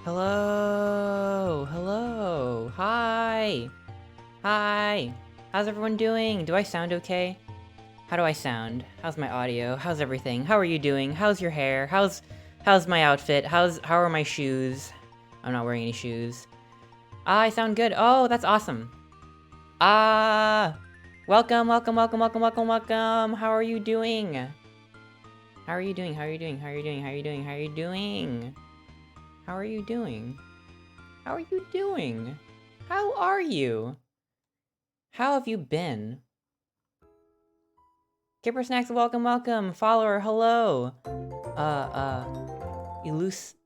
Hello, hello, hi, hi. How's everyone doing? Do I sound okay? How do I sound? How's my audio? How's everything? How are you doing? How's your hair? How's my outfit? How are my shoes? I'm not wearing any shoes. I sound good. Oh, that's awesome. Welcome, welcome, welcome, welcome, welcome, welcome. How are you doing? How are you doing? How are you doing? How are you doing? How are you doing? How are you doing? How are you doing? How are you doing? How are you? How have you been? Kipper Snacks, welcome, welcome. Follower, hello.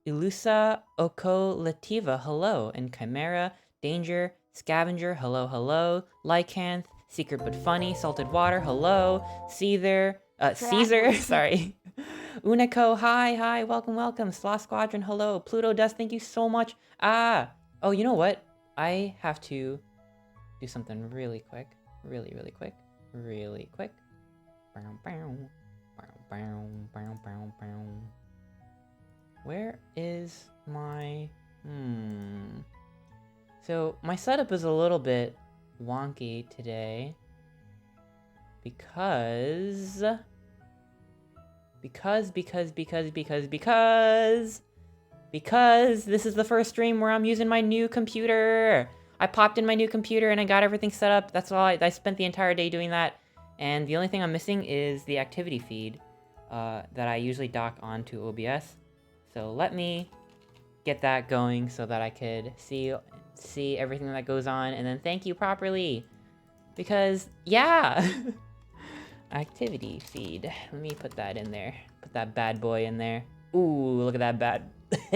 Ilusa Oko Lativa, hello. And Chimera, Danger, Scavenger, hello, hello. Lycanth, Secret but Funny, Salted Water, hello. Caesar, sorry. Unico, hi, welcome, welcome. Sloth Squadron, hello. Pluto Dust, thank you so much. Oh, you know what? I have to do something really quick. Really quick. Where is my... So, my setup is a little bit wonky today. Because this is the first stream where I'm using my new computer. I popped in my new computer and I got everything set up. That's all. I spent the entire day doing that. And the only thing I'm missing is the activity feed that I usually dock onto OBS. So let me get that going so that I could see everything that goes on and then thank you properly. Because, yeah! Activity feed. Let me put that in there. Put that bad boy in there. Ooh, look at that bad... look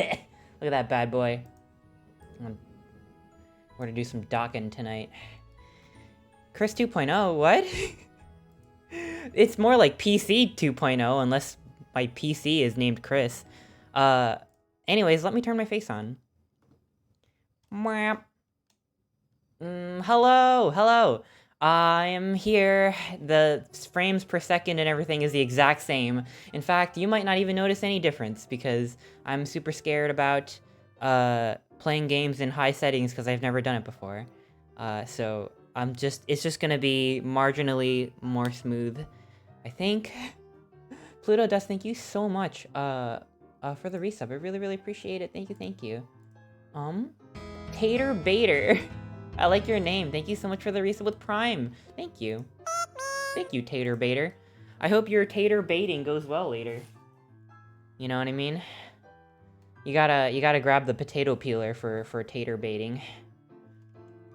at that bad boy. We're gonna do some docking tonight. Chris 2.0, what? It's more like PC 2.0, unless my PC is named Chris. Anyways, let me turn my face on. Hello. I am here. The frames per second and everything is the exact same. In fact, you might not even notice any difference because I'm super scared about playing games in high settings because I've never done it before. So it's just gonna be marginally more smooth, I think. Pluto Dust, thank you so much for the resub. I really appreciate it. Thank you. Tater Baiter. I like your name. Thank you so much for the resub with Prime. Thank you. Thank you, Tater Baiter. I hope your tater baiting goes well later. You know what I mean? You gotta grab the potato peeler for tater baiting.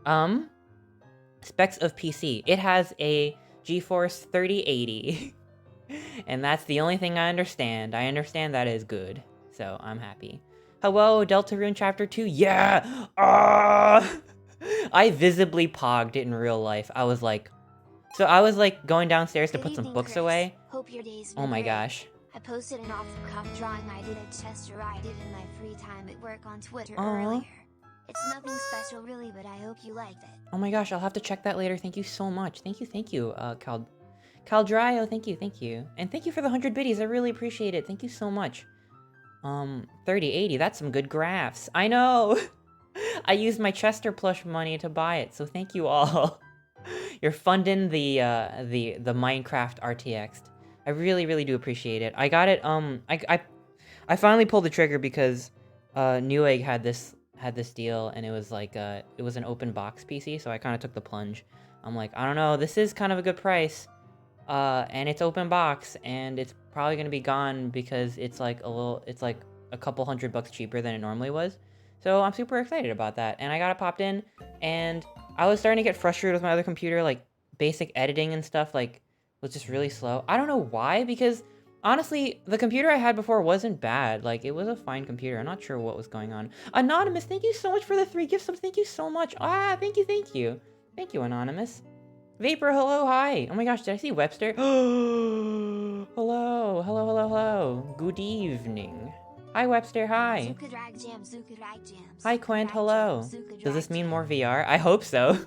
Specs of PC. It has a GeForce 3080. And that's the only thing I understand. I understand that is good. So, I'm happy. Hello, Deltarune Chapter 2. Yeah! I visibly pogged it in real life. I was like going downstairs to put some books away. Hope your day's Oh my gosh. I posted an off-the-cuff drawing I did at Chester I did in my free time at work on Twitter earlier. It's nothing special really, but I hope you liked it. Oh my gosh, I'll have to check that later. Thank you so much. Thank you, Caldryo, thank you. And thank you for the 100 biddies. I really appreciate it. Thank you so much. 3080, that's some good graphs. I know! I used my Chester plush money to buy it, so thank you all. You're funding the Minecraft RTX. I really do appreciate it. I got it, I finally pulled the trigger because, Newegg had this deal, and it was like, it was an open box PC, so I kind of took the plunge. I'm like, I don't know, this is kind of a good price. And it's open box, and it's probably gonna be gone because it's like a couple $100 cheaper than it normally was. So I'm super excited about that, and I got it popped in, and I was starting to get frustrated with my other computer, like, basic editing and stuff, like, was just really slow. I don't know why, because, honestly, the computer I had before wasn't bad. Like, it was a fine computer. I'm not sure what was going on. Anonymous, thank you so much for the 3 gift subs. Thank you so much. Thank you. Thank you, Anonymous. Vapor, hello, hi. Oh my gosh, did I see Webster? Hello. Good evening. Hi, Webster, hi. Hi, Quint, hello. Does this mean more VR? I hope so.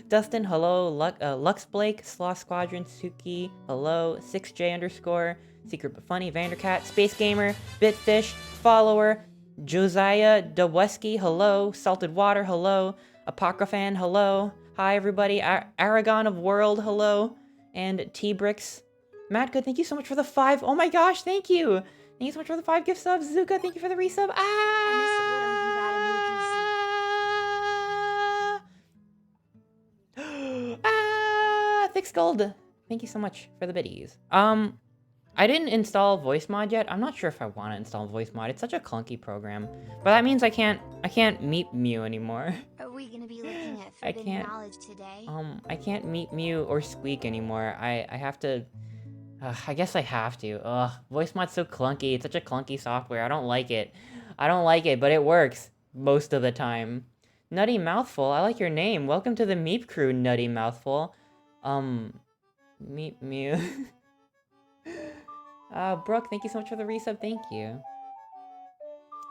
Dustin, hello. Lux Blake, Sloth Squadron, Suki, hello. 6J_, Secret but Funny, Vandercat, Space Gamer, Bitfish, Follower, Josiah Dweski, hello. Salted Water, hello. Apocryphan, hello. Hi, everybody. Aragon of World, hello. And T-Bricks. Matt Good, thank you so much for the 5. Oh my gosh, thank you. Thank you so much for the 5 gift subs. Zuka, thank you for the resub. Thick Skulled. Thank you so much for the biddies. I didn't install voice mod yet. I'm not sure if I want to install voice mod. It's such a clunky program. But that means I can't meet Mew anymore. Are we gonna be looking at forbidden knowledge today? I can't meet Mew or Squeak anymore. I have to. I guess I have to. Voice mod's so clunky. It's such a clunky software. I don't like it. I don't like it, but it works most of the time. Nutty Mouthful, I like your name. Welcome to the Meep crew, Nutty Mouthful. Meep Mew. Brooke, thank you so much for the resub. Thank you.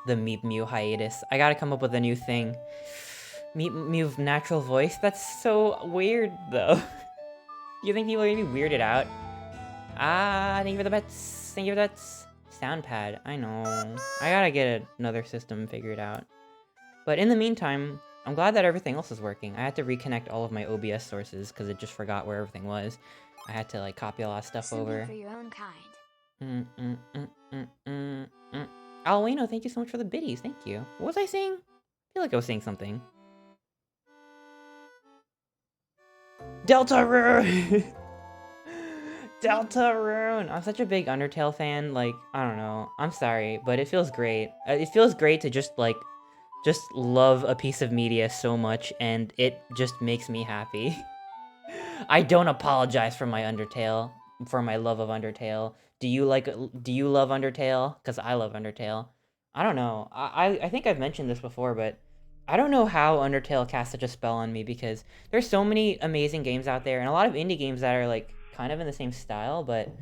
The Meep Mew hiatus. I gotta come up with a new thing. Meep Mew's natural voice? That's so weird, though. You think people are gonna be weirded out? Thank you for the bets. Thank you for that sound pad. I know. I gotta get another system figured out. But in the meantime, I'm glad that everything else is working. I had to reconnect all of my OBS sources because it just forgot where everything was. I had to, like, copy a lot of stuff over. For your own kind. Alwino, thank you so much for the biddies. Thank you. What was I saying? I feel like I was saying something. Deltarune! Deltarune! I'm such a big Undertale fan. Like, I don't know. I'm sorry, but it feels great. It feels great to just love a piece of media so much, and it just makes me happy. I don't apologize for my Undertale, for my love of Undertale. Do you love Undertale? Because I love Undertale. I don't know. I think I've mentioned this before, but I don't know how Undertale cast such a spell on me, because there's so many amazing games out there, and a lot of indie games that are, like, kind of in the same style, but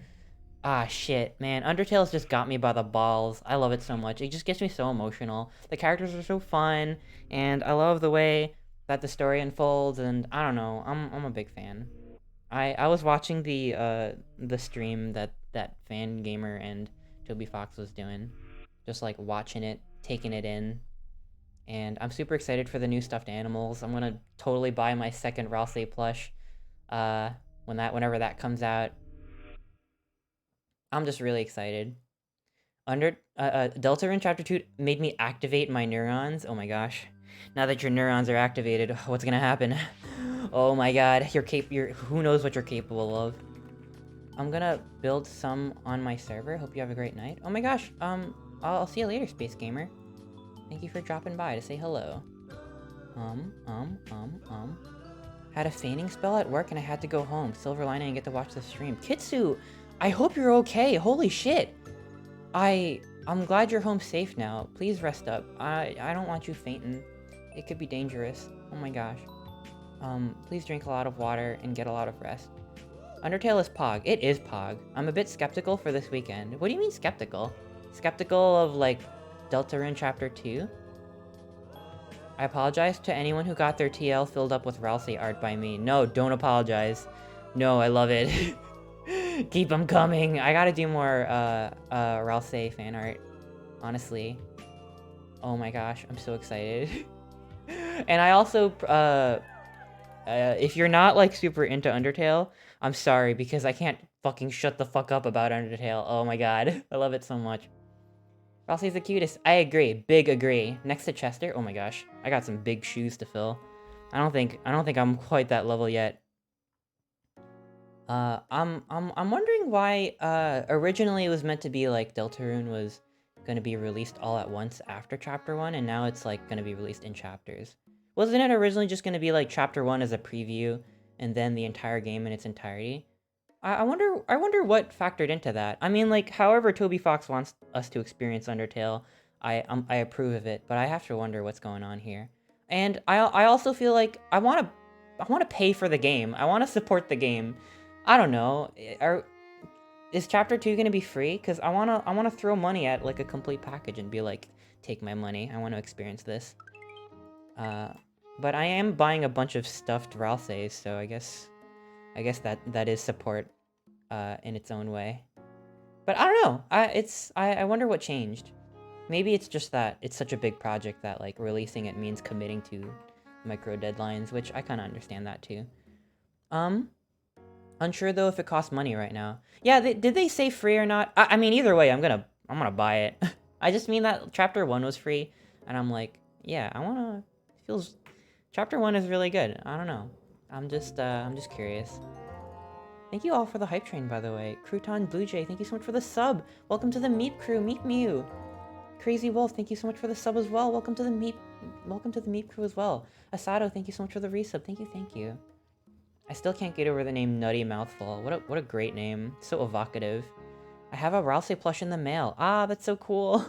shit, man. Undertale's just got me by the balls. I love it so much. It just gets me so emotional. The characters are so fun, and I love the way that the story unfolds, and I don't know. I'm a big fan. I was watching the stream that Fan Gamer and Toby Fox was doing. Just, like, watching it, taking it in. And I'm super excited for the new stuffed animals. I'm gonna totally buy my second Ralsei plush whenever that comes out. I'm just really excited. Deltarune Chapter 2 made me activate my neurons. Oh my gosh. Now that your neurons are activated, what's gonna happen? Oh my god, who knows what you're capable of. I'm gonna build some on my server. Hope you have a great night. Oh my gosh, I'll see you later, Space Gamer. Thank you for dropping by to say hello. Had a feigning spell at work and I had to go home. Silver lining and get to watch the stream. Kitsu, I hope you're okay. Holy shit. I'm glad you're home safe now. Please rest up. I don't want you fainting. It could be dangerous. Oh my gosh. Please drink a lot of water and get a lot of rest. Undertale is Pog. It is Pog. I'm a bit skeptical for this weekend. What do you mean skeptical? Skeptical of, like, Deltarune Chapter 2? I apologize to anyone who got their TL filled up with Ralsei art by me. No, don't apologize. No, I love it. Keep them coming. I gotta do more, Ralsei fan art. Honestly. Oh my gosh, I'm so excited. And I also, if you're not, like, super into Undertale, I'm sorry, because I can't fucking shut the fuck up about Undertale. Oh my god. I love it so much. Ralsei's the cutest. I agree. Big agree. Next to Chester? Oh my gosh. I got some big shoes to fill. I don't think I'm quite that level yet. I'm wondering why, originally it was meant to be, like, Deltarune was gonna be released all at once after Chapter 1, and now it's, like, gonna be released in chapters. Wasn't it originally just gonna be, like, Chapter 1 as a preview, and then the entire game in its entirety? I wonder what factored into that. I mean, like, however Toby Fox wants us to experience Undertale, I approve of it, but I have to wonder what's going on here. And I also feel like I want to pay for the game. I want to support the game. I don't know. Is Chapter 2 going to be free? Cuz I want to throw money at, like, a complete package and be like, take my money. I want to experience this. But I am buying a bunch of stuffed Ralseis, so I guess that is support in its own way. But I don't know. I wonder what changed. Maybe it's just that it's such a big project that, like, releasing it means committing to micro deadlines, which I kind of understand that too. Unsure though if it costs money right now. Yeah, did they say free or not? I mean, either way, I'm gonna buy it. I just mean that chapter 1 was free, and I'm like, yeah, feels, chapter 1 is really good. I don't know. I'm just curious. Thank you all for the hype train, by the way. Crouton Blue Jay, thank you so much for the sub. Welcome to the Meep crew, Meep Mew. Crazy Wolf, thank you so much for the sub as well. Welcome to the Meep crew as well. Asado, thank you so much for the resub. Thank you. I still can't get over the name Nutty Mouthful. What a great name. So evocative. I have a Ralsei plush in the mail. Ah, that's so cool.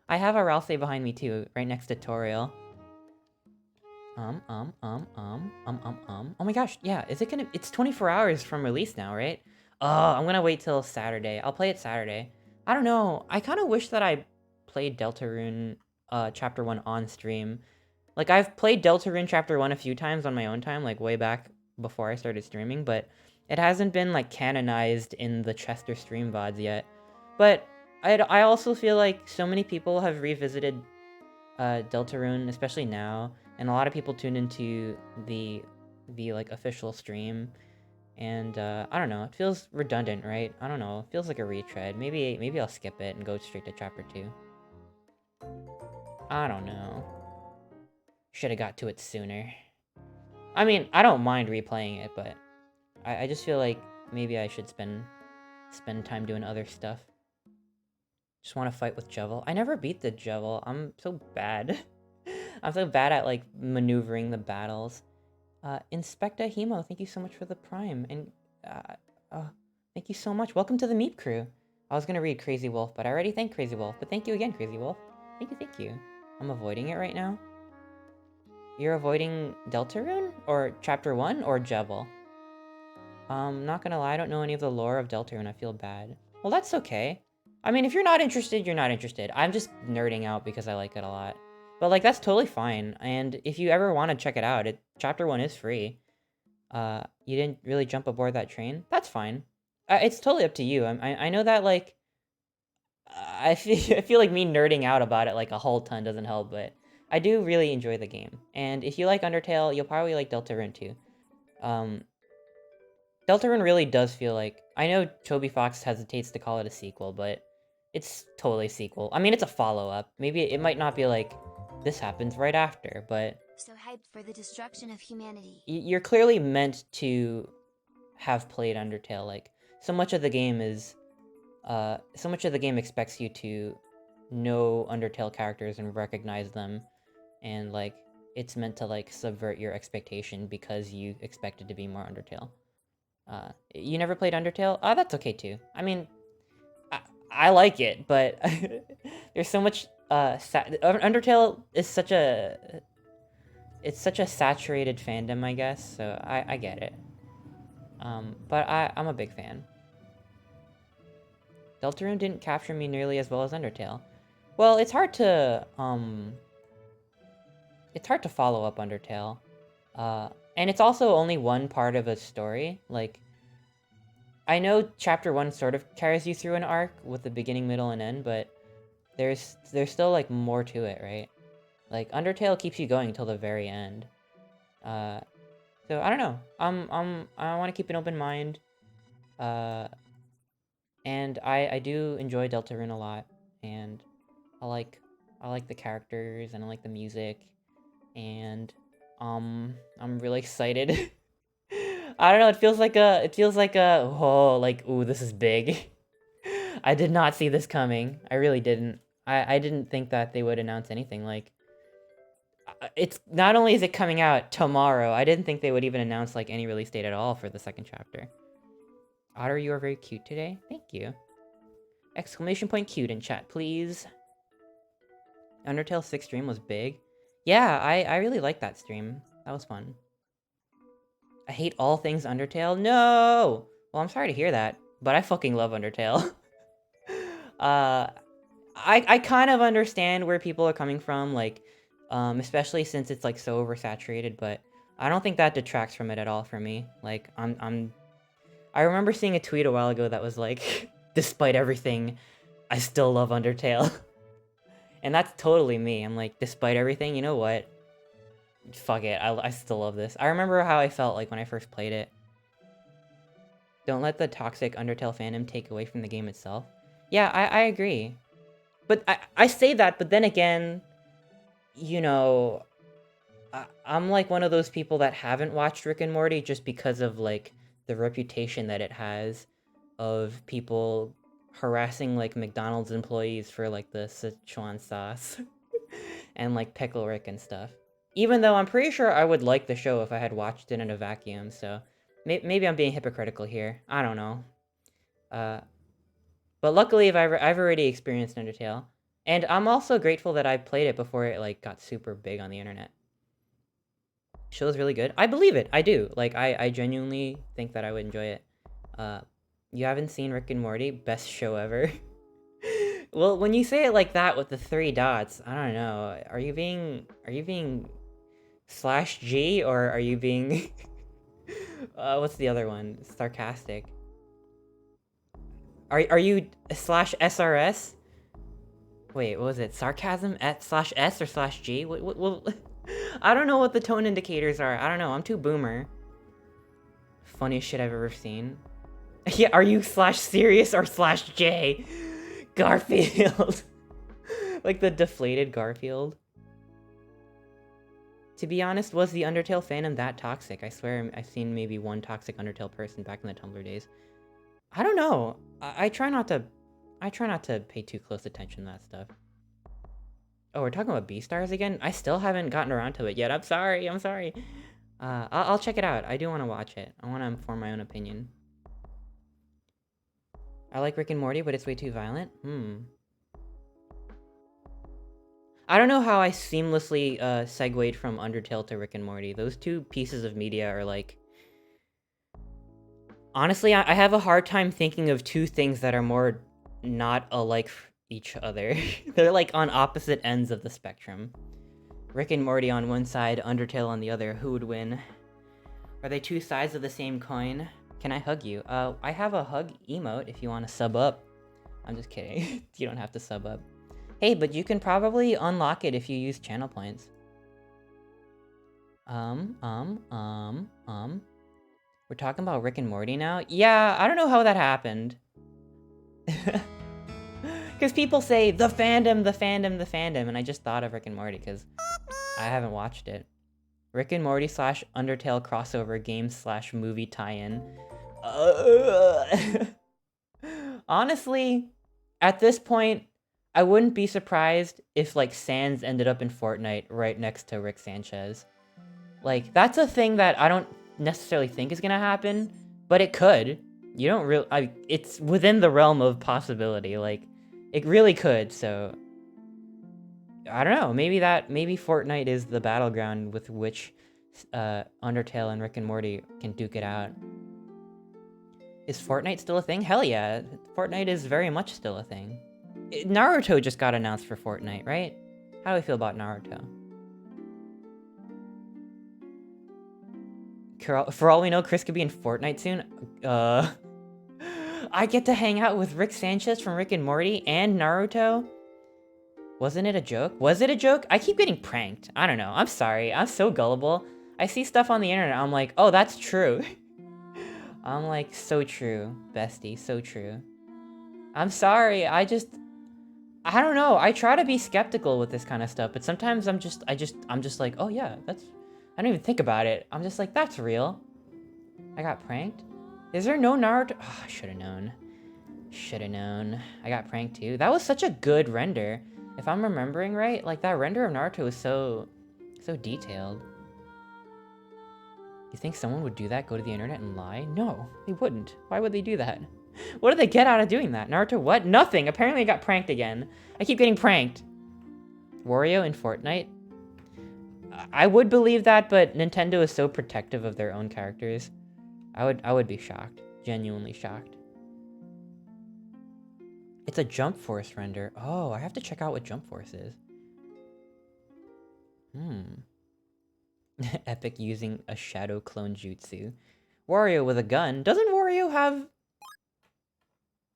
I have a Ralsei behind me too, right next to Toriel. Oh my gosh, yeah, it's 24 hours from release now, right? Oh, I'm gonna wait till Saturday. I'll play it Saturday. I don't know, I kind of wish that I played Deltarune Chapter 1 on stream. Like, I've played Deltarune Chapter 1 a few times on my own time, like way back before I started streaming, but it hasn't been, like, canonized in the Chester stream VODs yet. But I also feel like so many people have revisited Deltarune, especially now, and a lot of people tune into the like official stream, and I don't know, it feels redundant, right? I don't know, it feels like a retread. Maybe I'll skip it and go straight to chapter 2. I don't know. Should have got to it sooner. I mean, I don't mind replaying it, but I just feel like maybe I should spend time doing other stuff. Just want to fight with Jevil. I never beat the Jevil. I'm so bad. I'm so bad at, like, maneuvering the battles. Inspecta Hemo, thank you so much for the prime. And, thank you so much. Welcome to the Meep crew. I was gonna read Crazy Wolf, but I already thanked Crazy Wolf. But thank you again, Crazy Wolf. Thank you. I'm avoiding it right now. You're avoiding Deltarune? Or Chapter 1? Or Jevil? Not gonna lie, I don't know any of the lore of Deltarune. I feel bad. Well, that's okay. I mean, if you're not interested, you're not interested. I'm just nerding out because I like it a lot. But, like, that's totally fine. And if you ever want to check it out, Chapter 1 is free. You didn't really jump aboard that train? That's fine. It's totally up to you. I know that, like, I feel like me nerding out about it, like, a whole ton doesn't help, but I do really enjoy the game. And if you like Undertale, you'll probably like Deltarune too. Deltarune really does feel like... I know Toby Fox hesitates to call it a sequel, but it's totally a sequel. I mean, it's a follow-up. Maybe it might not be like, this happens right after, but... So hyped for the destruction of humanity. You're clearly meant to have played Undertale. Like, so much of the game is... so much of the game expects you to know Undertale characters and recognize them. And, like, it's meant to, like, subvert your expectation because you expect it to be more Undertale. You never played Undertale? Oh, that's okay too. I mean, I like it, but there's so much, Undertale is such a... It's such a saturated fandom, I guess, so I get it. But I'm a big fan. Deltarune didn't capture me nearly as well as Undertale. Well, it's hard to follow up Undertale. And it's also only one part of a story. Like, I know Chapter 1 sort of carries you through an arc with the beginning, middle, and end, but there's still, like, more to it, right? Like, Undertale keeps you going until the very end. So, I don't know. I want to keep an open mind. And I do enjoy Deltarune a lot, and I like the characters, and I like the music, and I'm really excited. I don't know, it feels like oh, like, ooh, this is big. I did not see this coming. I really didn't. I didn't think that they would announce anything. Like, it's not only is it coming out tomorrow, I didn't think they would even announce, like, any release date at all for the second chapter. Otter, you are very cute today. Thank you. Exclamation point cute in chat, please. Undertale 6 stream was big. Yeah, I really liked that stream. That was fun. I hate all things Undertale. No! Well, I'm sorry to hear that, but I fucking love Undertale. I kind of understand where people are coming from, like, especially since it's, like, so oversaturated, but I don't think that detracts from it at all for me. Like, I remember seeing a tweet a while ago that was like, despite everything, I still love Undertale. And that's totally me. I'm like, despite everything, you know what? Fuck it, I still love this. I remember how I felt like when I first played it. Don't let the toxic Undertale fandom take away from the game itself. Yeah, I agree. But I say that, but then again, you know, I'm like one of those people that haven't watched Rick and Morty just because of like the reputation that it has of people harassing like McDonald's employees for like the Sichuan sauce and like Pickle Rick and stuff. Even though I'm pretty sure I would like the show if I had watched it in a vacuum, so maybe I'm being hypocritical here. I don't know. But luckily I've already experienced Undertale. And I'm also grateful that I played it before it like got super big on the internet. Show's really good. I believe it. I do. Like I genuinely think that I would enjoy it. You haven't seen Rick and Morty? Best show ever. Well, when you say it like that with the 3 dots, I don't know. Are you being /G or are you being what's the other one? Sarcastic. Are you /SRS? Wait, what was it? Sarcasm at /S or /G? What I don't know what the tone indicators are. I don't know. I'm too boomer. Funniest shit I've ever seen. Yeah, are you /serious or /J? Garfield. Like the deflated Garfield. To be honest, was the Undertale fandom that toxic? I swear I've seen maybe one toxic Undertale person back in the Tumblr days. I don't know. I try not to pay too close attention to that stuff. Oh, we're talking about Beastars again? I still haven't gotten around to it yet. I'm sorry. I'll check it out. I do want to watch it. I want to form my own opinion. I like Rick and Morty, but it's way too violent? I don't know how I seamlessly segued from Undertale to Rick and Morty. Those two pieces of media are like... Honestly, I have a hard time thinking of two things that are more not alike each other. They're like on opposite ends of the spectrum. Rick and Morty on one side, Undertale on the other. Who would win? Are they two sides of the same coin? Can I hug you? I have a hug emote if you want to sub up. I'm just kidding. You don't have to sub up. Hey, but you can probably unlock it if you use channel points. We're talking about Rick and Morty now? Yeah, I don't know how that happened. Because people say, the fandom, and I just thought of Rick and Morty because I haven't watched it. Rick and Morty /Undertale crossover game /movie tie-in. Honestly, at this point, I wouldn't be surprised if, like, Sans ended up in Fortnite right next to Rick Sanchez. Like, that's a thing that I don't necessarily think is gonna happen, but it could. You don't really... it's within the realm of possibility, like, it really could, so... I don't know, maybe Fortnite is the battleground with which Undertale and Rick and Morty can duke it out. Is Fortnite still a thing? Hell yeah, Fortnite is very much still a thing. Naruto just got announced for Fortnite, right? How do we feel about Naruto? For all we know, Chris could be in Fortnite soon. I get to hang out with Rick Sanchez from Rick and Morty and Naruto? Wasn't it a joke? Was it a joke? I keep getting pranked. I don't know. I'm sorry. I'm so gullible. I see stuff on the internet. I'm like, oh, that's true. I'm like, so true, bestie. So true. I'm sorry. I don't know. I try to be skeptical with this kind of stuff, but sometimes I'm just like, oh yeah, I don't even think about it. I'm just like, that's real. I got pranked? Is there no Naruto? Oh, I should have known. Should have known. I got pranked too. That was such a good render. If I'm remembering right, like that render of Naruto was so detailed. You think someone would do that? Go to the internet and lie? No, they wouldn't. Why would they do that? What did they get out of doing that? Naruto what? Nothing. Apparently I got pranked again. I keep getting pranked. Wario in Fortnite? I would believe that, but Nintendo is so protective of their own characters. I would be shocked. Genuinely shocked. It's a Jump Force render. Oh, I have to check out what Jump Force is. Epic using a shadow clone jutsu. Wario with a gun. Doesn't Wario have...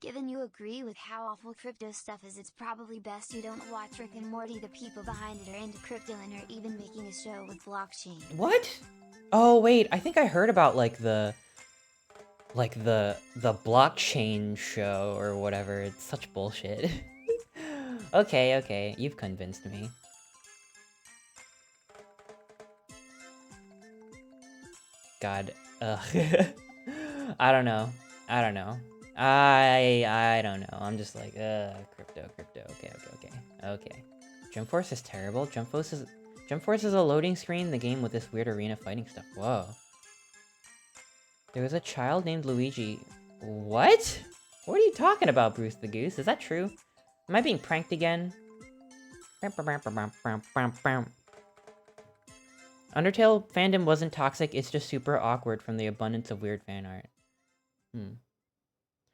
Given you agree with how awful crypto stuff is, it's probably best you don't watch Rick and Morty. The people behind it are into crypto and are even making a show with blockchain. What? Oh wait, I think I heard about like the blockchain show or whatever. It's such bullshit. Okay, you've convinced me. God, ugh. I don't know. I don't know. I don't know. I'm just like, crypto. Okay. Jump Force is terrible. Jump Force is a loading screen in the game with this weird arena fighting stuff. Whoa. There was a child named Luigi. What? What are you talking about, Bruce the Goose? Is that true? Am I being pranked again? Undertale fandom wasn't toxic, it's just super awkward from the abundance of weird fan art.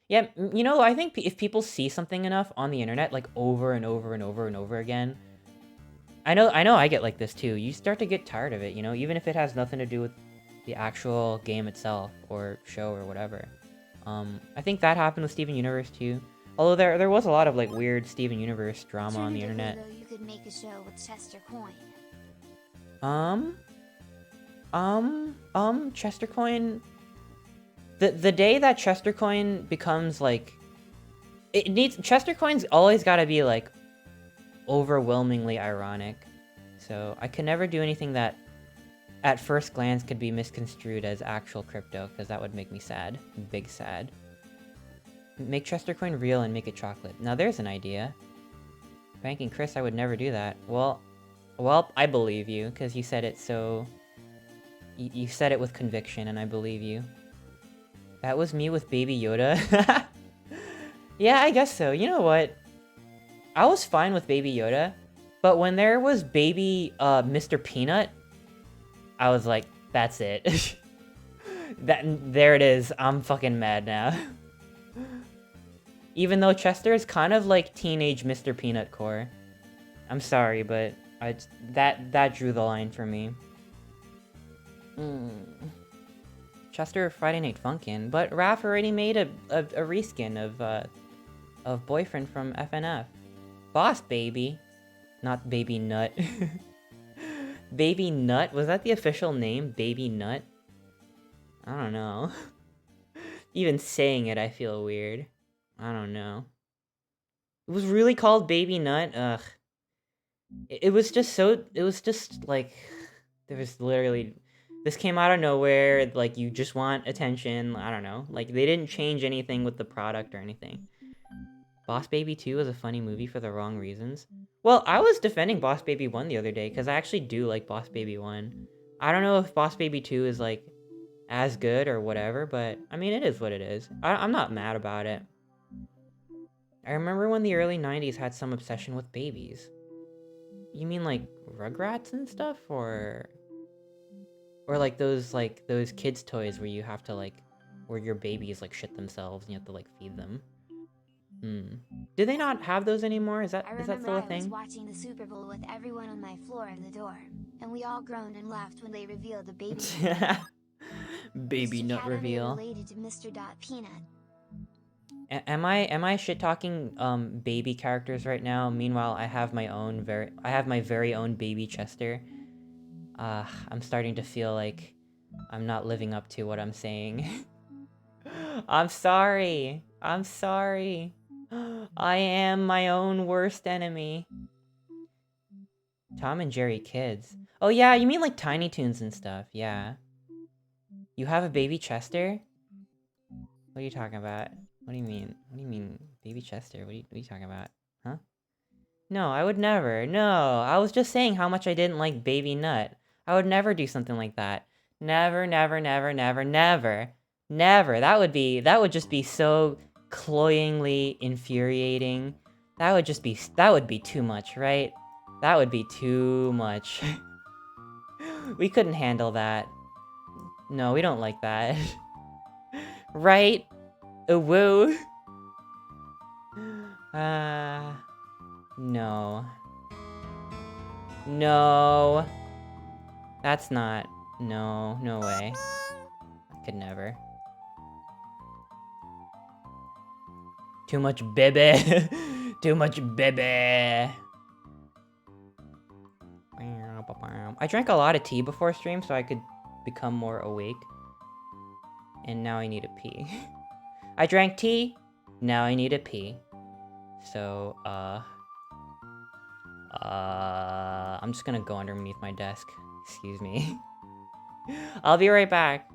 Yeah, you know, I think if people see something enough on the internet, like over and over again, I know I get like this too. You start to get tired of it, you know, even if it has nothing to do with the actual game itself or show or whatever. I think that happened with Steven Universe too. Although there was a lot of like weird Steven Universe drama on the internet. You could make a show with Chester Coin. Chester Coin. The day that Chester Coin becomes like, Chester Coin's always got to be like overwhelmingly ironic. So I could never do anything that at first glance could be misconstrued as actual crypto, because that would make me sad. Big sad. Make Chester Coin real and make it chocolate. Now there's an idea. Banking Chris, I would never do that. Well, I believe you, because you said it so... You said it with conviction, and I believe you. That was me with Baby Yoda. Yeah, I guess so. You know what? I was fine with Baby Yoda, but when there was Baby Mr. Peanut, I was like, that's it. There it is. I'm fucking mad now. Even though Chester is kind of like teenage Mr. Peanut core. I'm sorry, but that drew the line for me. Chester Friday Night Funkin', but Raph already made a reskin of Boyfriend from FNF. Boss Baby. Not Baby Nut. Baby Nut? Was that the official name? Baby Nut? I don't know. Even saying it, I feel weird. I don't know. It was really called Baby Nut? Ugh. It was just like... There was literally... This came out of nowhere, like, you just want attention, I don't know. Like, they didn't change anything with the product or anything. Boss Baby 2 was a funny movie for the wrong reasons. Well, I was defending Boss Baby 1 the other day, because I actually do like Boss Baby 1. I don't know if Boss Baby 2 is, like, as good or whatever, but, I mean, it is what it is. I'm not mad about it. I remember when the early 90s had some obsession with babies. You mean, like, Rugrats and stuff, or like those kids' toys where you have to, like, where your babies, like, shit themselves and you have to, like, feed them. Do they not have those anymore? Is that still a thing? I was watching the Super Bowl with everyone on my floor in the dorm, and we all groaned and laughed when they revealed the baby. Baby nut reveal. Related to Mr. Peanut. Am I shit talking baby characters right now? Meanwhile, I have my very own baby Chester. I'm starting to feel like I'm not living up to what I'm saying. I'm sorry. I am my own worst enemy. Tom and Jerry Kids. Oh yeah, you mean like Tiny Toons and stuff, yeah. You have a baby Chester? What are you talking about? What do you mean? What do you mean, baby Chester? What are you talking about? Huh? No, I would never. No, I was just saying how much I didn't like Baby Nut. I would never do something like that. Never. That would just be so cloyingly infuriating. That would be too much, right? That would be too much. We couldn't handle that. No, we don't like that. Right? Woo. No. No. That's not... No way. I could never. Too much baby. Too much baby. I drank a lot of tea before stream so I could become more awake. And now I need a pee. I drank tea, now I need a pee. So, I'm just gonna go underneath my desk. Excuse me. I'll be right back.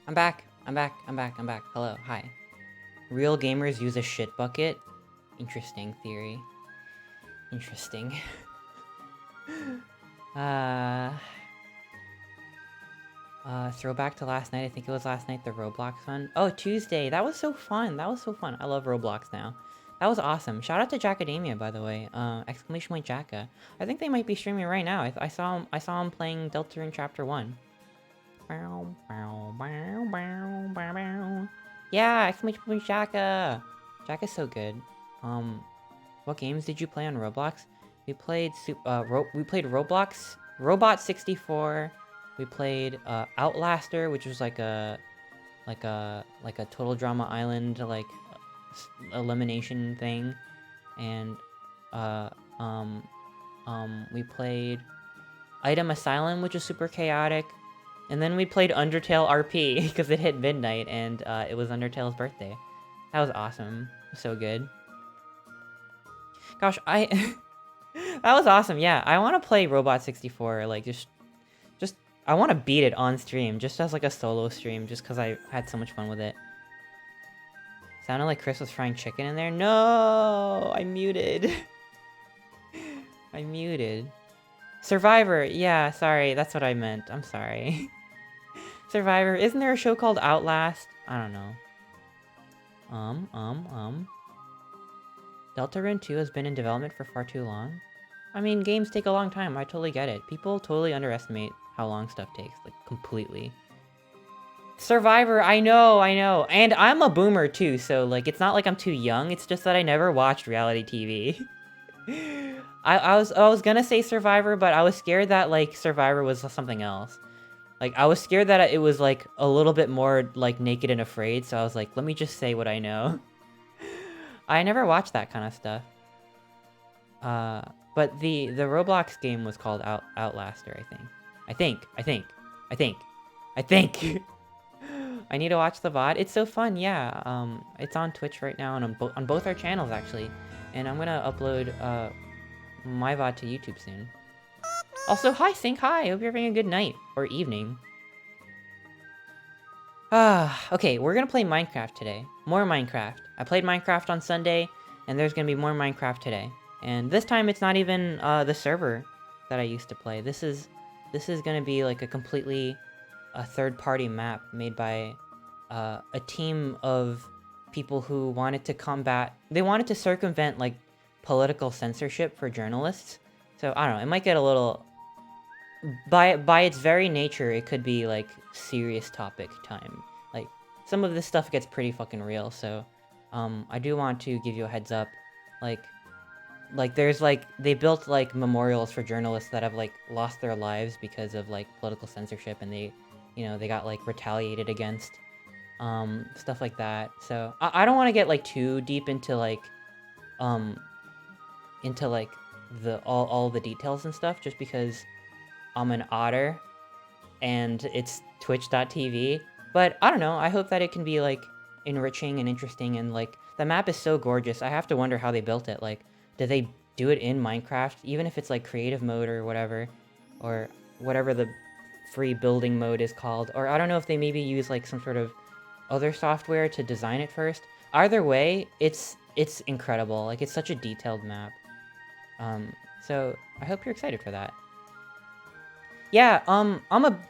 I'm back. I'm back. Hello, hi. Real gamers use a shit bucket? Interesting theory. Interesting. Throwback to last night. I think it was last night, the Roblox one. Oh, Tuesday. That was so fun. I love Roblox now. That was awesome. Shout out to Jackademia, by the way. Exclamation point Jacka. I think they might be streaming right now. I saw him playing Delta in Chapter 1. Yeah, exclamation point Jacka. Jacka's so good. What games did you play on Roblox? We played Roblox, Robot 64. We played Outlaster, which was like a Total Drama Island elimination thing, and we played Item Asylum, which was super chaotic, and then we played Undertale RP because it hit midnight and it was Undertale's birthday. That was awesome. So good. Gosh, that was awesome. Yeah, I want to play Robot 64. Like just I want to beat it on stream, just as like a solo stream, just because I had so much fun with it. Sounded like Chris was frying chicken in there. No, I muted. I muted. Survivor. Yeah, sorry. That's what I meant. I'm sorry. Survivor. Isn't there a show called Outlast? I don't know. Deltarune 2 has been in development for far too long. I mean, games take a long time. I totally get it. People totally underestimate how long stuff takes. Like, completely. Survivor, I know. And I'm a boomer too, so like it's not like I'm too young, it's just that I never watched reality TV. I was gonna say Survivor, but I was scared that like Survivor was something else. Like I was scared that it was like a little bit more like Naked and Afraid, so I was like, let me just say what I know. I never watched that kind of stuff. But the Roblox game was called Outlaster, I think. I need to watch the VOD. It's so fun, yeah. It's on Twitch right now and on both our channels, actually. And I'm gonna upload my VOD to YouTube soon. Also, hi, Sync, hi! Hope you're having a good night. Or evening. Okay, we're gonna play Minecraft today. More Minecraft. I played Minecraft on Sunday, and there's gonna be more Minecraft today. And this time, it's not even the server that I used to play. This is gonna be like a completely third-party map made by a team of people who wanted to circumvent like political censorship for journalists. So I don't know, it might get a little, by its very nature, it could be like serious topic time. Like some of this stuff gets pretty fucking real. So I do want to give you a heads up, like there's like they built like memorials for journalists that have like lost their lives because of like political censorship, and they got like retaliated against. stuff like that. So I don't want to get like too deep into like um the all the details and stuff, just because I'm an otter and it's twitch.tv. But I don't know, I hope that it can be like enriching and interesting, and like the map is so gorgeous. I have to wonder how they built it. Like, did they do it in Minecraft, even if it's like creative mode or whatever the free building mode is called? Or I don't know if they maybe use like some sort of other software to design it first. Either way, it's incredible. Like, it's such a detailed map. So I hope you're excited for that. Yeah,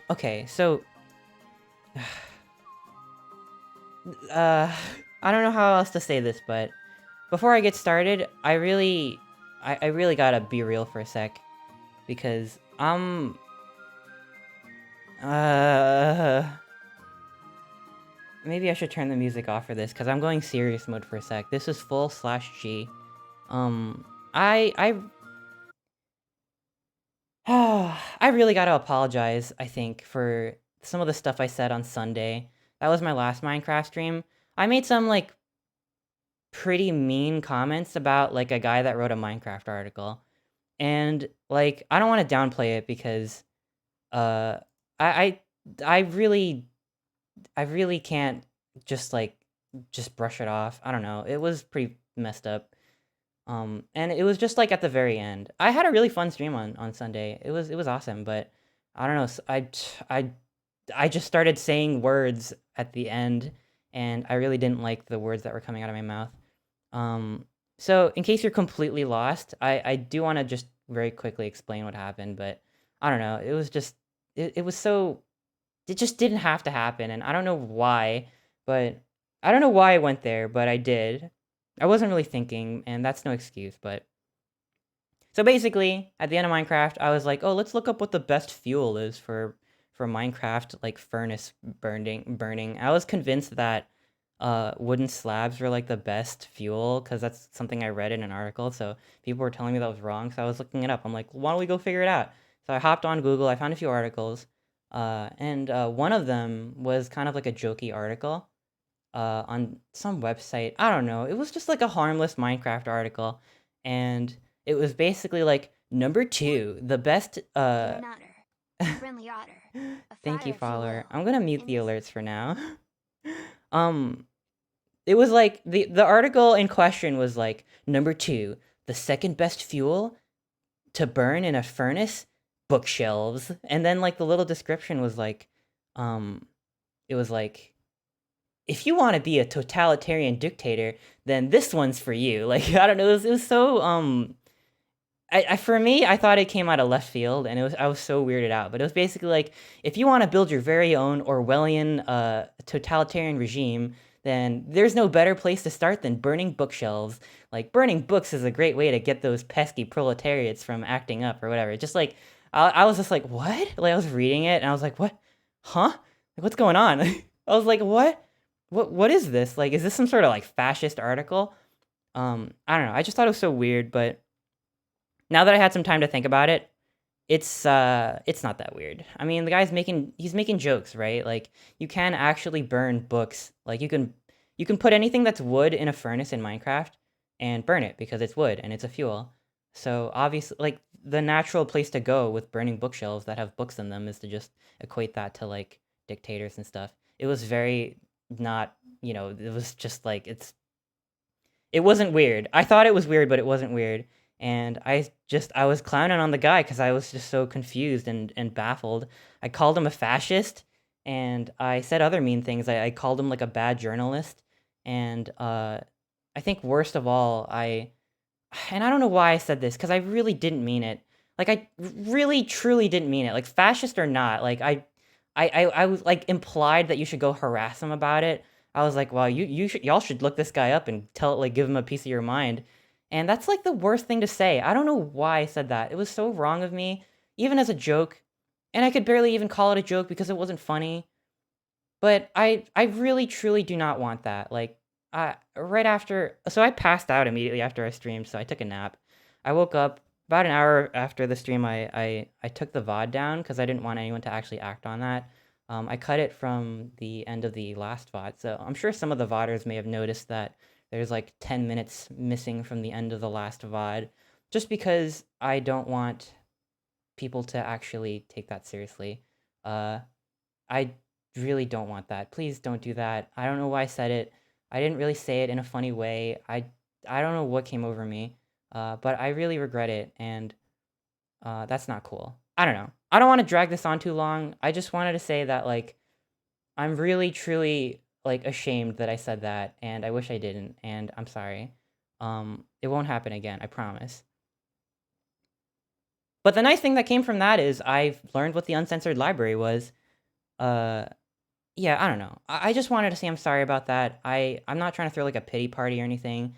okay, so I don't know how else to say this, but before I get started, I really gotta be real for a sec, because maybe I should turn the music off for this, because I'm going serious mode for a sec. This is full/G. I really gotta apologize, I think, for some of the stuff I said on Sunday. That was my last Minecraft stream. I made some, like, pretty mean comments about, like, a guy that wrote a Minecraft article. And, like, I don't want to downplay it, because, I, I, I really can't just, like, just brush it off. I don't know. It was pretty messed up. And it was just like at the very end. I had a really fun stream on Sunday. It was awesome, but I don't know. I just started saying words at the end, and I really didn't like the words that were coming out of my mouth. So in case you're completely lost, I do want to just very quickly explain what happened, but I don't know. It was just it was so, it just didn't have to happen, and I don't know why, but I don't know why I went there, but I did. I wasn't really thinking, and that's no excuse, but... So basically, at the end of Minecraft, I was like, oh, let's look up what the best fuel is for Minecraft, like, furnace burning. I was convinced that wooden slabs were, like, the best fuel, because that's something I read in an article, so people were telling me that was wrong, so I was looking it up. I'm like, why don't we go figure it out? So I hopped on Google, I found a few articles, and one of them was kind of like a jokey article. On some website. I don't know. It was just like a harmless Minecraft article, and it was basically like, number 2, the best. You're an otter. A friendly otter. A Thank you, fighter, if you follower. will. I'm gonna mute In the this- alerts for now. It was like the article in question was like, number 2, the second best fuel to burn in a furnace, bookshelves, and then like the little description was like, it was like, if you want to be a totalitarian dictator, then this one's for you. Like, I don't know, it was so, for me, I thought it came out of left field, and I was so weirded out. But it was basically like, if you want to build your very own Orwellian, totalitarian regime, then there's no better place to start than burning bookshelves. Like, burning books is a great way to get those pesky proletariats from acting up or whatever. Just like, I was just like, what? Like, I was reading it, and I was like, what? Huh? Like, what's going on? I was like, what? What is this? Like, is this some sort of like fascist article? I don't know. I just thought it was so weird, but now that I had some time to think about it, it's not that weird. I mean, the guy's he's making jokes, right? Like, you can actually burn books. Like, you can put anything that's wood in a furnace in Minecraft and burn it, because it's wood and it's a fuel. So obviously, like, the natural place to go with burning bookshelves that have books in them is to just equate that to like dictators and stuff. It was very not, it was just like, it wasn't weird. I thought it was weird, but it wasn't weird. And I was clowning on the guy because I was just so confused and baffled. I called him a fascist, and I said other mean things. I called him like a bad journalist, and I think worst of all, and I don't know why I said this, because I really didn't mean it. Like, I really truly didn't mean it. Like, fascist or not, like, I was like, implied that you should go harass him about it. I was like, well, y'all should look this guy up and give him a piece of your mind. And that's like the worst thing to say. I don't know why I said that. It was so wrong of me, even as a joke. And I could barely even call it a joke because it wasn't funny. But I really truly do not want that. Like, right after, so I passed out immediately after I streamed, so I took a nap. I woke up about an hour after the stream. I took the VOD down because I didn't want anyone to actually act on that. I cut it from the end of the last VOD, so I'm sure some of the VODers may have noticed that there's like 10 minutes missing from the end of the last VOD, just because I don't want people to actually take that seriously. I really don't want that. Please don't do that. I don't know why I said it. I didn't really say it in a funny way. I don't know what came over me, but I really regret it, and that's not cool. I don't know. I don't want to drag this on too long. I just wanted to say that, like, I'm really, truly, like, ashamed that I said that, and I wish I didn't, and I'm sorry. It won't happen again, I promise. But the nice thing that came from that is I've learned what the Uncensored Library was. Uh, yeah, I don't know. I just wanted to say I'm sorry about that. I'm not trying to throw like a pity party or anything.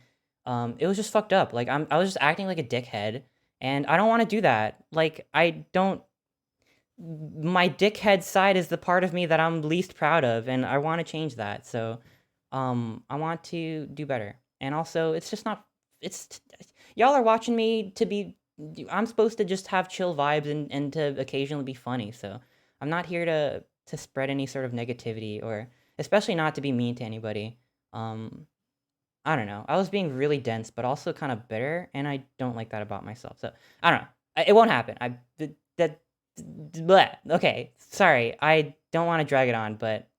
It was just fucked up. Like I was just acting like a dickhead, and I don't want to do that. Like I don't. My dickhead side is the part of me that I'm least proud of, and I want to change that. So, I want to do better. And also, it's just not. It's y'all are watching me to be. I'm supposed to just have chill vibes and to occasionally be funny. So, I'm not here to spread any sort of negativity or especially not to be mean to anybody. Um, I don't know. I was being really dense, but also kind of bitter, and I don't like that about myself. So I don't know. It won't happen. That bleh. Okay. Sorry. I don't want to drag it on, but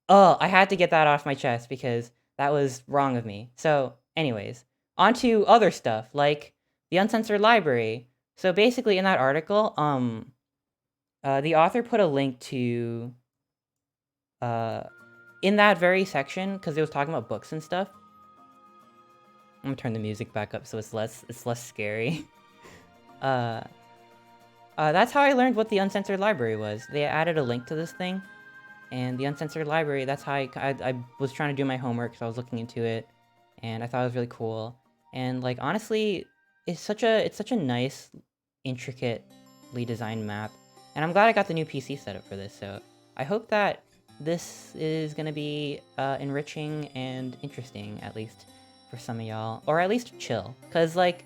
oh, I had to get that off my chest because that was wrong of me. So, anyways, on to other stuff like the Uncensored Library. So basically, in that article, the author put a link to in that very section because it was talking about books and stuff. I'm gonna turn the music back up so it's less scary. uh, that's how I learned what the Uncensored Library was. They added a link to this thing, and the Uncensored Library. That's how I was trying to do my homework, so I was looking into it, and I thought it was really cool. And like honestly, it's such a nice, intricately designed map, and I'm glad I got the new PC setup for this. So I hope that this is gonna be enriching and interesting, at least for some of y'all, or at least chill. Cause like,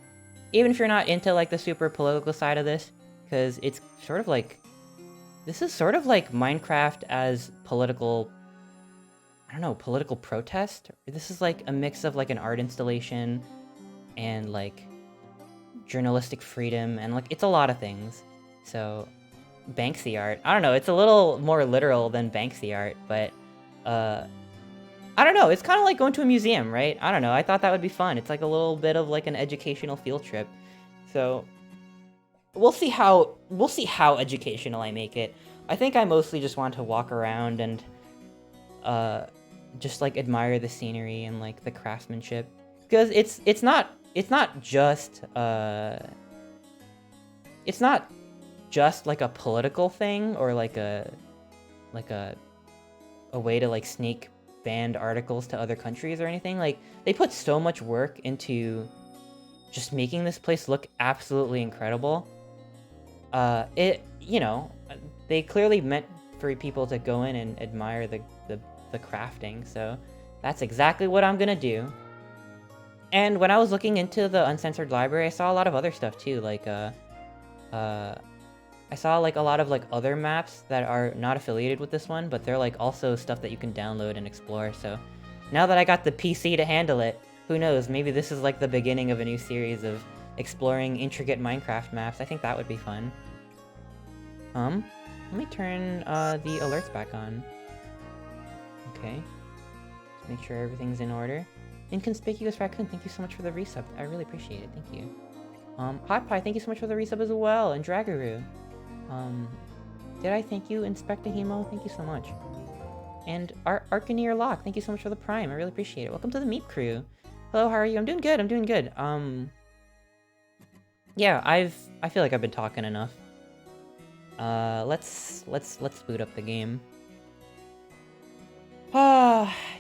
even if you're not into like the super political side of this, cause it's sort of like, this is sort of like Minecraft as political, I don't know, political protest. This is like a mix of like an art installation and like journalistic freedom, and like it's a lot of things. So Banksy art, I don't know, it's a little more literal than Banksy art, but I don't know, it's kind of like going to a museum, right? I don't know, I thought that would be fun. It's like a little bit of like an educational field trip. So we'll see how educational I make it. I think I mostly just want to walk around and just like admire the scenery and like the craftsmanship, because it's not just like a political thing or like a way to like sneak banned articles to other countries or anything. Like they put so much work into just making this place look absolutely incredible. You know, they clearly meant for people to go in and admire the crafting, so that's exactly what I'm gonna do. And when I was looking into the Uncensored Library, I saw a lot of other stuff too, like I saw like a lot of like other maps that are not affiliated with this one, but they're like also stuff that you can download and explore. So now that I got the PC to handle it, who knows, maybe this is like the beginning of a new series of exploring intricate Minecraft maps. I think that would be fun. Let me turn the alerts back on. Okay. Just make sure everything's in order. Inconspicuous Raccoon, thank you so much for the resub. I really appreciate it, thank you. Hot Pie, thank you so much for the resub as well, and Dragaroo. Did I thank you, Inspectahemo? Thank you so much. And Arcaneer Lock, thank you so much for the Prime, I really appreciate it. Welcome to the Meep Crew. Hello, how are you? I'm doing good, I'm doing good. Yeah, I feel like I've been talking enough. Let's boot up the game.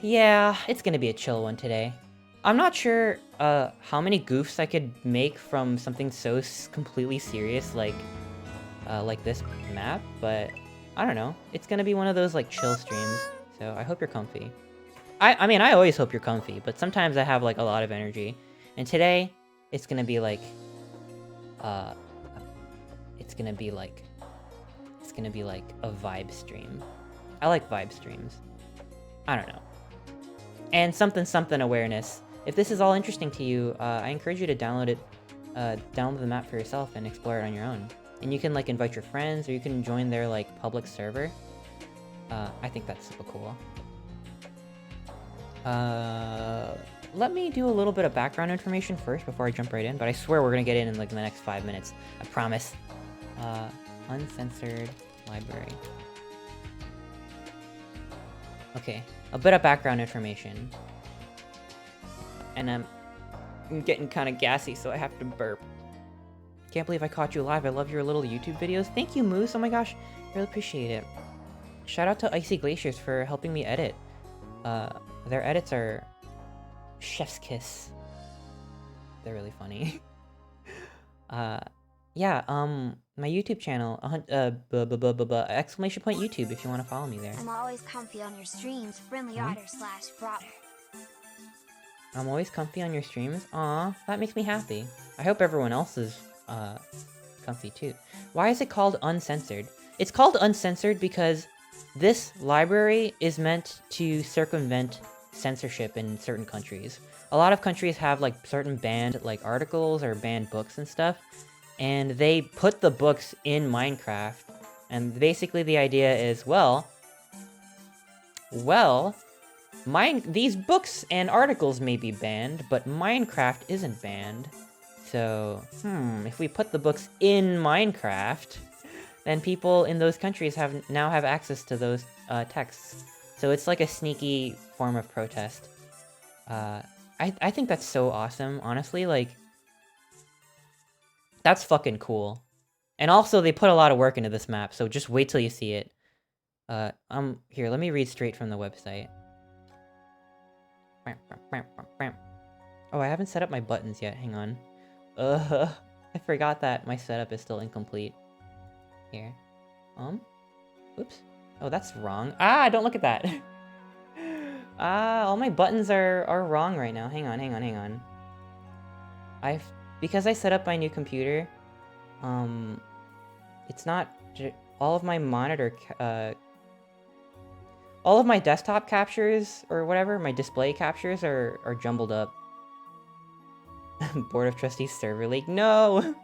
Yeah, it's gonna be a chill one today. I'm not sure, how many goofs I could make from something so completely serious like this map, but I don't know. It's gonna be one of those, like, chill streams, so I hope you're comfy. I mean, I always hope you're comfy, but sometimes I have, like, a lot of energy. And today, it's gonna be, like, gonna be like a vibe stream. I like vibe streams. I don't know. And something awareness. If this is all interesting to you, I encourage you to download it, download the map for yourself and explore it on your own. And you can like invite your friends, or you can join their like public server. I think that's super cool. Let me do a little bit of background information first before I jump right in, but I swear we're gonna get in like in the next 5 minutes. I promise. Uncensored Library. Okay, a bit of background information. And I'm getting kind of gassy, so I have to burp. Can't believe I caught you live. I love your little YouTube videos. Thank you, Moose. Oh my gosh, really appreciate it. Shout out to Icy Glaciers for helping me edit. Their edits are chef's kiss. They're really funny. Yeah, my YouTube channel, exclamation point YouTube if you want to follow me there. I'm always comfy on your streams, friendly otter/broader. I'm always comfy on your streams? Aw, that makes me happy. I hope everyone else is, comfy too. Why is it called Uncensored? It's called Uncensored because this library is meant to circumvent censorship in certain countries. A lot of countries have, like, certain banned, like, articles or banned books and stuff, and they put the books in Minecraft, and basically the idea is, well, these books and articles may be banned, but Minecraft isn't banned. So, if we put the books in Minecraft, then people in those countries now have access to those texts. So it's like a sneaky form of protest. I think that's so awesome, honestly, like, that's fucking cool. And also, they put a lot of work into this map, so just wait till you see it. Here, let me read straight from the website. Oh, I haven't set up my buttons yet, hang on. I forgot that my setup is still incomplete. Here. Oops. Oh, that's wrong. Ah, don't look at that. All my buttons are wrong right now. Hang on. Because I set up my new computer, it's not, all of my all of my desktop captures, or whatever, my display captures are jumbled up. Board of Trustees server leak. No!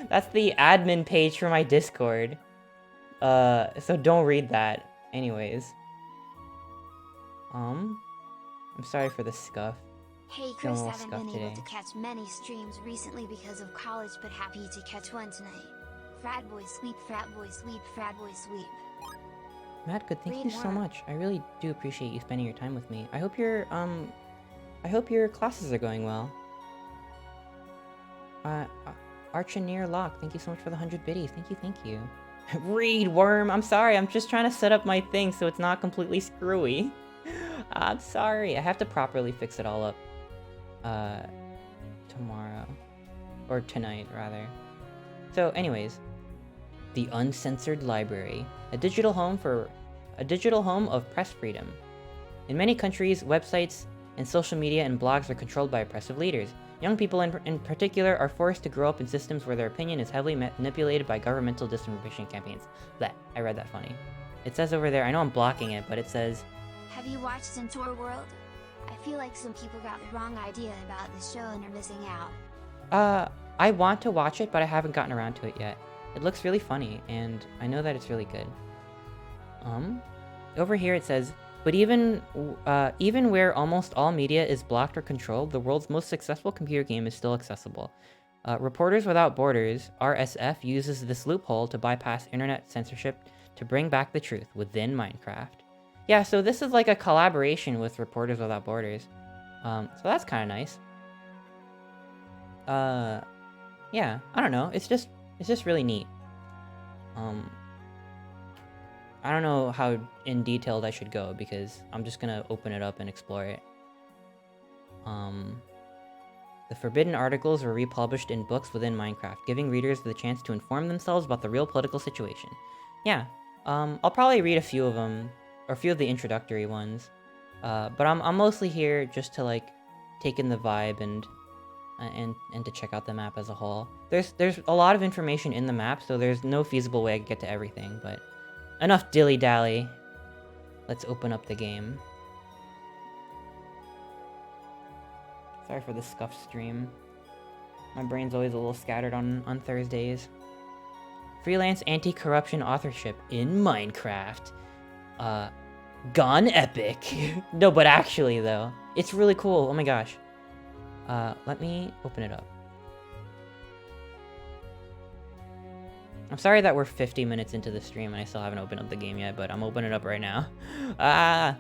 That's the admin page for my Discord. So don't read that. Anyways. I'm sorry for the scuff. Hey Chris, Don't haven't scuff been today. able to catch many streams recently because of college, but happy to catch one tonight. Frat boy sweep, frat boy sweep, frat boy sweep. Matt, good. Thank Read you so more. much. I really do appreciate you spending your time with me. I hope your classes are going well. Archineer Lock, thank you so much for the 100 biddies. Thank you. Read Worm, I'm sorry. I'm just trying to set up my thing so it's not completely screwy. I'm sorry. I have to properly fix it all up. Tomorrow. Or tonight, rather. So, anyways. The Uncensored Library. A digital home of press freedom. In many countries, websites and social media and blogs are controlled by oppressive leaders. Young people in particular are forced to grow up in systems where their opinion is heavily manipulated by governmental disinformation campaigns. Bleh, I read that funny. It says over there, I know I'm blocking it, but it says... Have you watched Centaur World? I feel like some people got the wrong idea about the show and are missing out. I want to watch it, but I haven't gotten around to it yet. It looks really funny, and I know that it's really good. Over here it says, but even where almost all media is blocked or controlled, the world's most successful computer game is still accessible. Reporters Without Borders, RSF, uses this loophole to bypass internet censorship to bring back the truth within Minecraft. Yeah, so this is like a collaboration with Reporters Without Borders. So that's kind of nice. Yeah, I don't know. It's just really neat. I don't know how in detailed I should go because I'm just gonna open it up and explore it. The forbidden articles were republished in books within Minecraft, giving readers the chance to inform themselves about the real political situation. Yeah, I'll probably read a few of them, or a few of the introductory ones. But I'm mostly here just to, like, take in the vibe and and to check out the map as a whole. There's a lot of information in the map, so there's no feasible way I could get to everything, but enough dilly-dally. Let's open up the game. Sorry for the scuffed stream. My brain's always a little scattered on Thursdays. Freelance anti-corruption authorship in Minecraft. Gone epic. No, but actually, though. It's really cool. Oh my gosh. Let me open it up. I'm sorry that we're 50 minutes into the stream and I still haven't opened up the game yet, but I'm opening it up right now. Ah!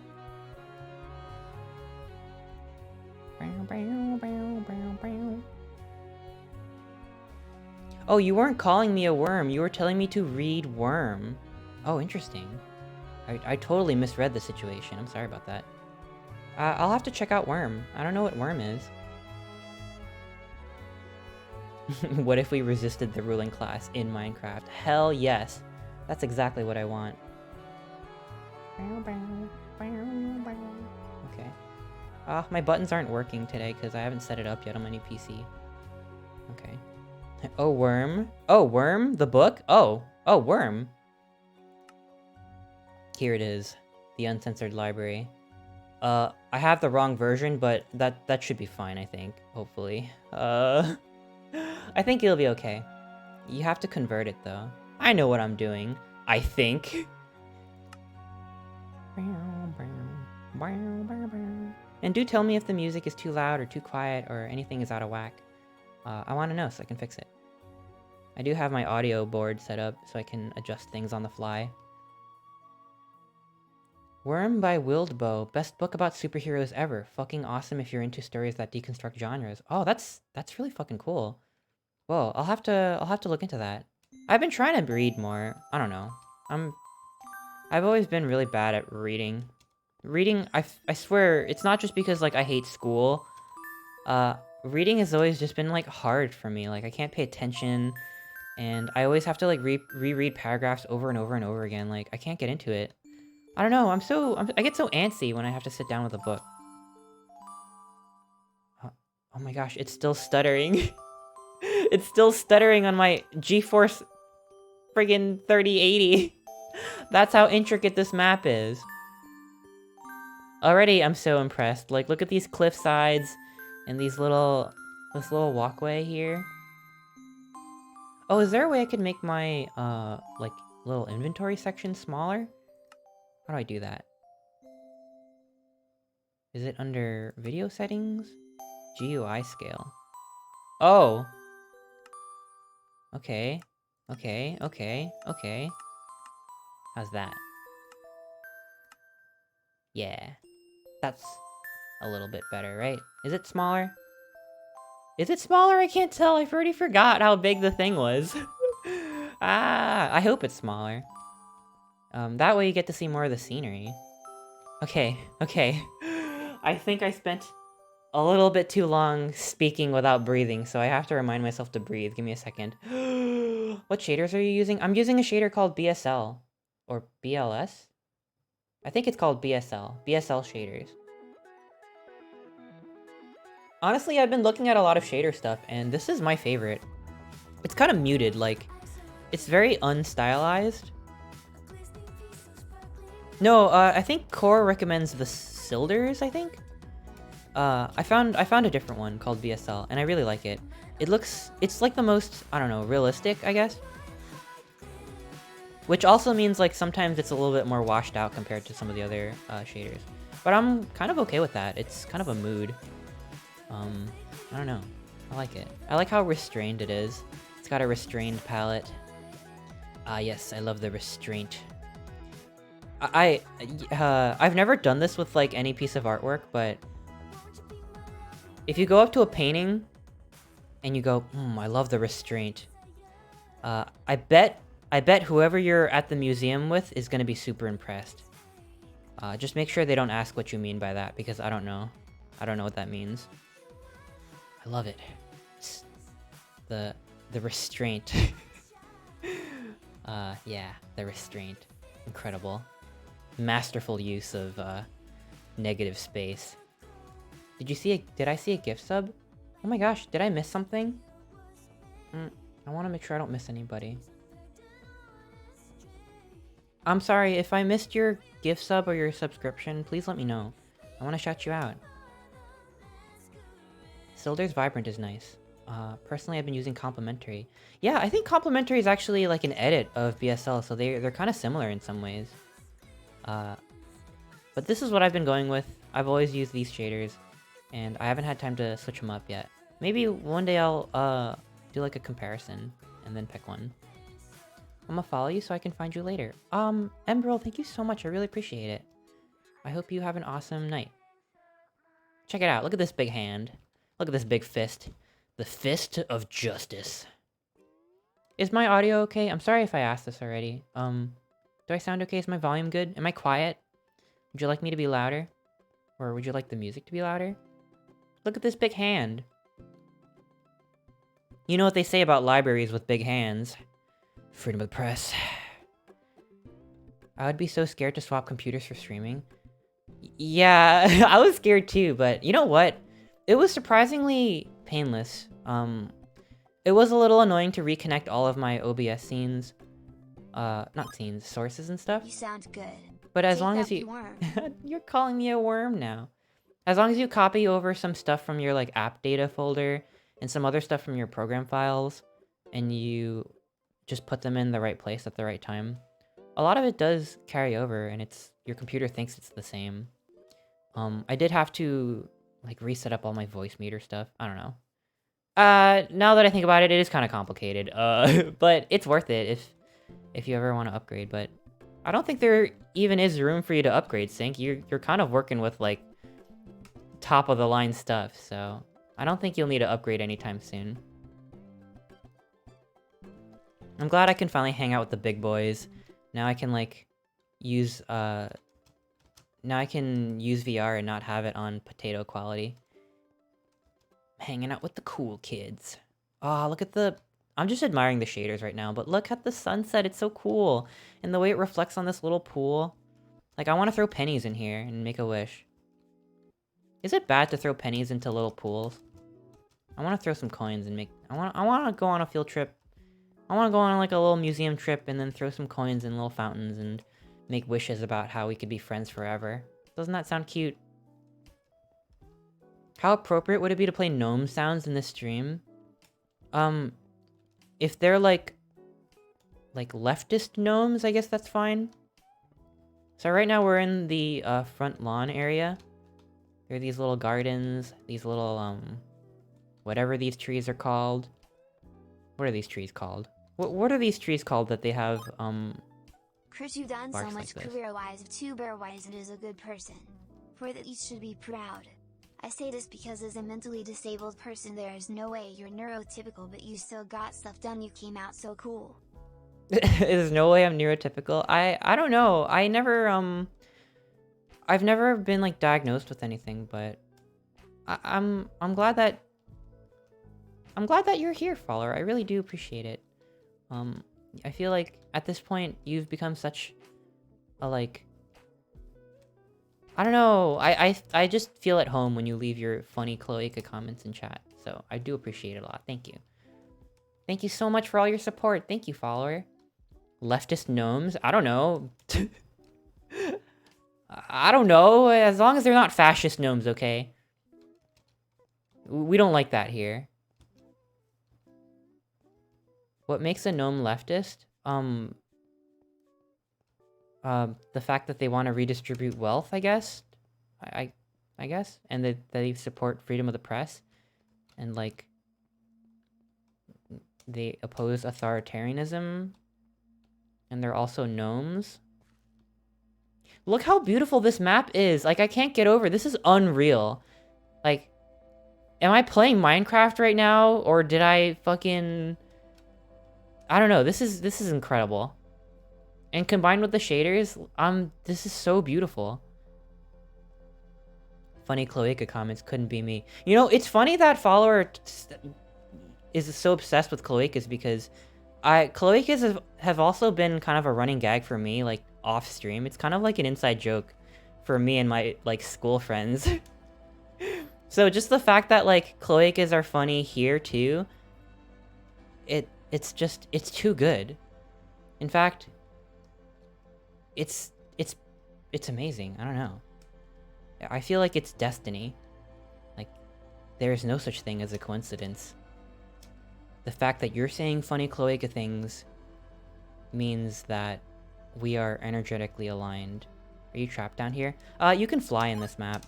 Oh, you weren't calling me a worm. You were telling me to read worm. Oh, interesting. I totally misread the situation. I'm sorry about that. I'll have to check out worm. I don't know what worm is. What if we resisted the ruling class in Minecraft? Hell yes. That's exactly what I want. Okay. My buttons aren't working today because I haven't set it up yet on my new PC. Okay. Oh, worm. Oh, worm? The book? Oh, worm. Here it is. The Uncensored Library. I have the wrong version, but that should be fine, I think. Hopefully. I think it'll be okay. You have to convert it, though. I know what I'm doing. I think. And do tell me if the music is too loud or too quiet or anything is out of whack. I want to know so I can fix it. I do have my audio board set up so I can adjust things on the fly. Worm by Wildbow. Best book about superheroes ever. Fucking awesome if you're into stories that deconstruct genres. Oh, that's really fucking cool. Whoa, I'll have to look into that. I've been trying to read more. I don't know. I've always been really bad at reading. Reading, I swear, it's not just because, like, I hate school. Reading has always just been, like, hard for me. Like, I can't pay attention, and I always have to, like, reread paragraphs over and over and over again. Like, I can't get into it. I don't know, I get so antsy when I have to sit down with a book. Oh my gosh, it's still stuttering. It's still stuttering on my GeForce friggin' 3080. That's how intricate this map is. Already, I'm so impressed. Like, look at these cliff sides and this little walkway here. Oh, is there a way I could make my, like, little inventory section smaller? How do I do that? Is it under video settings? GUI scale. Oh! Okay. Okay. How's that? Yeah. That's a little bit better, right? Is it smaller? Is it smaller? I can't tell. I've already forgot how big the thing was. I hope it's smaller. That way you get to see more of the scenery. Okay. I think I spent a little bit too long speaking without breathing, so I have to remind myself to breathe. Give me a second. What shaders are you using? I'm using a shader called BSL. Or BLS? I think it's called BSL. BSL shaders. Honestly, I've been looking at a lot of shader stuff, and this is my favorite. It's kind of muted, like, it's very unstylized. No, I think Core recommends the Silders, I think? I found a different one called BSL, and I really like it. It's like the most, I don't know, realistic, I guess? Which also means, like, sometimes it's a little bit more washed out compared to some of the other shaders. But I'm kind of okay with that. It's kind of a mood. I don't know. I like it. I like how restrained it is. It's got a restrained palette. Yes, I love the restraint. I've never done this with, like, any piece of artwork, but if you go up to a painting and you go, I love the restraint, I bet whoever you're at the museum with is gonna be super impressed. Just make sure they don't ask what you mean by that, because I don't know. I don't know what that means. I love it. It's the restraint. Yeah, the restraint. Incredible. Masterful use of negative space. Did I see a gift sub? Oh my gosh, did I miss something? I want to make sure I don't miss anybody. I'm sorry, if I missed your gift sub or your subscription, please let me know. I want to shout you out. Silder's Vibrant is nice. Personally, I've been using Complimentary. Yeah, I think Complimentary is actually like an edit of BSL, so they're kind of similar in some ways. But this is what I've been going with. I've always used these shaders, and I haven't had time to switch them up yet. Maybe one day I'll do like a comparison and then pick one. I'm gonna follow you so I can find you later. Emberl, thank you so much. I really appreciate it. I hope you have an awesome night. Check it out. Look at this big hand. Look at this big fist. The fist of justice. Is my audio okay? I'm sorry if I asked this already. Do I sound okay? Is my volume good? Am I quiet? Would you like me to be louder? Or would you like the music to be louder? Look at this big hand. You know what they say about libraries with big hands. Freedom of the press. I would be so scared to swap computers for streaming. Yeah, I was scared too, but you know what? It was surprisingly painless. It was a little annoying to reconnect all of my OBS scenes. Not scenes, sources and stuff. You sound good. But as Take long that as you... worm. You're calling me a worm now. As long as you copy over some stuff from your like app data folder and some other stuff from your program files, and you just put them in the right place at the right time, a lot of it does carry over, and your computer thinks it's the same. I did have to like reset up all my voice meter stuff. I don't know. Now that I think about it, it is kind of complicated. But it's worth it if you ever want to upgrade. But I don't think there even is room for you to upgrade, Sync. You're kind of working with like top of the line stuff, so I don't think you'll need to upgrade anytime soon. I'm glad I can finally hang out with the big boys. Now I can like use now I can use VR and not have it on potato quality. Hanging out with the cool kids. Oh, look at the... I'm just admiring the shaders right now, but look at the sunset. It's so cool. And the way it reflects on this little pool. Like, I want to throw pennies in here and make a wish. Is it bad to throw pennies into little pools? I want to throw some coins and make... I want to go on a field trip. I want to go on like a little museum trip and then throw some coins in little fountains and make wishes about how we could be friends forever. Doesn't that sound cute? How appropriate would it be to play gnome sounds in this stream? If they're like leftist gnomes, I guess that's fine. So right now we're in the front lawn area. There are these little gardens, these little whatever these trees are called. What are these trees called? What are these trees called that they have Chris, you've done so barks much like this? career-wise, tuber-wise, and is a good person. For that, you should be proud. I say this because as a mentally disabled person, there is no way you're neurotypical, but you still got stuff done. You came out so cool. There's no way I'm neurotypical. I don't know. I've never been like diagnosed with anything, but I'm glad that you're here, follower. I really do appreciate it. I feel like at this point you've become such a like... I don't know, I just feel at home when you leave your funny Cloaca comments in chat, so I do appreciate it a lot. Thank you. Thank you so much for all your support. Thank you, follower. Leftist gnomes? I don't know. I don't know, as long as they're not fascist gnomes, okay? We don't like that here. What makes a gnome leftist? The fact that they want to redistribute wealth, I guess? I guess? And that they support freedom of the press. And, like, they oppose authoritarianism. And they're also gnomes. Look how beautiful this map is! Like, I can't get over it. This is unreal. Like, am I playing Minecraft right now? Or did I fucking... I don't know. This is incredible. And combined with the shaders, this is so beautiful. Funny Cloaca comments, couldn't be me. You know, it's funny that follower is so obsessed with cloacas because cloacas have also been kind of a running gag for me, like off stream. It's kind of like an inside joke for me and my like school friends. So just the fact that, like, cloacas are funny here, too, it's too good. In fact, it's amazing. I don't know. I feel like it's destiny. Like, there is no such thing as a coincidence. The fact that you're saying funny cloaca things means that we are energetically aligned. Are you trapped down here? You can fly in this map.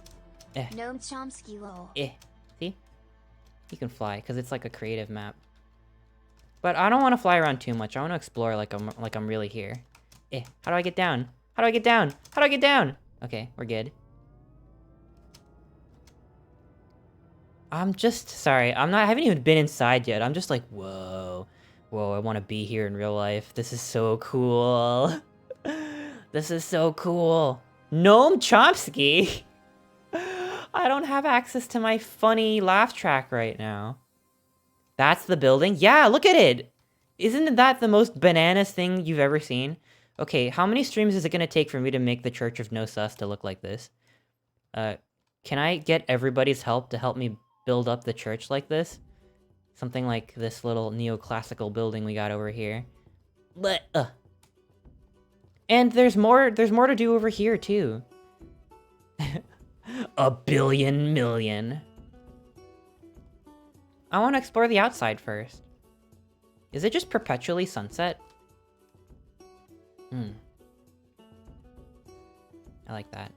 Noam Chomsky lol. See? You can fly, because it's like a creative map. But I don't want to fly around too much. I want to explore like I'm really here. How do I get down? How do I get down? How do I get down? Okay, we're good. I'm just, sorry, I haven't even been inside yet. I'm just like, whoa. Whoa, I want to be here in real life. This is so cool. This is so cool. Noam Chomsky? I don't have access to my funny laugh track right now. That's the building? Yeah, look at it! Isn't that the most bananas thing you've ever seen? Okay, how many streams is it gonna take for me to make the Church of No Sus to look like this? Can I get everybody's help to help me build up the church like this? Something like this little neoclassical building we got over here. And there's more to do over here, too. A billion million. I want to explore the outside first. Is it just perpetually sunset? I like that.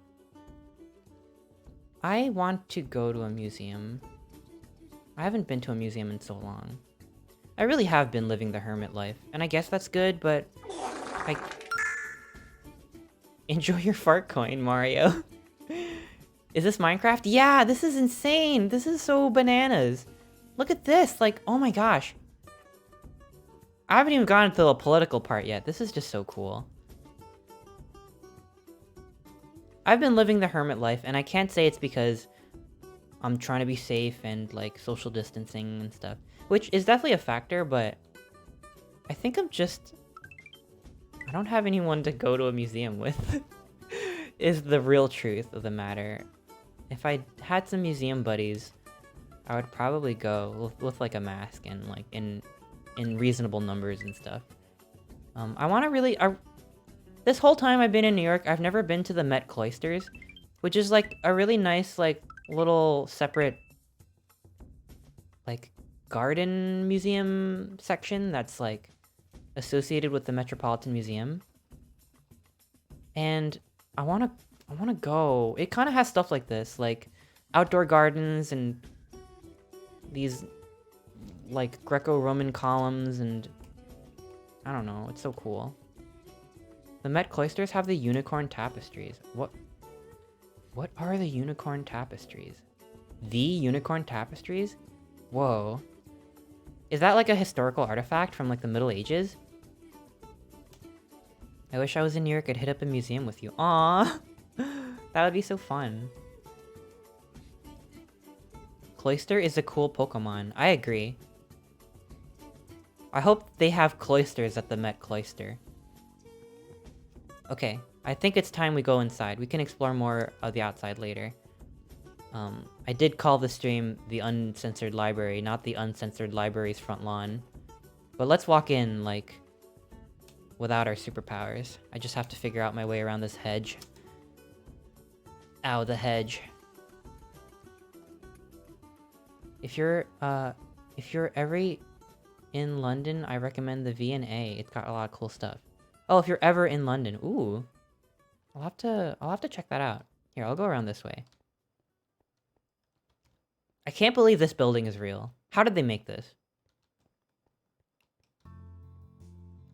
I want to go to a museum. I haven't been to a museum in so long. I really have been living the hermit life, and I guess that's good, but enjoy your fart coin, Mario. Is this Minecraft? Yeah, this is insane. This is so bananas. Look at this. Like, oh my gosh. I haven't even gotten to the political part yet. This is just so cool. I've been living the hermit life, and I can't say it's because I'm trying to be safe and, like, social distancing and stuff. Which is definitely a factor, but I think I don't have anyone to go to a museum with. Is the real truth of the matter. If I had some museum buddies, I would probably go with like a mask and like in reasonable numbers and stuff. I want to really... this whole time I've been in New York, I've never been to the Met Cloisters, which is like a really nice like little separate like garden museum section that's like associated with the Metropolitan Museum. And I want to go. It kind of has stuff like this, like outdoor gardens and these like Greco-Roman columns, and I don't know, it's so cool. The Met Cloisters have the unicorn tapestries. What are the unicorn tapestries? The unicorn tapestries? Whoa. Is that like a historical artifact from like the Middle Ages? I wish I was in New York. I'd hit up a museum with you. Aww. That would be so fun. Cloyster is a cool Pokemon. I agree. I hope they have cloisters at the Met Cloister. Okay, I think it's time we go inside. We can explore more of the outside later. I did call the stream the Uncensored Library, not the Uncensored Library's front lawn. But let's walk in, like, without our superpowers. I just have to figure out my way around this hedge. Ow, the hedge. If you're ever in London, I recommend the V&A. It's got a lot of cool stuff. Oh, if you're ever in London, ooh. I'll have to check that out. Here, I'll go around this way. I can't believe this building is real. How did they make this?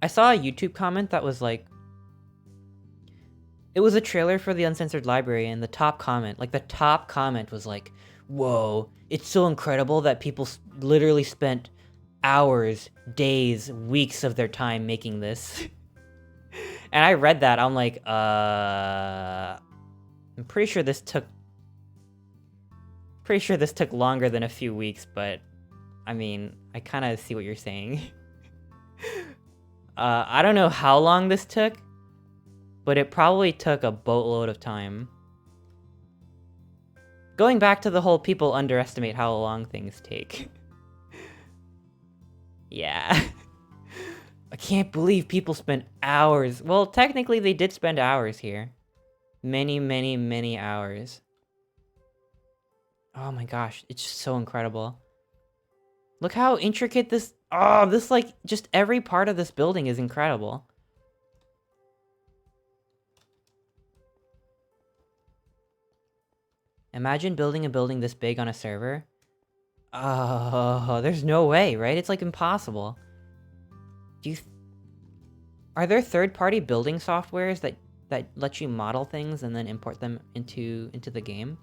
I saw a YouTube comment that was like, it was a trailer for the Uncensored Library, and the top comment was like, whoa, it's so incredible that people literally spent hours, days, weeks of their time making this. And I read that, I'm like, I'm pretty sure this took longer than a few weeks, but I mean, I kind of see what you're saying. I don't know how long this took, but it probably took a boatload of time. Going back to the whole people underestimate how long things take. Yeah. I can't believe people spent hours. Well, technically they did spend hours here. Many, many, many hours. Oh my gosh, it's just so incredible. Look how intricate this... Oh, this, like, just every part of this building is incredible. Imagine building a building this big on a server. Oh, there's no way, right? It's, like, impossible. Are there third-party building softwares that let you model things and then import them into the game?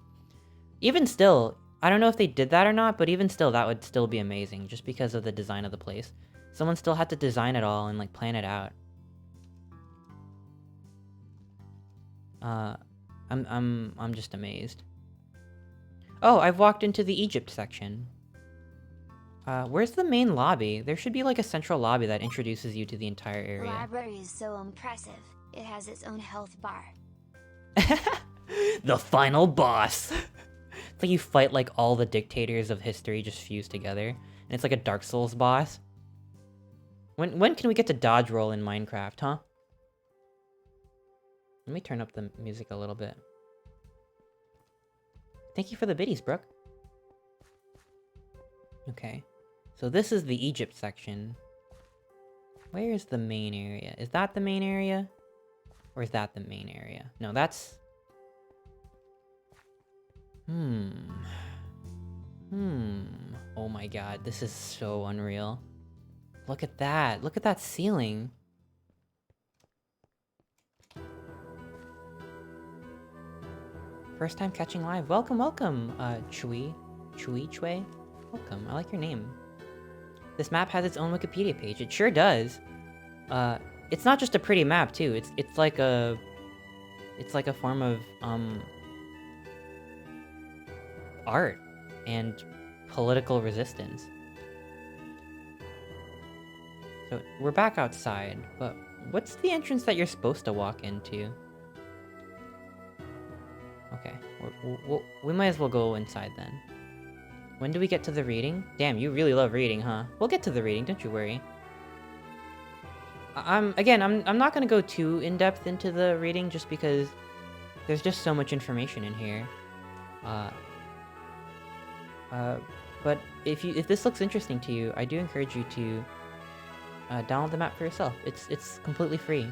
Even still, I don't know if they did that or not, but even still, that would still be amazing, just because of the design of the place. Someone still had to design it all and, like, plan it out. I'm just amazed. Oh, I've walked into the Egypt section. Where's the main lobby? There should be, like, a central lobby that introduces you to the entire The area. library is so impressive. It has its own health bar. The final boss! It's like you fight, like, all the dictators of history just fused together. And it's like a Dark Souls boss. When can we get to dodge roll in Minecraft, huh? Let me turn up the music a little bit. Thank you for the biddies, Brooke. Okay. So this is the Egypt section. Where is the main area? Is that the main area? Or is that the main area? No, that's... Oh my god, this is so unreal. Look at that. Look at that ceiling. First time catching live. Welcome, welcome, Chui. Welcome. I like your name. This map has its own Wikipedia page. It sure does. It's not just a pretty map too. It's like a form of art and political resistance. So we're back outside, but what's the entrance that you're supposed to walk into? Okay, we might as well go inside then. When do we get to the reading? Damn, you really love reading, huh? We'll get to the reading, don't you worry. I'm not gonna go too in-depth into the reading just because there's just so much information in here. But if this looks interesting to you, I do encourage you to download the map for yourself. It's completely free.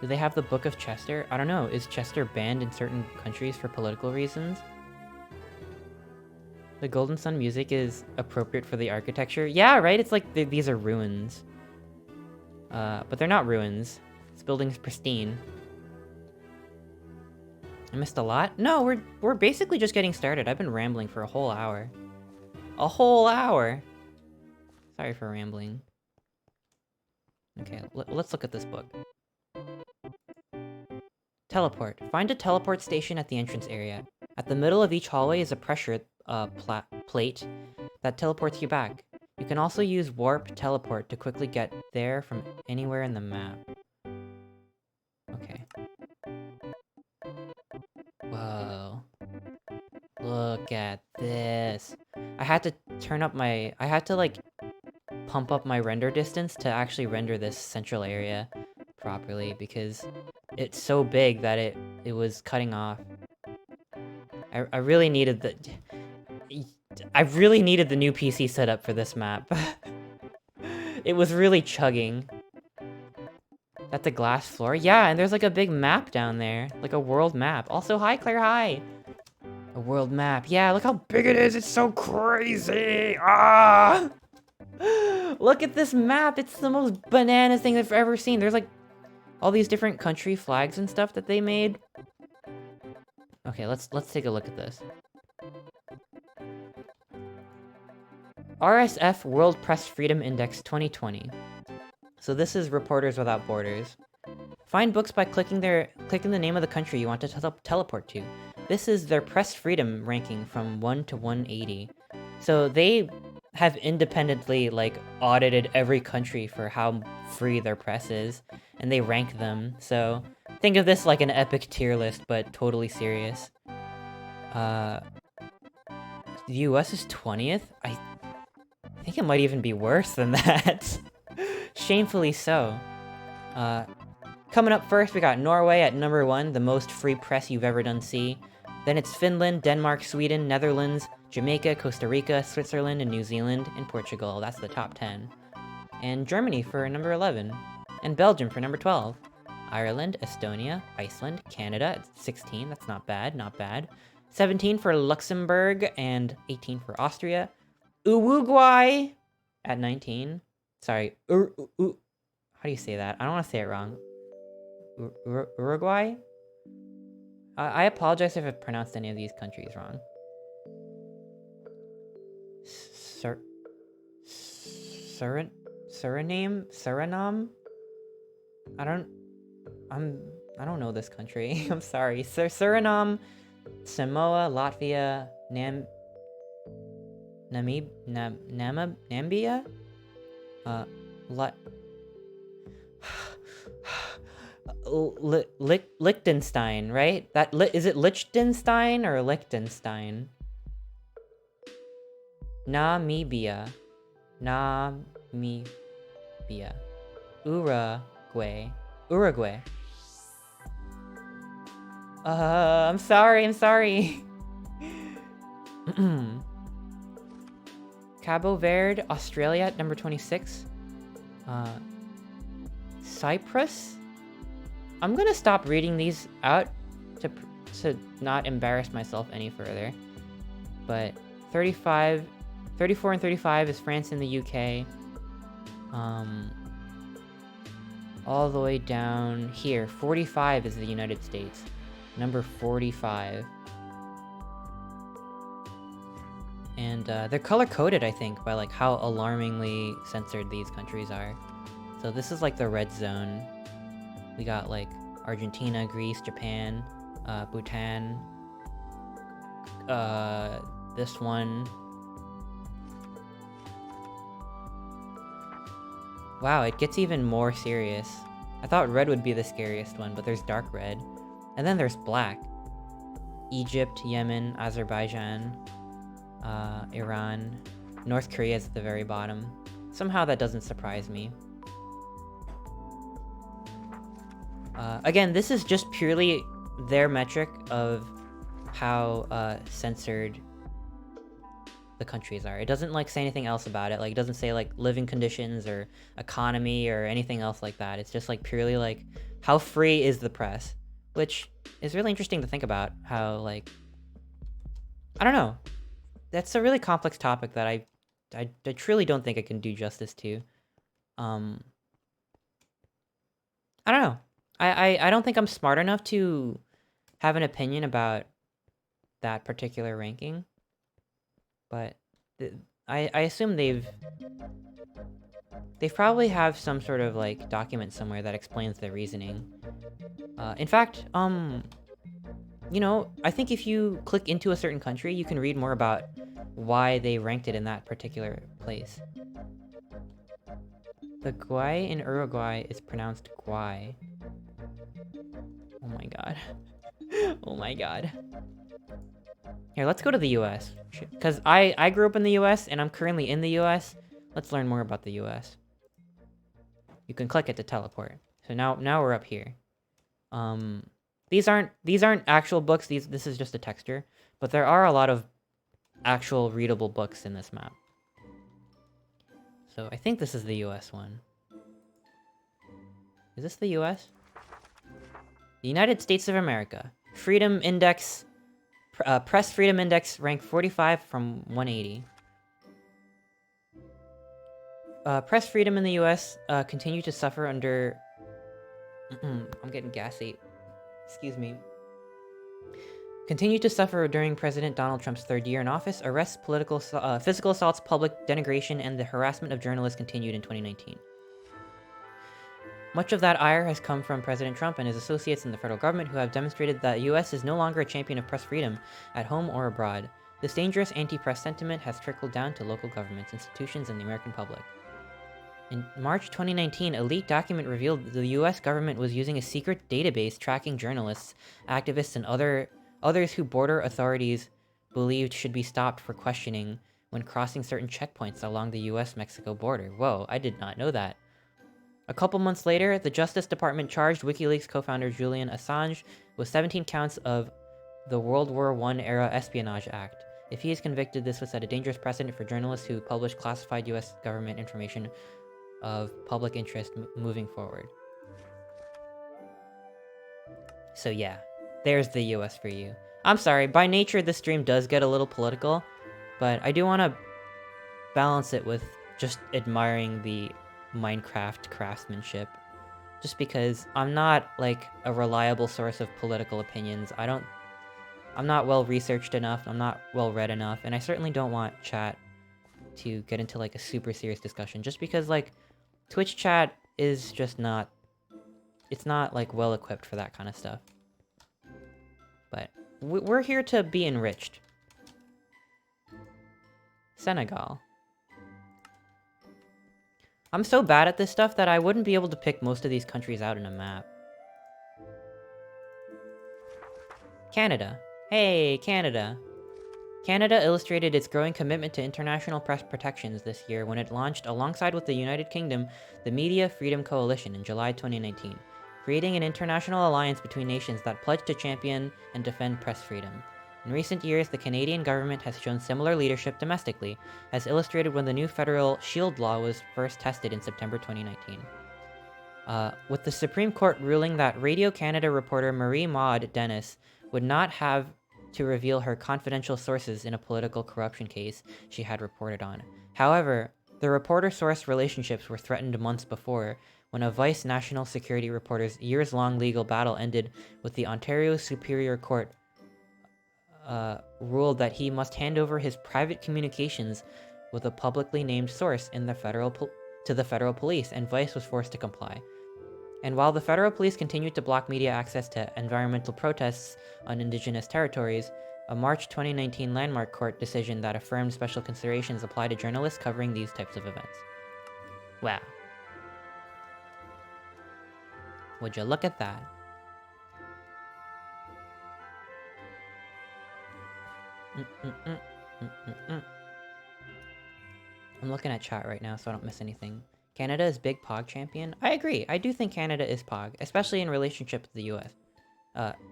Do they have the Book of Chester? I don't know. Is Chester banned in certain countries for political reasons? The Golden Sun music is appropriate for the architecture. Yeah, right? It's like these are ruins. But they're not ruins. This building's pristine. I missed a lot? No, we're basically just getting started. I've been rambling for a whole hour. A whole hour! Sorry for rambling. Okay, let's look at this book. Teleport. Find a teleport station at the entrance area. At the middle of each hallway is a pressure plate that teleports you back. You can also use warp teleport to quickly get there from anywhere in the map. Okay. Whoa. Look at this. I had to like pump up my render distance to actually render this central area properly because it's so big that it was cutting off. I really needed the new PC setup for this map. It was really chugging. That's a glass floor? Yeah, and there's like a big map down there. Like a world map. Also, hi Claire, hi! A world map. Yeah, look how big it is! It's so crazy! Ah! Look at this map! It's the most bananas thing I've ever seen. There's like all these different country flags and stuff that they made. Okay, let's take a look at this. RSF World Press Freedom Index 2020. So this is Reporters Without Borders. Find books by clicking the name of the country you want to teleport to. This is their press freedom ranking from 1 to 180. So they have independently like audited every country for how free their press is, and they rank them. So Think of this like an epic tier list, but totally serious. The US is 20th? I think it might even be worse than that. Shamefully so. Coming up first, we got Norway at number 1, the most free press you've ever done see. Then it's Finland, Denmark, Sweden, Netherlands, Jamaica, Costa Rica, Switzerland, and New Zealand, and Portugal. That's the top 10. And Germany for number 11. And Belgium for number 12. Ireland, Estonia, Iceland, Canada at 16. That's not bad, not bad. 17 for Luxembourg, and 18 for Austria. Uruguay at 19. Sorry, how do you say that? I don't want to say it wrong. Uruguay? I apologize if I've pronounced any of these countries wrong. Suriname? I don't know this country. I'm sorry. Suriname, Samoa, Latvia, Namibia? Liechtenstein, right? Is it Liechtenstein or Liechtenstein? Namibia. Uruguay. I'm sorry. Cabo Verde, Australia at number 26. Cyprus? I'm gonna stop reading these out to not embarrass myself any further. But 34 and 35 is France and the UK. All the way down here, 45 is the United States. Number 45. And they're color-coded, I think, by like how alarmingly censored these countries are. So this is like the red zone. We got like Argentina, Greece, Japan, Bhutan. This one. Wow, it gets even more serious. I thought red would be the scariest one, but there's dark red. And then there's black. Egypt, Yemen, Azerbaijan, Iran, North Korea is at the very bottom. Somehow that doesn't surprise me. Again, this is just purely their metric of how censored the countries are. It doesn't like say anything else about it. Like, it doesn't say like living conditions or economy or anything else like that. It's just like purely like how free is the press, which is really interesting to think about. How like, I don't know. That's a really complex topic that I truly don't think I can do justice to. I don't know. I don't think I'm smart enough to have an opinion about that particular ranking. But I assume they've probably have some sort of like document somewhere that explains their reasoning. In fact, you know, I think if you click into a certain country, you can read more about why they ranked it in that particular place. The Guay in Uruguay is pronounced Guay. Oh my god. Oh my god. Here, let's go to the US. Because I grew up in the US, and I'm currently in the US. Let's learn more about the US. You can click it to teleport. So now we're up here. These aren't actual books. This is just a texture. But there are a lot of actual readable books in this map. So I think this is the US one. Is this the US? The United States of America. Freedom Index... Press Freedom Index ranked 45 from 180. Press freedom in the US continue to suffer under... I'm getting gassy. Excuse me. Continue to suffer during President Donald Trump's third year in office. Arrests, physical assaults, public denigration, and the harassment of journalists continued in 2019. Much of that ire has come from President Trump and his associates in the federal government, who have demonstrated that the U.S. is no longer a champion of press freedom, at home or abroad. This dangerous anti-press sentiment has trickled down to local governments, institutions, and the American public. In March 2019, a leaked document revealed that the US government was using a secret database tracking journalists, activists, and others who border authorities believed should be stopped for questioning when crossing certain checkpoints along the US-Mexico border. Whoa, I did not know that. A couple months later, the Justice Department charged WikiLeaks co-founder Julian Assange with 17 counts of the World War I-era Espionage Act. If he is convicted, this would set a dangerous precedent for journalists who publish classified US government information of public interest moving forward. So yeah, there's the US for you. I'm sorry, by nature this stream does get a little political, but I do want to balance it with just admiring the Minecraft craftsmanship. Just because I'm not, like, a reliable source of political opinions. I'm not well researched enough, I'm not well read enough, and I certainly don't want chat to get into, like, a super serious discussion, just because, like, Twitch chat is just not... It's not, like, well equipped for that kind of stuff. But we're here to be enriched. Senegal. I'm so bad at this stuff that I wouldn't be able to pick most of these countries out in a map. Canada. Hey, Canada. Canada illustrated its growing commitment to international press protections this year when it launched, alongside with the United Kingdom, the Media Freedom Coalition in July 2019, creating an international alliance between nations that pledge to champion and defend press freedom. In recent years, the Canadian government has shown similar leadership domestically, as illustrated when the new federal shield law was first tested in September 2019. With the Supreme Court ruling that Radio Canada reporter Marie Maud Dennis would not have to reveal her confidential sources in a political corruption case she had reported on. However, the reporter-source relationships were threatened months before, when a Vice National Security reporter's years-long legal battle ended with the Ontario Superior Court ruled that he must hand over his private communications with a publicly named source in the to the federal police, and Vice was forced to comply. And while the federal police continued to block media access to environmental protests on Indigenous territories, a March 2019 landmark court decision that affirmed special considerations apply to journalists covering these types of events. Wow. Would you look at that? I'm looking at chat right now so I don't miss anything. Canada is big POG champion? I agree. I do think Canada is POG, especially in relationship to the US.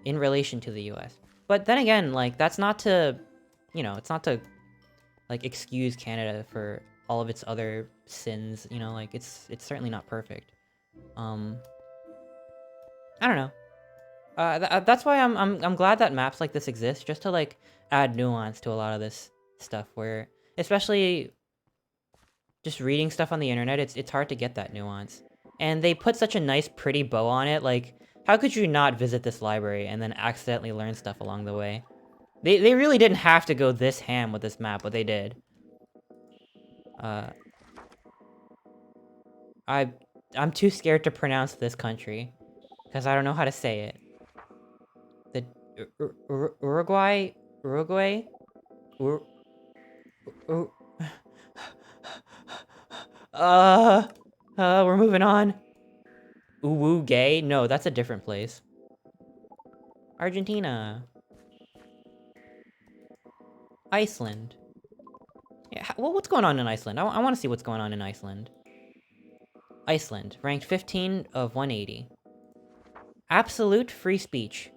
In relation to the US. But then again, like, that's not to, you know, it's not to, like, excuse Canada for all of its other sins, you know, like, it's certainly not perfect. I don't know. That's why I'm glad that maps like this exist, just to, like, add nuance to a lot of this stuff, where, especially just reading stuff on the internet, it's hard to get that nuance. And they put such a nice, pretty bow on it, like, how could you not visit this library and then accidentally learn stuff along the way? They really didn't have to go this ham with this map, but they did. I'm too scared to pronounce this country, because I don't know how to say it. The Uruguay? We're moving on. Uruguay? No, that's a different place. Argentina. Iceland. Yeah, well, what's going on in Iceland? I want to see what's going on in Iceland. Iceland, ranked 15 of 180. Absolute free speech.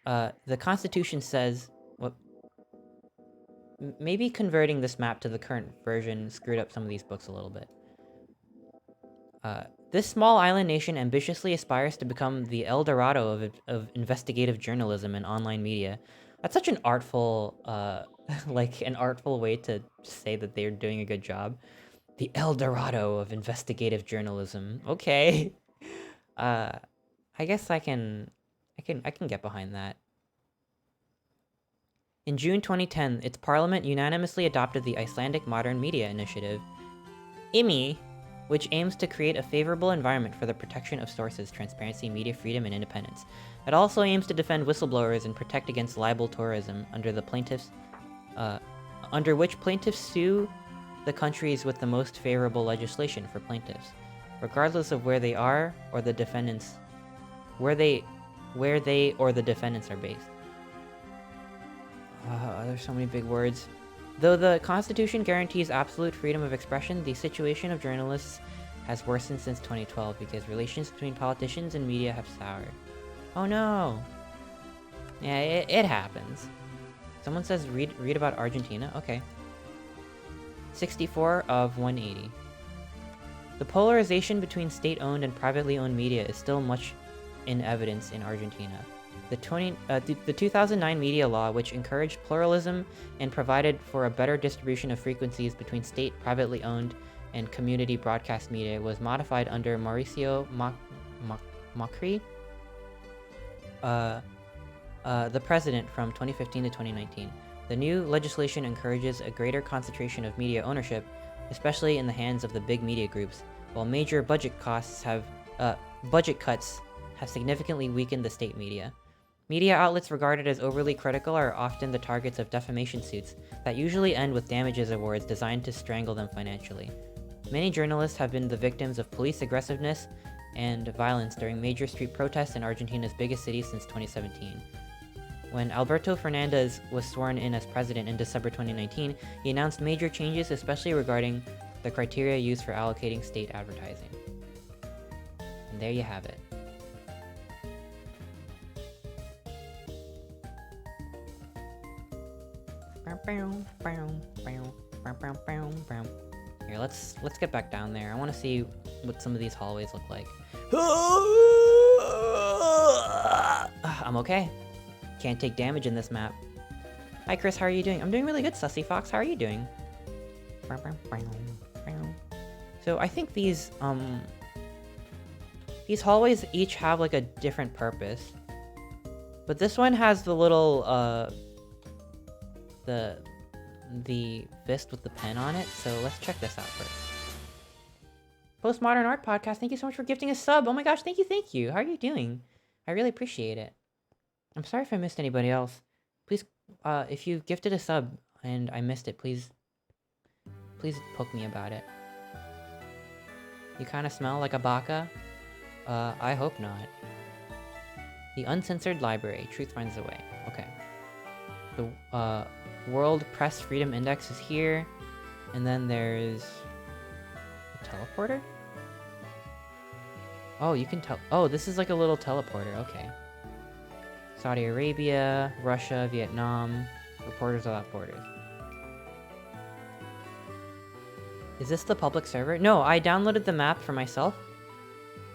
The Constitution says... What? Maybe converting this map to the current version screwed up some of these books a little bit. This small island nation ambitiously aspires to become the El Dorado of investigative journalism and online media. That's such an artful, like, an artful way to say that they're doing a good job. The El Dorado of investigative journalism. Okay. I guess I can get behind that. In June 2010, its parliament unanimously adopted the Icelandic Modern Media Initiative, IMI, which aims to create a favorable environment for the protection of sources, transparency, media freedom, and independence. It also aims to defend whistleblowers and protect against libel tourism under which plaintiffs sue the countries with the most favorable legislation for plaintiffs, regardless of where they are or the defendants, where they or the defendants are based. There's so many big words. Though the Constitution guarantees absolute freedom of expression, the situation of journalists has worsened since 2012 because relations between politicians and media have soured. Oh no! Yeah, it happens. Someone says read about Argentina? Okay. 64 of 180. The polarization between state-owned and privately owned media is still much in evidence in Argentina. The 2009 media law, which encouraged pluralism and provided for a better distribution of frequencies between state, privately owned, and community broadcast media, was modified under Mauricio Macri, the president from 2015 to 2019. The new legislation encourages a greater concentration of media ownership, especially in the hands of the big media groups, while major budget cuts have significantly weakened the state media. Media outlets regarded as overly critical are often the targets of defamation suits that usually end with damages awards designed to strangle them financially. Many journalists have been the victims of police aggressiveness and violence during major street protests in Argentina's biggest cities since 2017. When Alberto Fernandez was sworn in as president in December 2019, he announced major changes, especially regarding the criteria used for allocating state advertising. And there you have it. Here, let's get back down there. I want to see what some of these hallways look like. I'm okay. Can't take damage in this map. Hi Chris, how are you doing? I'm doing really good, Sussy Fox. How are you doing? So I think these hallways each have like a different purpose. But this one has the little the fist with the pen on it, so let's check this out first. Postmodern Art Podcast, thank you so much for gifting a sub. Oh my gosh, thank you. How are you doing? I really appreciate it. I'm sorry if I missed anybody else. Please, if you gifted a sub and I missed it, please poke me about it. You kind of smell like a baka? I hope not. The Uncensored Library. Truth finds a way. Okay. The, World Press Freedom Index is here. And then there's a teleporter? Oh, you can tell. Oh, this is like a little teleporter. Okay. Saudi Arabia, Russia, Vietnam, Reporters Without Borders. Is this the public server? No, I downloaded the map for myself.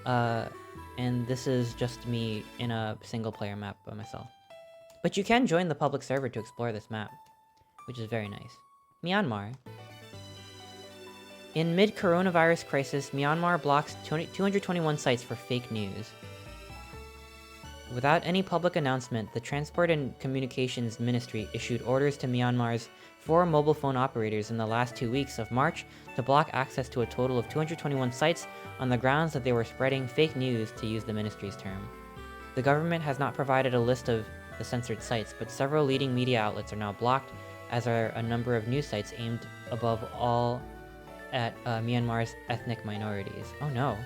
And this is just me in a single player map by myself. But you can join the public server to explore this map, which is very nice. Myanmar. In mid-coronavirus crisis, Myanmar blocks 221 sites for fake news. Without any public announcement, the Transport and Communications Ministry issued orders to Myanmar's 4 mobile phone operators in the last 2 weeks of March to block access to a total of 221 sites on the grounds that they were spreading fake news, to use the ministry's term. The government has not provided a list of the censored sites, but several leading media outlets are now blocked, as are a number of news sites aimed above all at Myanmar's ethnic minorities. Oh no.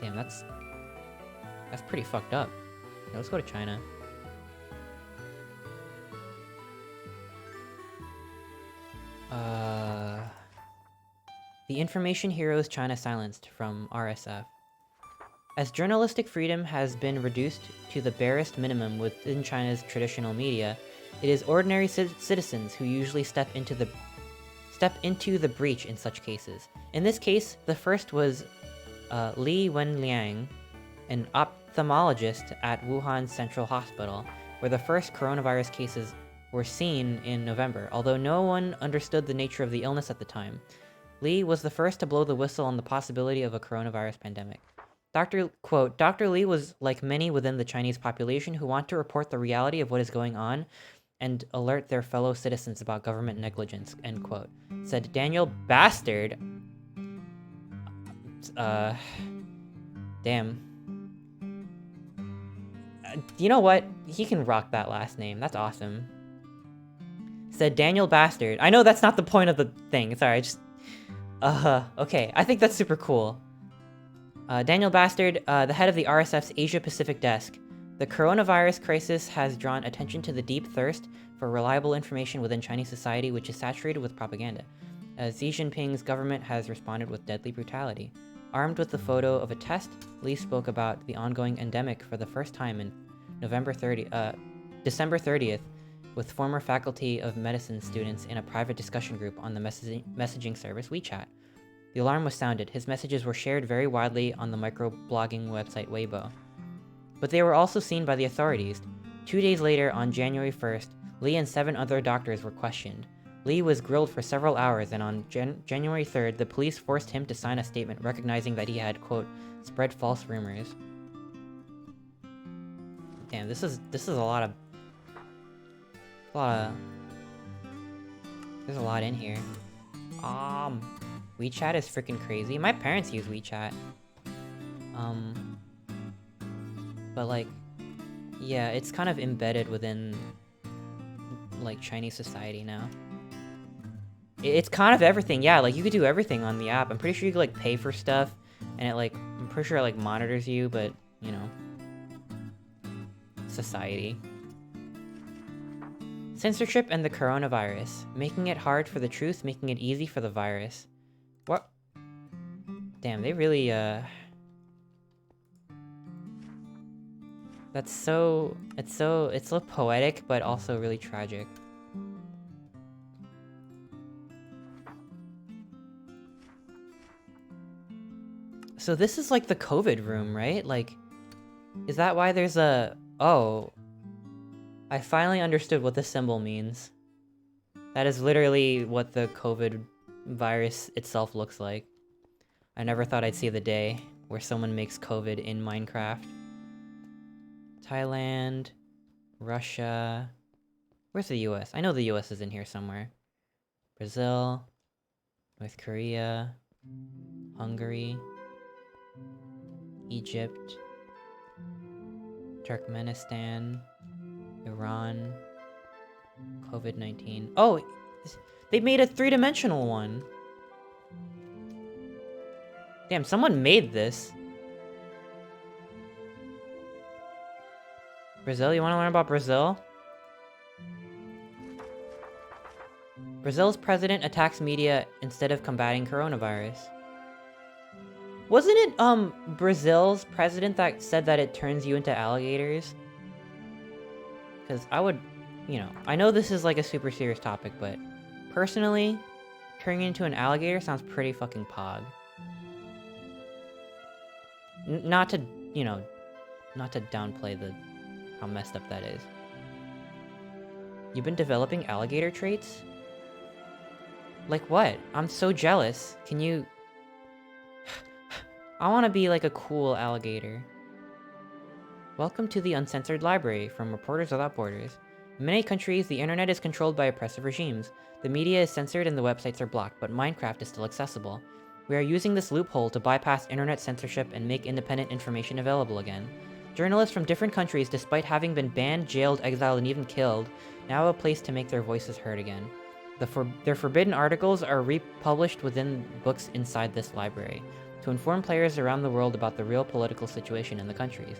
Damn, that's pretty fucked up. Yeah, let's go to China. The Information Heroes China Silenced, from RSF. As journalistic freedom has been reduced to the barest minimum within China's traditional media, it is ordinary citizens who usually step into the breach in such cases. In this case, the first was Li Wenliang, an ophthalmologist at Wuhan Central Hospital, where the first coronavirus cases were seen in November, although no one understood the nature of the illness at the time. Li was the first to blow the whistle on the possibility of a coronavirus pandemic. Dr. Li was like many within the Chinese population who want to report the reality of what is going on and alert their fellow citizens about government negligence, end quote, said Daniel Bastard. Damn. You know what? He can rock that last name. That's awesome. said Daniel Bastard. I know that's not the point of the thing. Sorry, I just... okay. I think that's super cool. Daniel Bastard, the head of the RSF's Asia-Pacific desk. The coronavirus crisis has drawn attention to the deep thirst for reliable information within Chinese society, which is saturated with propaganda. Xi Jinping's government has responded with deadly brutality. Armed with the photo of a test, Li spoke about the ongoing endemic for the first time in December 30th, with former faculty of medicine students in a private discussion group on the messaging service WeChat. The alarm was sounded. His messages were shared very widely on the microblogging website Weibo. But they were also seen by the authorities. 2 days later, on January 1st, Li and 7 other doctors were questioned. Li was grilled for several hours, and on January 3rd, the police forced him to sign a statement recognizing that he had, quote, spread false rumors. Damn, this is a lot of... There's a lot in here. WeChat is freaking crazy. My parents use WeChat. But like, yeah, it's kind of embedded within, like, Chinese society now. It's kind of everything, yeah, like, you could do everything on the app. I'm pretty sure you could, like, pay for stuff, and it, like, I'm pretty sure it, like, monitors you, but, you know. Society. Censorship and the coronavirus. Making it hard for the truth, making it easy for the virus. What? Damn, they really, That's so... It's so poetic, but also really tragic. So this is like the COVID room, right? Like, is that why there's a... Oh. I finally understood what the symbol means. That is literally what the COVID virus itself looks like. I never thought I'd see the day where someone makes COVID in Minecraft. Thailand, Russia. Where's the US? I know the US is in here somewhere. Brazil, North Korea, Hungary, Egypt, Turkmenistan, Iran, COVID-19. Oh, they made a 3-dimensional one. Damn, someone made this. Brazil, you want to learn about Brazil? Brazil's president attacks media instead of combating coronavirus. Wasn't it, Brazil's president that said that it turns you into alligators? Because I would, you know, I know this is like a super serious topic, but personally, turning into an alligator sounds pretty fucking pog. Not to, you know, not to downplay how messed up that is. You've been developing alligator traits? Like what? I'm so jealous. Can you... I want to be like a cool alligator. Welcome to the Uncensored Library from Reporters Without Borders. In many countries, the internet is controlled by oppressive regimes. The media is censored and the websites are blocked, but Minecraft is still accessible. We are using this loophole to bypass internet censorship and make independent information available again. Journalists from different countries, despite having been banned, jailed, exiled, and even killed, now have a place to make their voices heard again. Their forbidden articles are republished within books inside this library, to inform players around the world about the real political situation in the countries.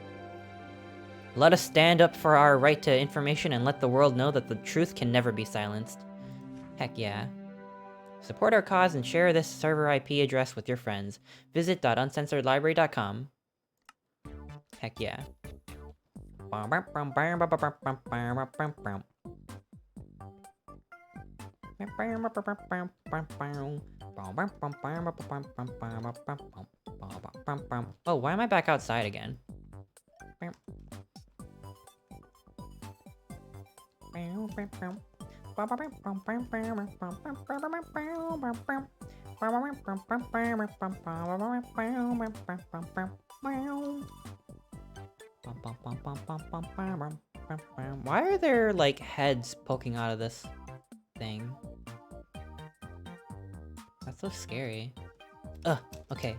Let us stand up for our right to information and let the world know that the truth can never be silenced. Heck yeah. Support our cause and share this server IP address with your friends. Visit .uncensoredlibrary.com. Heck yeah. Oh, why am I back outside again? Why are there, like, heads poking out of this thing? That's so scary. Okay.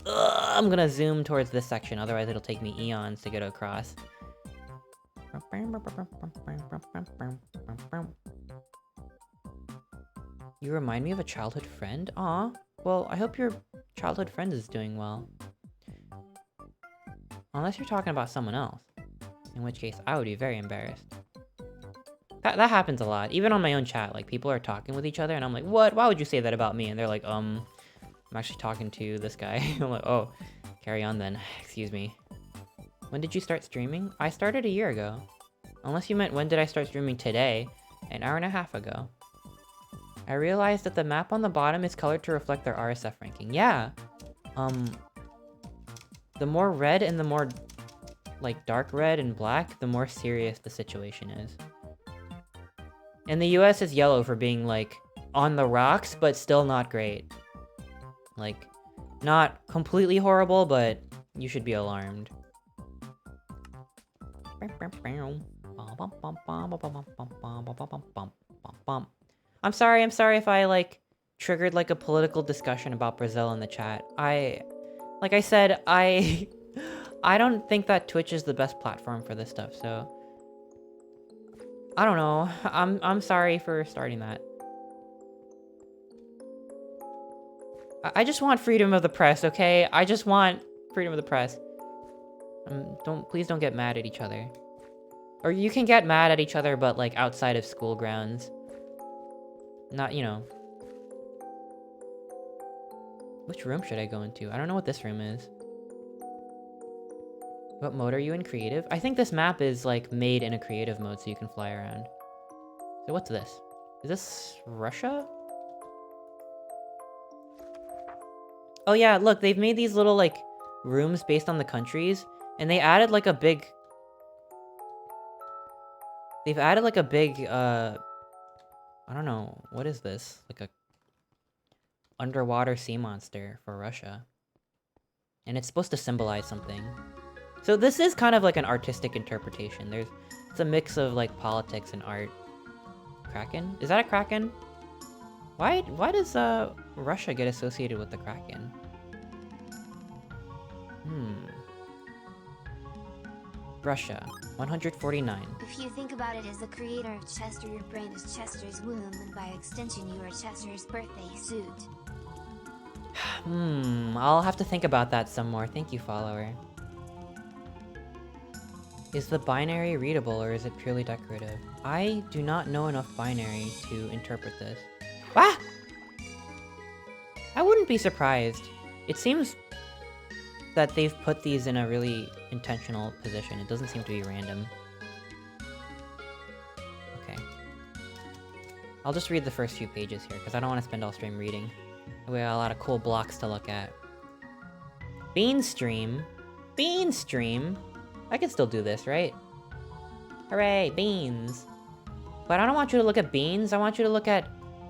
I'm gonna zoom towards this section, otherwise it'll take me eons to get across. You remind me of a childhood friend? Aw. Well, I hope your childhood friend is doing well. Unless you're talking about someone else. In which case, I would be very embarrassed. That happens a lot. Even on my own chat, like, people are talking with each other, and I'm like, what? Why would you say that about me? And they're like, I'm actually talking to this guy. I'm like, oh, carry on then. Excuse me. When did you start streaming? I started a year ago. Unless you meant when did I start streaming today? An hour and a half ago. I realized that the map on the bottom is colored to reflect their RSF ranking. Yeah. The more red and the more, like, dark red and black, the more serious the situation is. And the US is yellow for being, like, on the rocks, but still not great. Like, not completely horrible, but you should be alarmed. I'm sorry if I, like, triggered, like, a political discussion about Brazil in the chat. Like I said, I don't think that Twitch is the best platform for this stuff, so... I don't know. I'm sorry for starting that. I just want freedom of the press, okay? I just want freedom of the press. Please don't get mad at each other. Or you can get mad at each other, but, like, outside of school grounds. Not, you know. Which room should I go into? I don't know what this room is. What mode are you in? Creative? I think this map is, like, made in a creative mode so you can fly around. So what's this? Is this Russia? Oh yeah, look, they've made these little, like, rooms based on the countries, and they added, like, a big... They've added, like, a big, I don't know, what is this? Like a underwater sea monster for Russia. And it's supposed to symbolize something. So this is kind of like an artistic interpretation. It's a mix of, like, politics and art. Kraken? Is that a Kraken? Why does, Russia get associated with the Kraken? Russia, 149. If you think about it as the creator of Chester, your brain is Chester's womb, and by extension you are Chester's birthday suit. I'll have to think about that some more. Thank you, follower. Is the binary readable, or is it purely decorative? I do not know enough binary to interpret this. Ah! I wouldn't be surprised. It seems that they've put these in a really intentional position. It doesn't seem to be random. Okay. I'll just read the first few pages here, because I don't want to spend all stream reading. We got a lot of cool blocks to look at. Bean stream? Bean stream? I can still do this, right? Hooray, beans. But I don't want you to look at beans, I want you to look at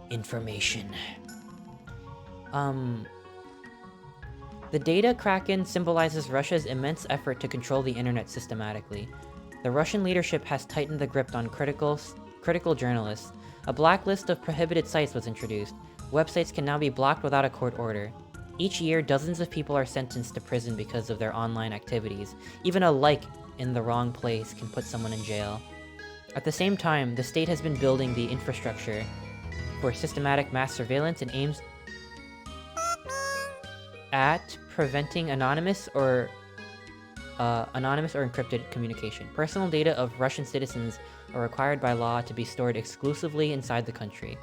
information. The data Kraken symbolizes Russia's immense effort to control the internet systematically. The Russian leadership has tightened the grip on critical journalists. A blacklist of prohibited sites was introduced. Websites can now be blocked without a court order. Each year, dozens of people are sentenced to prison because of their online activities. Even a like in the wrong place can put someone in jail. At the same time, the state has been building the infrastructure for systematic mass surveillance and aims at preventing anonymous or encrypted communication. Personal data of Russian citizens are required by law to be stored exclusively inside the country.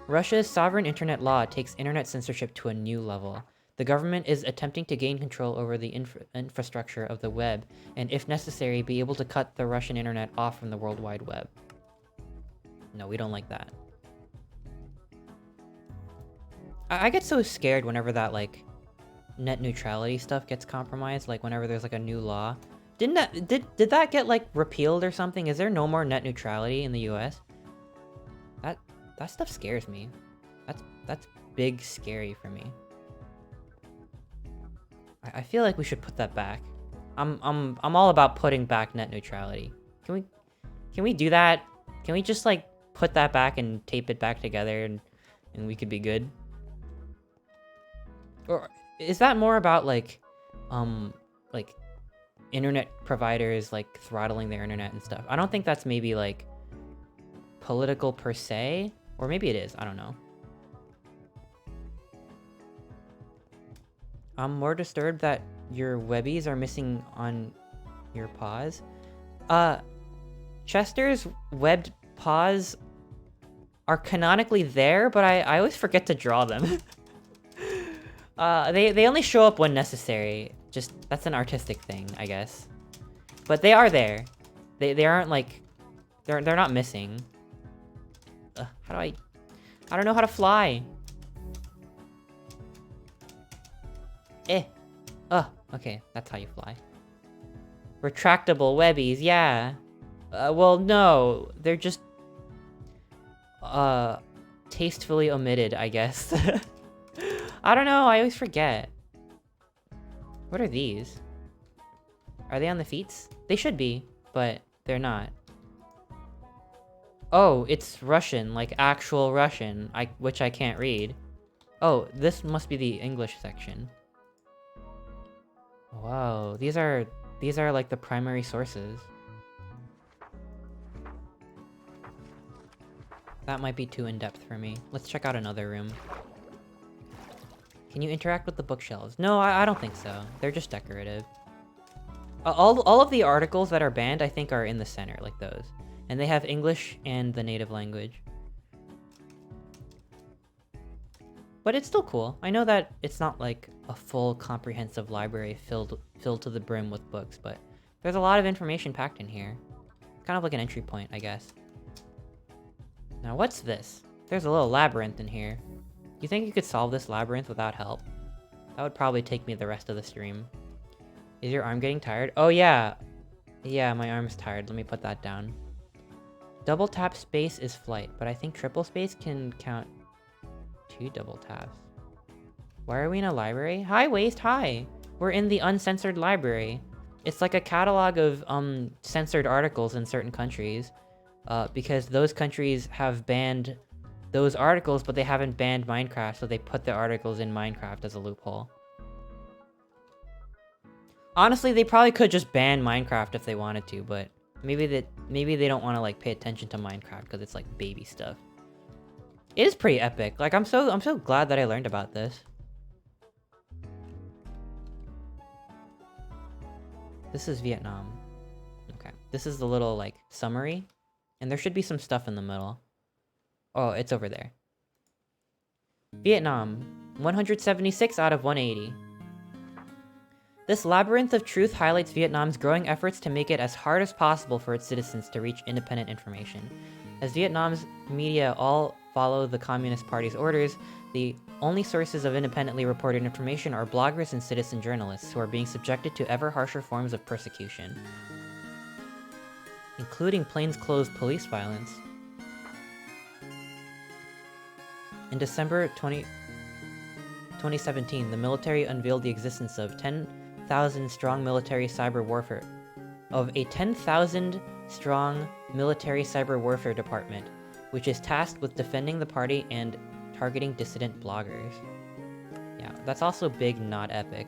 Russia's sovereign internet law takes internet censorship to a new level. The government is attempting to gain control over the infrastructure of the web, and if necessary, be able to cut the Russian internet off from the World Wide Web. No, we don't like that. I get so scared whenever that, like, net neutrality stuff gets compromised, like whenever there's, like, a new law. Did that get, like, repealed or something? Is there no more net neutrality in the US? That stuff scares me. That's big scary for me. I feel like we should put that back. I'm all about putting back net neutrality. Can we do that? Can we just, like, put that back and tape it back together and we could be good? Or is that more about, like internet providers, like, throttling their internet and stuff? I don't think that's maybe, like, political per se, or maybe it is, I don't know. I'm more disturbed that your webbies are missing on your paws. Chester's webbed paws are canonically there, but I always forget to draw them. They only show up when necessary. Just, that's an artistic thing, I guess. But they are there. They aren't like, they're not missing. How do I don't know how to fly. Okay, that's how you fly. Retractable webbies, yeah. Well, no, they're just, tastefully omitted, I guess. I don't know, I always forget. What are these? Are they on the feets? They should be, but they're not. Oh, it's Russian, like actual Russian, which I can't read. Oh, this must be the English section. Wow, these are like the primary sources. That might be too in-depth for me. Let's check out another room. Can you interact with the bookshelves? No, I don't think so. They're just decorative. All of the articles that are banned, I think, are in the center, like those. And they have English and the native language. But it's still cool. I know that it's not like a full comprehensive library filled to the brim with books, but there's a lot of information packed in here. It's kind of like an entry point, I guess. Now what's this? There's a little labyrinth in here. You think you could solve this labyrinth without help? That would probably take me the rest of the stream. Is your arm getting tired? Oh yeah. Yeah, my arm's tired. Let me put that down. Double tap space is flight, but I think triple space can count 2 double taps. Why are we in a library? Hi, Waste, hi! We're in the Uncensored Library. It's like a catalog of, censored articles in certain countries. Because those countries have banned those articles, but they haven't banned Minecraft, so they put the articles in Minecraft as a loophole. Honestly, they probably could just ban Minecraft if they wanted to, but maybe they don't want to like pay attention to Minecraft because it's like baby stuff. It is pretty epic. Like I'm so glad that I learned about this. This is Vietnam. Okay. This is the little like summary, and there should be some stuff in the middle. Oh, it's over there. Vietnam, 176 out of 180. This labyrinth of truth highlights Vietnam's growing efforts to make it as hard as possible for its citizens to reach independent information. As Vietnam's media all follow the Communist Party's orders, the only sources of independently reported information are bloggers and citizen journalists who are being subjected to ever harsher forms of persecution, including plainclothes police violence. In December 2017, the military unveiled the existence of 10,000 strong military cyber warfare, of a 10,000 strong military cyber warfare department, which is tasked with defending the party and targeting dissident bloggers. Yeah, that's also big, not epic.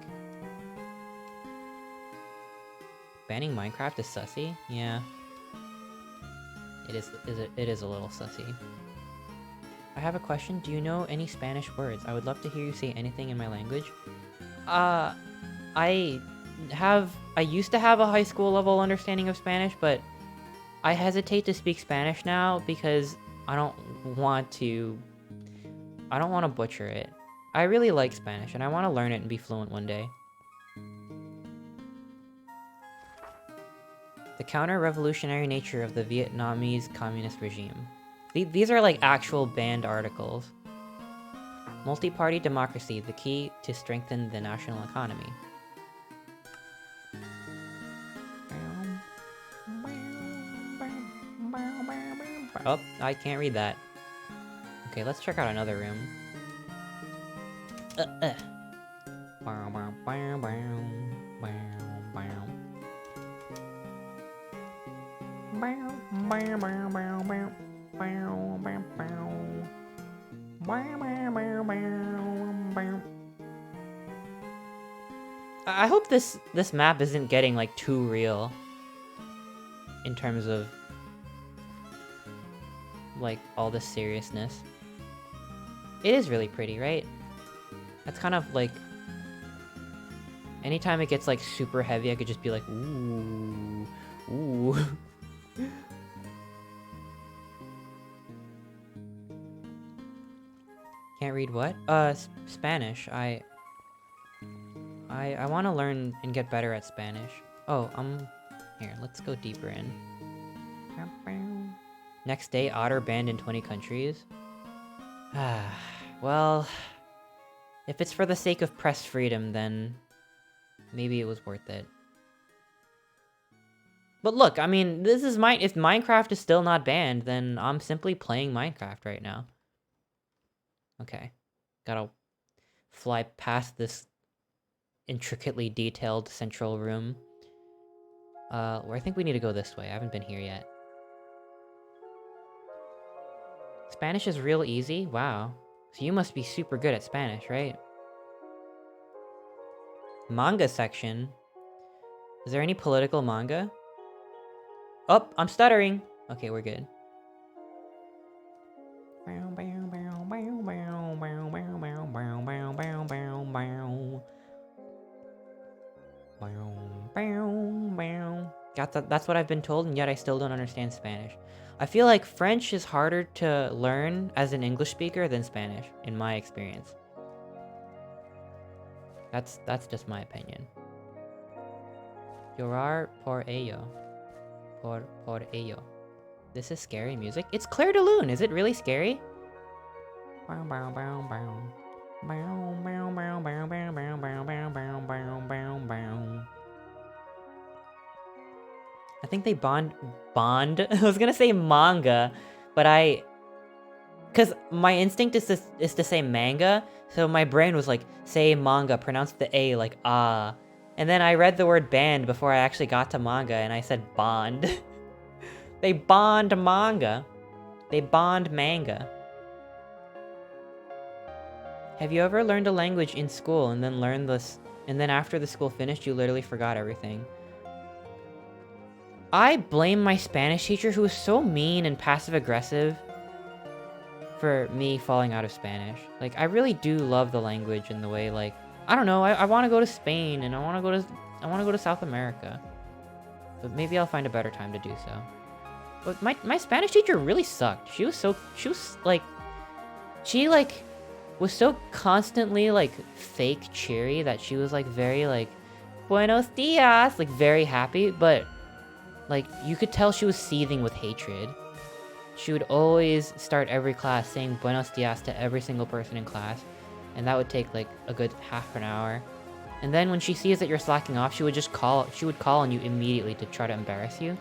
Banning Minecraft is sussy? Yeah. It is a little sussy. I have a question. Do you know any Spanish words? I would love to hear you say anything in my language. I used to have a high school level understanding of Spanish, but I hesitate to speak Spanish now because I don't want to butcher it. I really like Spanish and I want to learn it and be fluent one day. The counter-revolutionary nature of the Vietnamese communist regime. These are like actual banned articles. Multi-party democracy, the key to strengthen the national economy. Oh, I can't read that. Okay, let's check out another room. I hope this map isn't getting like too real in terms of like all this seriousness. It is really pretty, right? That's kind of like Anytime it gets, like, super heavy, I could just be like, ooh, ooh. Can't read what? Spanish. I want to learn and get better at Spanish. Oh, here, let's go deeper in. Next day, otter banned in 20 countries. Well, if it's for the sake of press freedom, then maybe it was worth it. But look, I mean, this is if Minecraft is still not banned, then I'm simply playing Minecraft right now. Okay. Gotta fly past this intricately detailed central room. Where I think we need to go this way. I haven't been here yet. Spanish is real easy? Wow. So you must be super good at Spanish, right? Manga section. Is there any political manga? Oh, I'm stuttering. Okay, we're good. That's what I've been told, and yet I still don't understand Spanish. I feel like French is harder to learn as an English speaker than Spanish, in my experience. That's just my opinion. Llorar por ello. Por ello. This is scary music. It's Claire de Lune. Is it really scary? I think they bond. I was gonna say manga, but cause my instinct is to say manga, so my brain was like, say manga, pronounce the A like ah. And then I read the word band before I actually got to manga, and I said bond. They bond manga. They bond manga. Have you ever learned a language in school and then after the school finished, you literally forgot everything? I blame my Spanish teacher, who was so mean and passive-aggressive, for me falling out of Spanish. Like, I really do love the language in the way, like, I don't know, I want to go to Spain, and I want to go to South America. But maybe I'll find a better time to do so. But my Spanish teacher really sucked. She was so constantly, like, fake cheery that she was, like, very, like, buenos dias, like, very happy, but, like, you could tell she was seething with hatred. She would always start every class saying buenos dias to every single person in class, and that would take, like, a good half an hour. And then when she sees that you're slacking off, she would call on you immediately to try to embarrass you.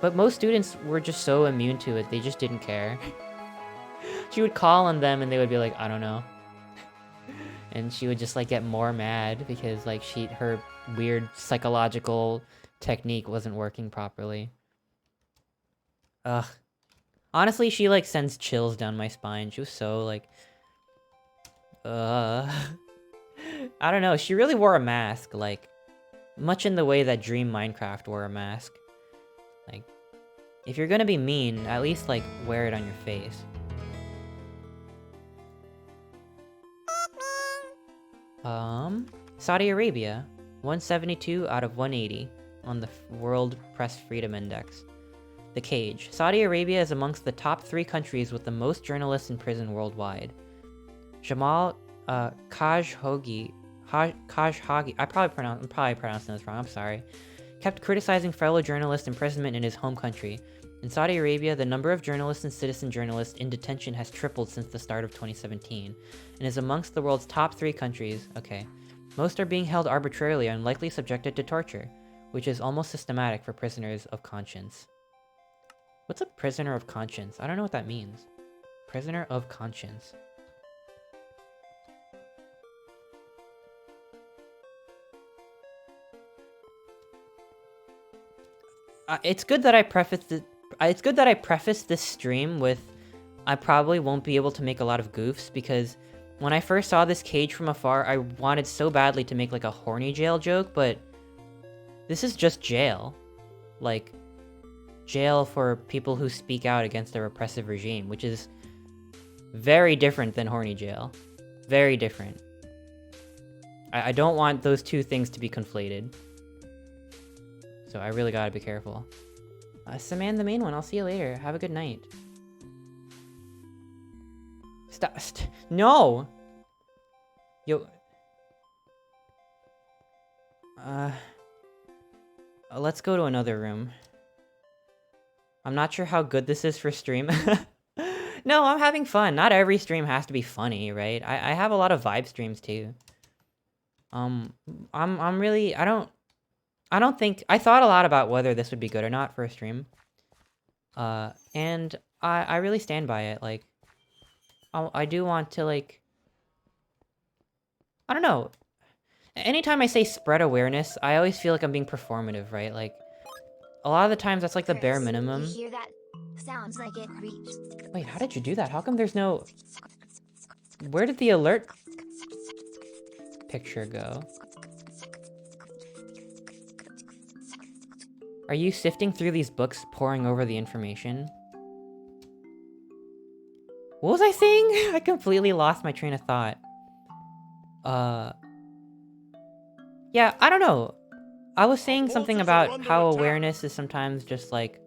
But most students were just so immune to it, they just didn't care. She would call on them and they would be like, I don't know. And she would just, like, get more mad because, like, her weird psychological technique wasn't working properly. Ugh. Honestly, she, like, sends chills down my spine. She was so, like... I don't know, she really wore a mask, like, much in the way that Dream Minecraft wore a mask. Like, if you're gonna be mean, at least, like, wear it on your face. Saudi Arabia, 172 out of 180 on the World Press Freedom Index. The Cage. Saudi Arabia is amongst the top 3 countries with the most journalists in prison worldwide. Jamal Khashoggi, I'm probably pronouncing this wrong, I'm sorry, kept criticizing fellow journalists' imprisonment in his home country. In Saudi Arabia, the number of journalists and citizen journalists in detention has tripled since the start of 2017, and is amongst the world's top 3 countries. Okay. Most are being held arbitrarily and likely subjected to torture, which is almost systematic for prisoners of conscience. What's a prisoner of conscience? I don't know what that means. Prisoner of conscience. It's good that I preface this stream with I probably won't be able to make a lot of goofs, because when I first saw this cage from afar, I wanted so badly to make, like, a horny jail joke, but this is just jail. Like, jail for people who speak out against a repressive regime, which is very different than horny jail. Very different. I don't want those two things to be conflated. So I really gotta be careful. Saman, the main one. I'll see you later. Have a good night. Stop. No! Yo. Let's go to another room. I'm not sure how good this is for stream. No, I'm having fun. Not every stream has to be funny, right? I have a lot of vibe streams too. I'm really, I don't think, I thought a lot about whether this would be good or not for a stream. And I really stand by it. Like, I do want to, like, I don't know. Anytime I say spread awareness, I always feel like I'm being performative, right? Like, a lot of the times that's like the bare minimum. You hear that? Sounds like it reached. Wait, how did you do that? How come there's no... Where did the alert picture go? Are you sifting through these books, poring over the information? What was I saying? I completely lost my train of thought. Yeah, I don't know. I was saying something about how awareness is sometimes just like...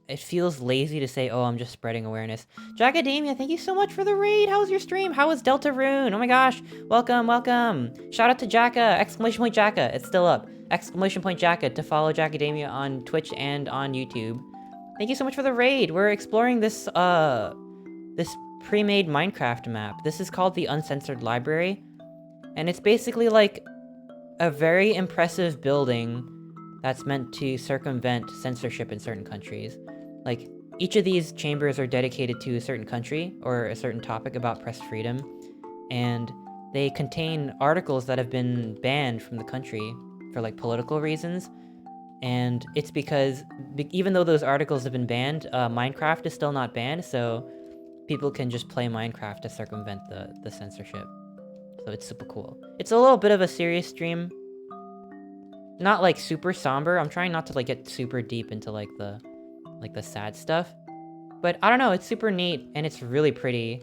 It feels lazy to say, oh, I'm just spreading awareness. Jackademia, thank you so much for the raid. How was your stream? How was Deltarune? Oh my gosh. Welcome, welcome. Shout out to Jacka. Exclamation point Jacka. It's still up. Exclamation point Jacka to follow Jackademia on Twitch and on YouTube. Thank you so much for the raid. We're exploring this, this pre-made Minecraft map. This is called the Uncensored Library. And it's basically like a very impressive building that's meant to circumvent censorship in certain countries. Like, each of these chambers are dedicated to a certain country or a certain topic about press freedom, and they contain articles that have been banned from the country for, like, political reasons. And it's because, even though those articles have been banned, Minecraft is still not banned, so people can just play Minecraft to circumvent the censorship. So it's super cool. It's a little bit of a serious stream. Not, like, super somber. I'm trying not to, like, get super deep into, like, the sad stuff. But, I don't know, it's super neat, and it's really pretty.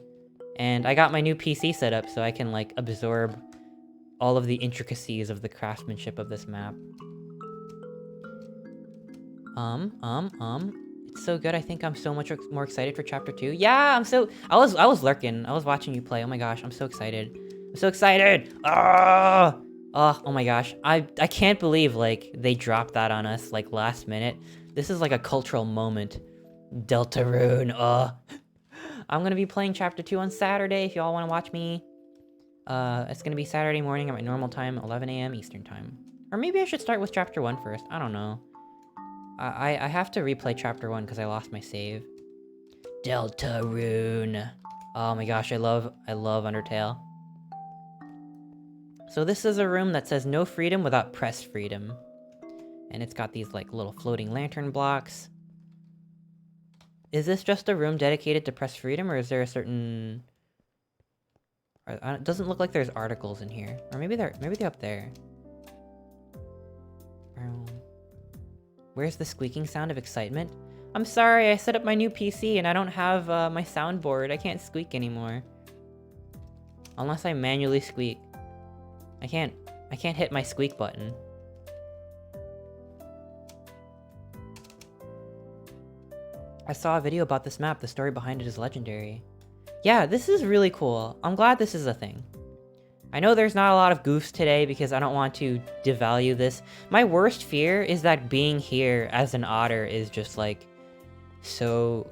And I got my new PC set up so I can, like, absorb all of the intricacies of the craftsmanship of this map. It's so good, I think I'm so much more excited for Chapter 2. Yeah, I was lurking. I was watching you play. Oh my gosh, I'm so excited. I'm so excited! Ah! Oh my gosh, I can't believe, like, they dropped that on us, like, last minute. This is like a cultural moment. Deltarune, I'm gonna be playing Chapter 2 on Saturday if y'all wanna watch me. It's gonna be Saturday morning at my normal time, 11 a.m. Eastern time. Or maybe I should start with Chapter 1 first, I don't know. I have to replay Chapter 1 because I lost my save. Deltarune. Oh my gosh, I love Undertale. So this is a room that says no freedom without press freedom. And it's got these, like, little floating lantern blocks. Is this just a room dedicated to press freedom, or is there a certain... It doesn't look like there's articles in here. Or maybe they're up there. Where's the squeaking sound of excitement? I'm sorry, I set up my new PC and I don't have my soundboard. I can't squeak anymore. Unless I manually squeak. I can't hit my squeak button. I saw a video about this map. The story behind it is legendary. Yeah, this is really cool. I'm glad this is a thing. I know there's not a lot of goofs today because I don't want to devalue this. My worst fear is that being here as an otter is just, like, so,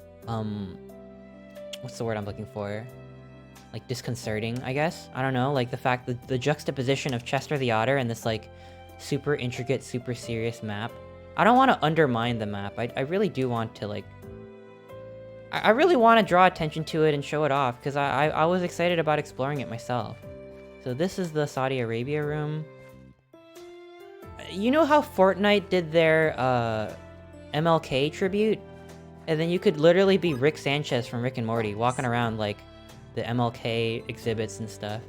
what's the word I'm looking for? Like, disconcerting, I guess? I don't know, like, the fact that the juxtaposition of Chester the Otter and this, like, super intricate, super serious map. I don't want to undermine the map. I really do want to, like... I really want to draw attention to it and show it off, because I was excited about exploring it myself. So this is the Saudi Arabia room. You know how Fortnite did their, MLK tribute? And then you could literally be Rick Sanchez from Rick and Morty, walking around, like, the MLK exhibits and stuff.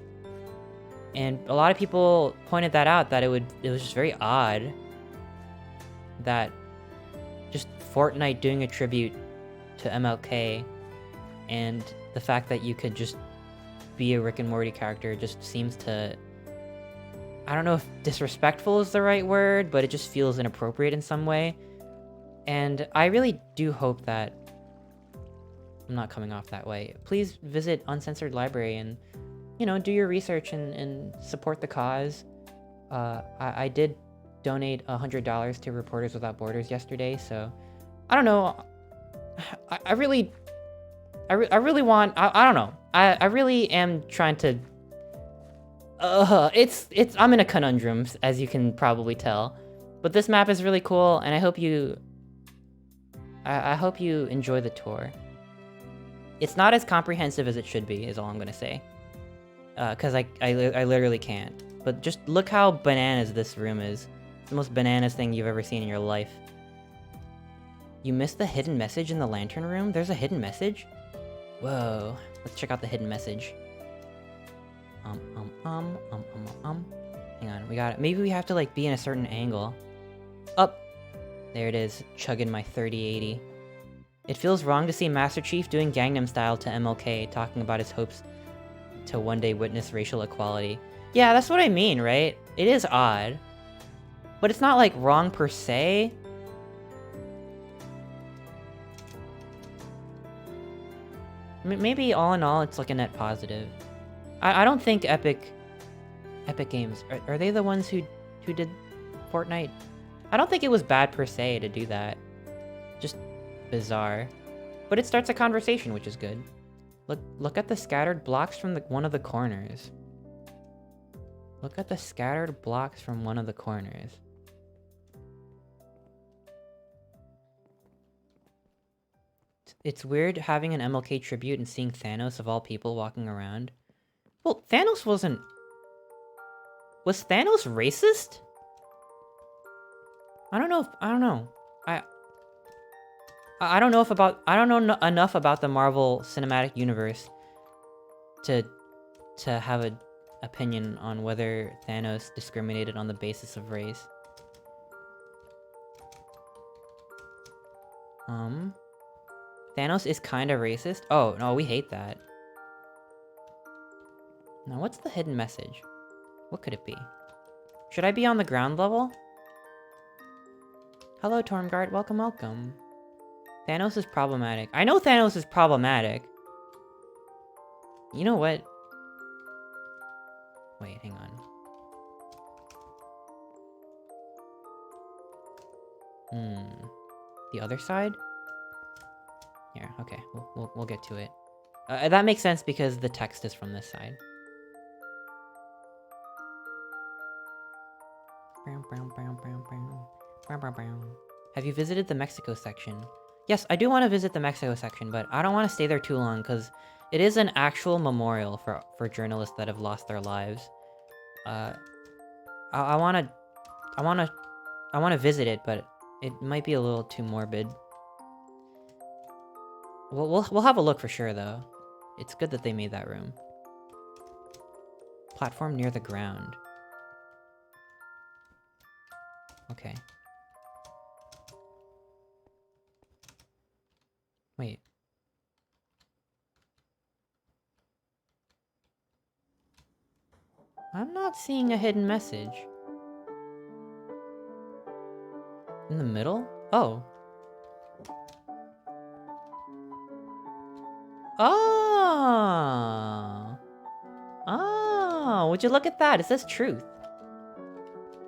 And a lot of people pointed that out, that it was just very odd that just Fortnite doing a tribute to MLK, and the fact that you could just be a Rick and Morty character just seems to I don't know if disrespectful is the right word, but it just feels inappropriate in some way. And I really do hope that I'm not coming off that way. Please visit Uncensored Library and, you know, do your research and support the cause. I did donate $100 to Reporters Without Borders yesterday, so I don't know. I really want. I don't know. I really am trying to. I'm in a conundrum, as you can probably tell, but this map is really cool, and I hope you. I hope you enjoy the tour. It's not as comprehensive as it should be, is all I'm gonna say. Cause I literally can't. But just look how bananas this room is. It's the most bananas thing you've ever seen in your life. You missed the hidden message in the lantern room? There's a hidden message? Whoa. Let's check out the hidden message. Hang on, we got it. Maybe we have to, like, be in a certain angle. Up! There it is, chugging my 3080. It feels wrong to see Master Chief doing Gangnam Style to MLK, talking about his hopes to one day witness racial equality. Yeah, that's what I mean, right? It is odd. But it's not, like, wrong per se. Maybe all in all, it's like a net positive. I don't think Epic Games are they the ones who did Fortnite? I don't think it was bad per se to do that. Just bizarre. But it starts a conversation, which is good. Look at the scattered blocks from one of the corners. Look at the scattered blocks from one of the corners. It's weird having an MLK tribute and seeing Thanos of all people walking around. Well, Thanos wasn't... Was Thanos racist? I don't know. I don't know. I don't know enough about the Marvel Cinematic Universe to have an opinion on whether Thanos discriminated on the basis of race. Thanos is kinda racist? Oh, no, we hate that. Now, what's the hidden message? What could it be? Should I be on the ground level? Hello, Tormgard. Welcome, welcome. Thanos is problematic. I know Thanos is problematic. You know what? Wait, hang on. The other side? Here, okay. We'll get to it. That makes sense because the text is from this side. Have you visited the Mexico section? Yes, I do want to visit the Mexico section, but I don't want to stay there too long because it is an actual memorial for journalists that have lost their lives. I want to visit it, but it might be a little too morbid. We'll have a look for sure though. It's good that they made that room. Platform near the ground. Okay. Wait. I'm not seeing a hidden message. In the middle? Oh. Oh! Oh, would you look at that? It says truth.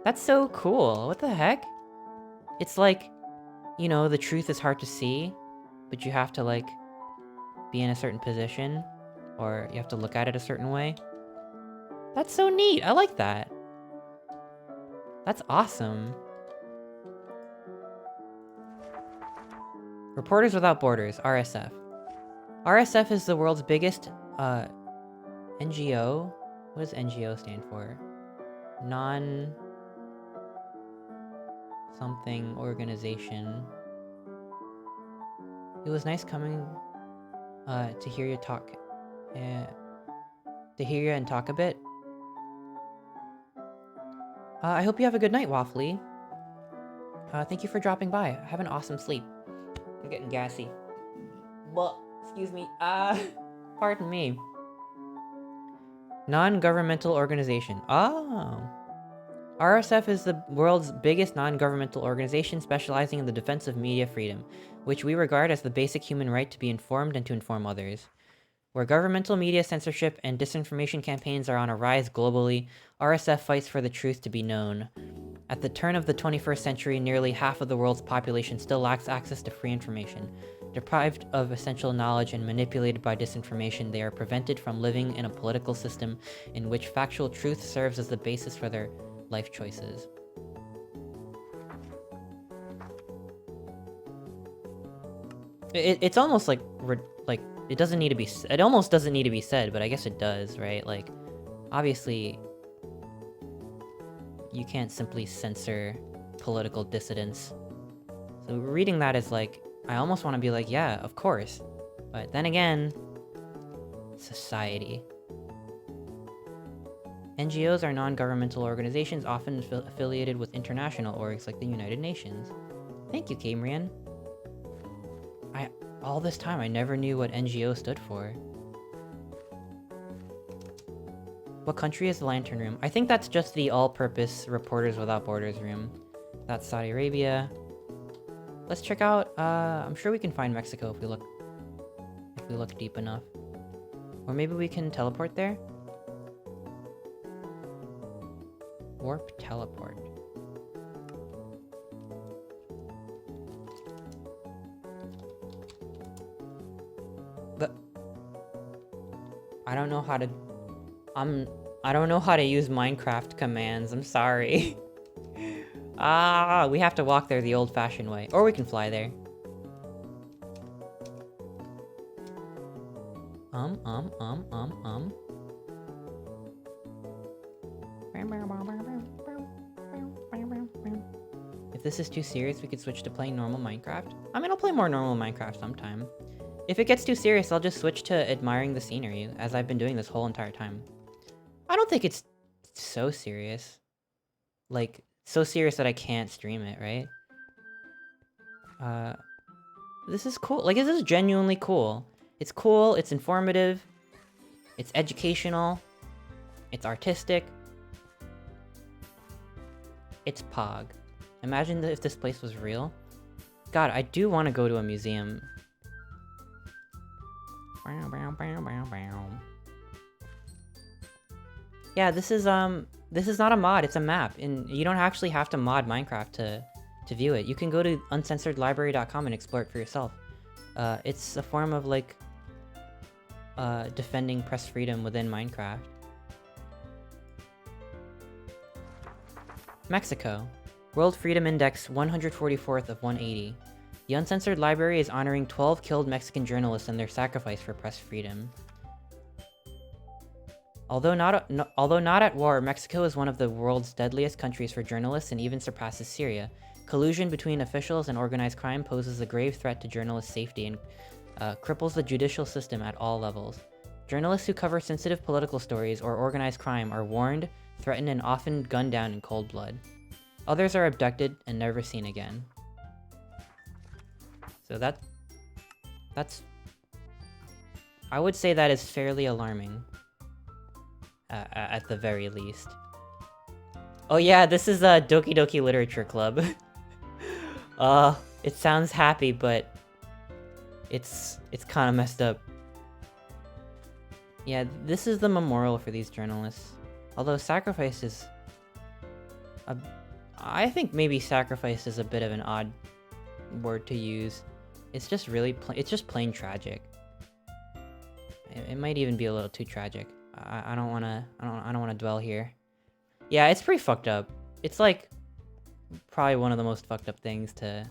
That's so cool. What the heck? It's like, you know, the truth is hard to see, but you have to, like, be in a certain position, or you have to look at it a certain way. That's so neat. I like that. That's awesome. Reporters Without Borders, RSF. RSF is the world's biggest, NGO. What does NGO stand for? Non-something organization. It was nice coming, to hear you talk, to hear you and talk a bit. I hope you have a good night, Waffly. Thank you for dropping by. Have an awesome sleep. I'm getting gassy. Well, excuse me. Pardon me. Non-governmental organization. Oh. RSF is the world's biggest non-governmental organization specializing in the defense of media freedom, which we regard as the basic human right to be informed and to inform others. Where governmental media censorship and disinformation campaigns are on a rise globally, RSF fights for the truth to be known. At the turn of the 21st century, nearly half of the world's population still lacks access to free information. Deprived of essential knowledge and manipulated by disinformation, they are prevented from living in a political system in which factual truth serves as the basis for their life choices. It's almost like it doesn't need to be. It almost doesn't need to be said, but I guess it does, right? Like, obviously, you can't simply censor political dissidents. So reading that is like, I almost want to be like, yeah, of course. But then again, society. NGOs are non-governmental organizations often affiliated with international orgs like the United Nations. Thank you, Camrian. All this time, I never knew what NGO stood for. What country is the Lantern Room? I think that's just the all-purpose Reporters Without Borders room. That's Saudi Arabia. Let's check out, I'm sure we can find Mexico if we look deep enough. Or maybe we can teleport there? Warp teleport. I don't know how to... I don't know how to use Minecraft commands, I'm sorry. We have to walk there the old-fashioned way. Or we can fly there. If this is too serious, we could switch to playing normal Minecraft. I mean, I'll play more normal Minecraft sometime. If it gets too serious, I'll just switch to admiring the scenery, as I've been doing this whole entire time. I don't think it's so serious. Like, so serious that I can't stream it, right? This is cool. Like, this is genuinely cool. It's cool, it's informative, it's educational, it's artistic, it's Pog. Imagine if this place was real. God, I do want to go to a museum. Yeah, this is not a mod, it's a map, and you don't actually have to mod Minecraft to view it. You can go to uncensoredlibrary.com and explore it for yourself. It's a form of, like, defending press freedom within Minecraft. Mexico. World Freedom Index 144th of 180. The Uncensored Library is honoring 12 killed Mexican journalists and their sacrifice for press freedom. Although not at war, Mexico is one of the world's deadliest countries for journalists and even surpasses Syria. Collusion between officials and organized crime poses a grave threat to journalists' safety and cripples the judicial system at all levels. Journalists who cover sensitive political stories or organized crime are warned, threatened, and often gunned down in cold blood. Others are abducted and never seen again. So that's... I would say that is fairly alarming. At the very least. Oh yeah, this is a Doki Doki Literature Club. It sounds happy, but it's kind of messed up. Yeah, this is the memorial for these journalists. Although sacrifice is... I think maybe sacrifice is a bit of an odd word to use. It's just really it's just plain tragic. It might even be a little too tragic. I don't wanna dwell here. Yeah, it's pretty fucked up. It's like probably one of the most fucked up things to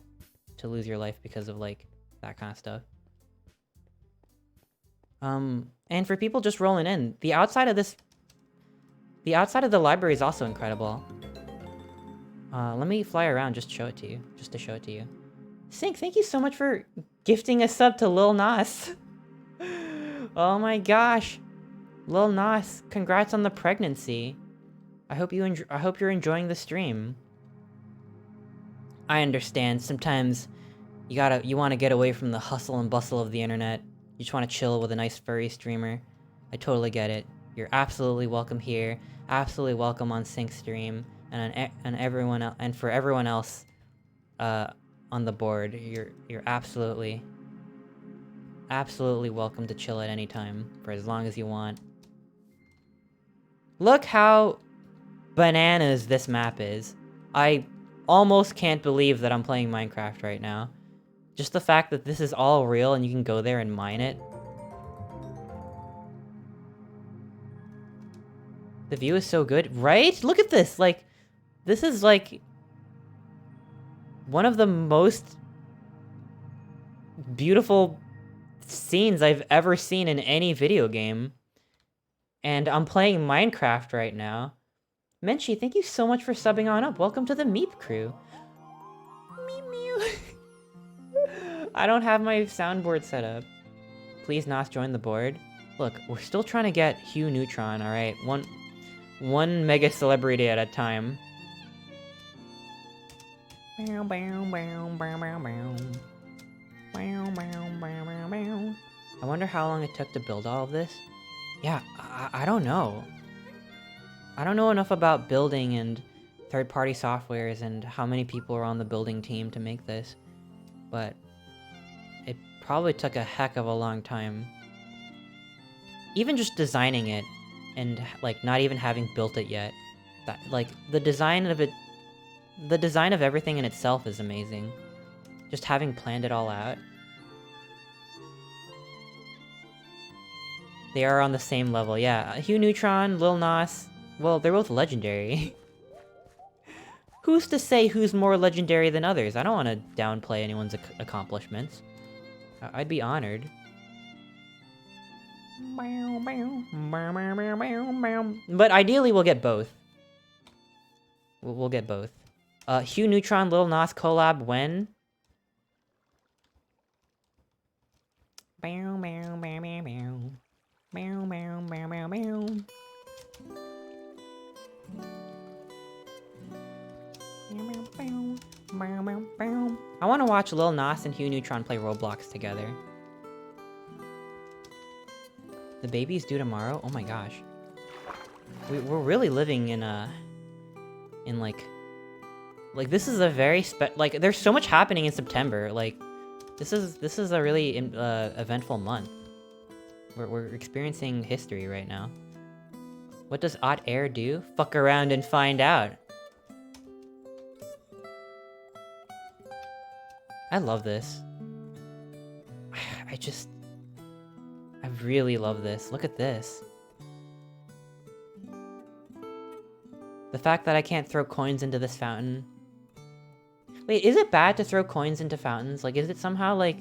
lose your life because of, like, that kind of stuff. And for people just rolling in, the outside of the library is also incredible. Let me fly around just to show it to you. Sync, thank you so much for gifting a sub to Lil Nas. Oh my gosh. Lil Nas, congrats on the pregnancy. I hope you're enjoying the stream. I understand, sometimes you want to get away from the hustle and bustle of the internet. You just want to chill with a nice furry streamer. I totally get it. You're absolutely welcome here. Absolutely welcome on Sync stream. and everyone else, and for everyone else on the board, you're absolutely welcome to chill at any time for as long as you want. Look how bananas this map is. I almost can't believe that I'm playing Minecraft right now. Just the fact that this is all real and you can go there and mine it. The view is so good, right? Look at this, like, this is like one of the most beautiful scenes I've ever seen in any video game. And I'm playing Minecraft right now. Menchie, thank you so much for subbing on up. Welcome to the Meep crew. Meep mew. I don't have my soundboard set up. Please Nos join the board. Look, we're still trying to get Hugh Neutron, alright? One mega celebrity at a time. I wonder how long it took to build all of this. Yeah, I don't know. I don't know enough about building and third-party softwares and how many people are on the building team to make this, but it probably took a heck of a long time. Even just designing it and like not even having built it yet, that, like the design of everything in itself is amazing. Just having planned it all out. They are on the same level, yeah. Hugh Neutron, Lil Nas, well, they're both legendary. Who's to say who's more legendary than others? I don't want to downplay anyone's accomplishments. I'd be honored. But ideally, we'll get both. We'll get both. Hugh Neutron, Lil Nas collab when? I want to watch Lil Nas and Hugh Neutron play Roblox together. The baby's due tomorrow? Oh my gosh. We're really living in like this is a very like there's so much happening in September. Like this is a really eventful month. We're experiencing history right now. What does Hot Air do? Fuck around and find out. I love this. I really love this. Look at this. The fact that I can't throw coins into this fountain. Wait, is it bad to throw coins into fountains? Like, is it somehow like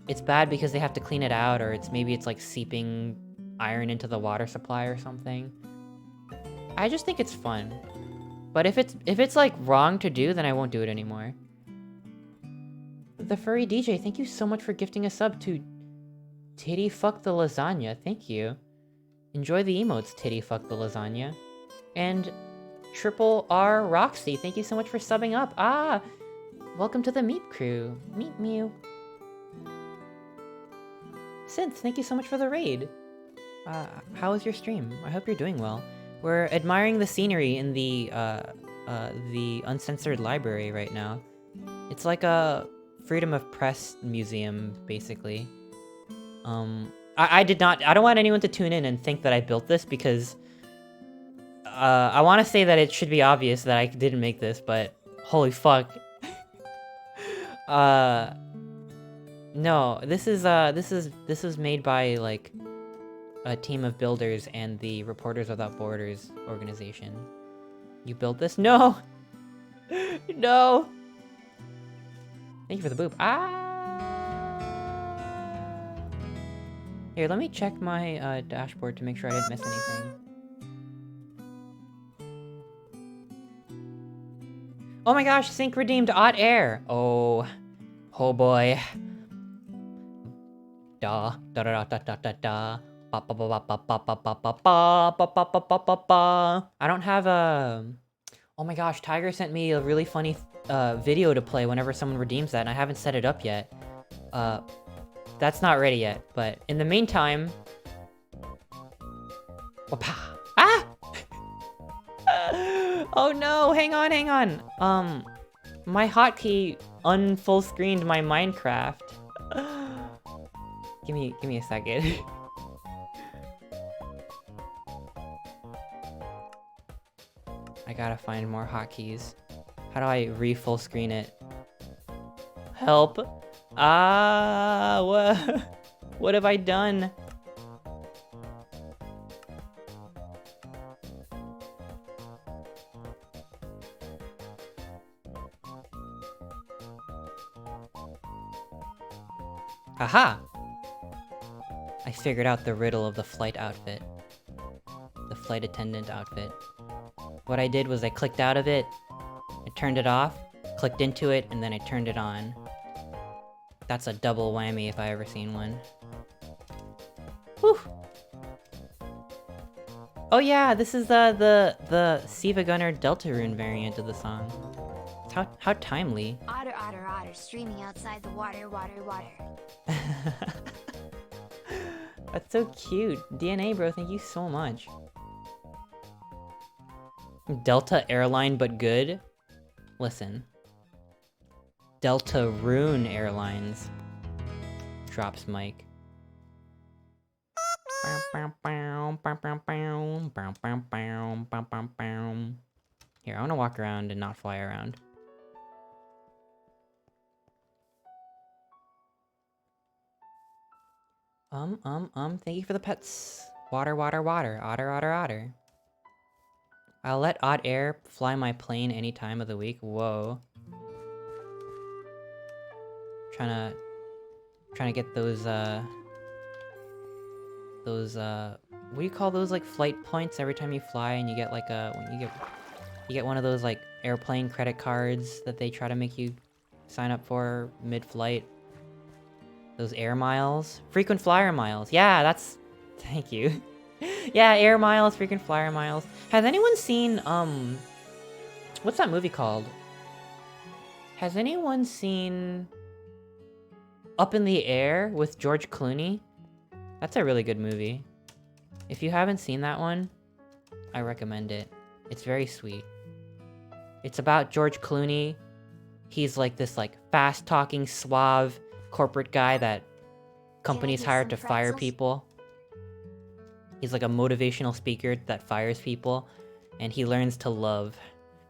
it's bad because they have to clean it out, or maybe it's like seeping iron into the water supply or something? I just think it's fun. But if it's like wrong to do, then I won't do it anymore. The Furry DJ, thank you so much for gifting a sub to Titty Fuck the Lasagna. Thank you. Enjoy the emotes, Titty Fuck the Lasagna. And Triple R Roxy, thank you so much for subbing up. Ah! Welcome to the Meep crew. Meep mew. Synth, thank you so much for the raid. How was your stream? I hope you're doing well. We're admiring the scenery in the Uncensored Library right now. It's like a freedom of press museum, basically. I don't want anyone to tune in and think that I built this because I want to say that it should be obvious that I didn't make this, but holy fuck. No, this is made by like a team of builders and the Reporters Without Borders organization. You built this? No! No! Thank you for the boop. Ah! Here, let me check my dashboard to make sure I didn't miss anything. Oh my gosh, sync redeemed Hot Air. Oh boy. Da da da da da da da. Ba ba ba ba ba ba ba ba ba ba ba ba ba ba. I don't have a. Oh my gosh, Tiger sent me a really funny video to play whenever someone redeems that, and I haven't set it up yet. That's not ready yet, but in the meantime... Ah! Oh no, hang on, hang on. My hotkey unfull screened my Minecraft. give me a second. I gotta find more hotkeys. How do I re-full screen it? Help! Ah, what have I done? Aha! I figured out the riddle of the flight outfit. The flight attendant outfit. What I did was I clicked out of it, I turned it off, clicked into it, and then I turned it on. That's a double whammy if I ever seen one. Whew! Oh yeah, this is the Siva Gunner Deltarune variant of the song. How timely. Otter, otter, otter, streaming outside the water, water, water. That's so cute. DNA bro, thank you so much. Delta Airline but good? Listen. Deltarune Airlines. Drops mic. Here, I wanna walk around and not fly around. Thank you for the pets. Water, water, water. Otter, otter, otter. I'll let Odd Air fly my plane any time of the week. Whoa. Trying to get those, what do you call those, like, flight points every time you fly and you get, like, you get one of those, like, airplane credit cards that they try to make you sign up for mid-flight. Those air miles? Frequent flyer miles. Yeah, that's... Thank you. Yeah, air miles, frequent flyer miles. Has anyone seen, what's that movie called? Has anyone seen... Up in the Air with George Clooney? That's a really good movie. If you haven't seen that one, I recommend it. It's very sweet. It's about George Clooney. He's like this like fast-talking, suave corporate guy that companies hire to fire people. He's like a motivational speaker that fires people, and he learns to love.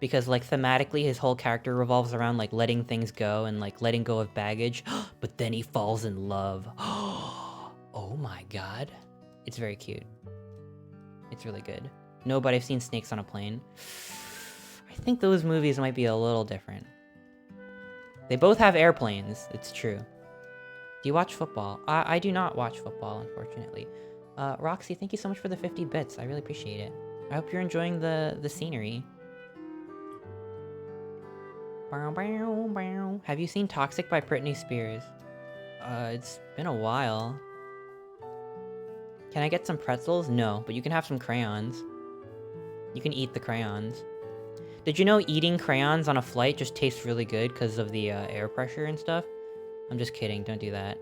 Because, like, thematically, his whole character revolves around, like, letting things go and, like, letting go of baggage. But then he falls in love. Oh my god. It's very cute. It's really good. No, but I've seen Snakes on a Plane. I think those movies might be a little different. They both have airplanes, it's true. Do you watch football? I do not watch football, unfortunately. Roxy, thank you so much for the 50 bits. I really appreciate it. I hope you're enjoying the scenery. Have you seen Toxic by Britney Spears? It's been a while. Can I get some pretzels? No, but you can have some crayons. You can eat the crayons. Did you know eating crayons on a flight just tastes really good because of the air pressure and stuff? I'm just kidding, don't do that.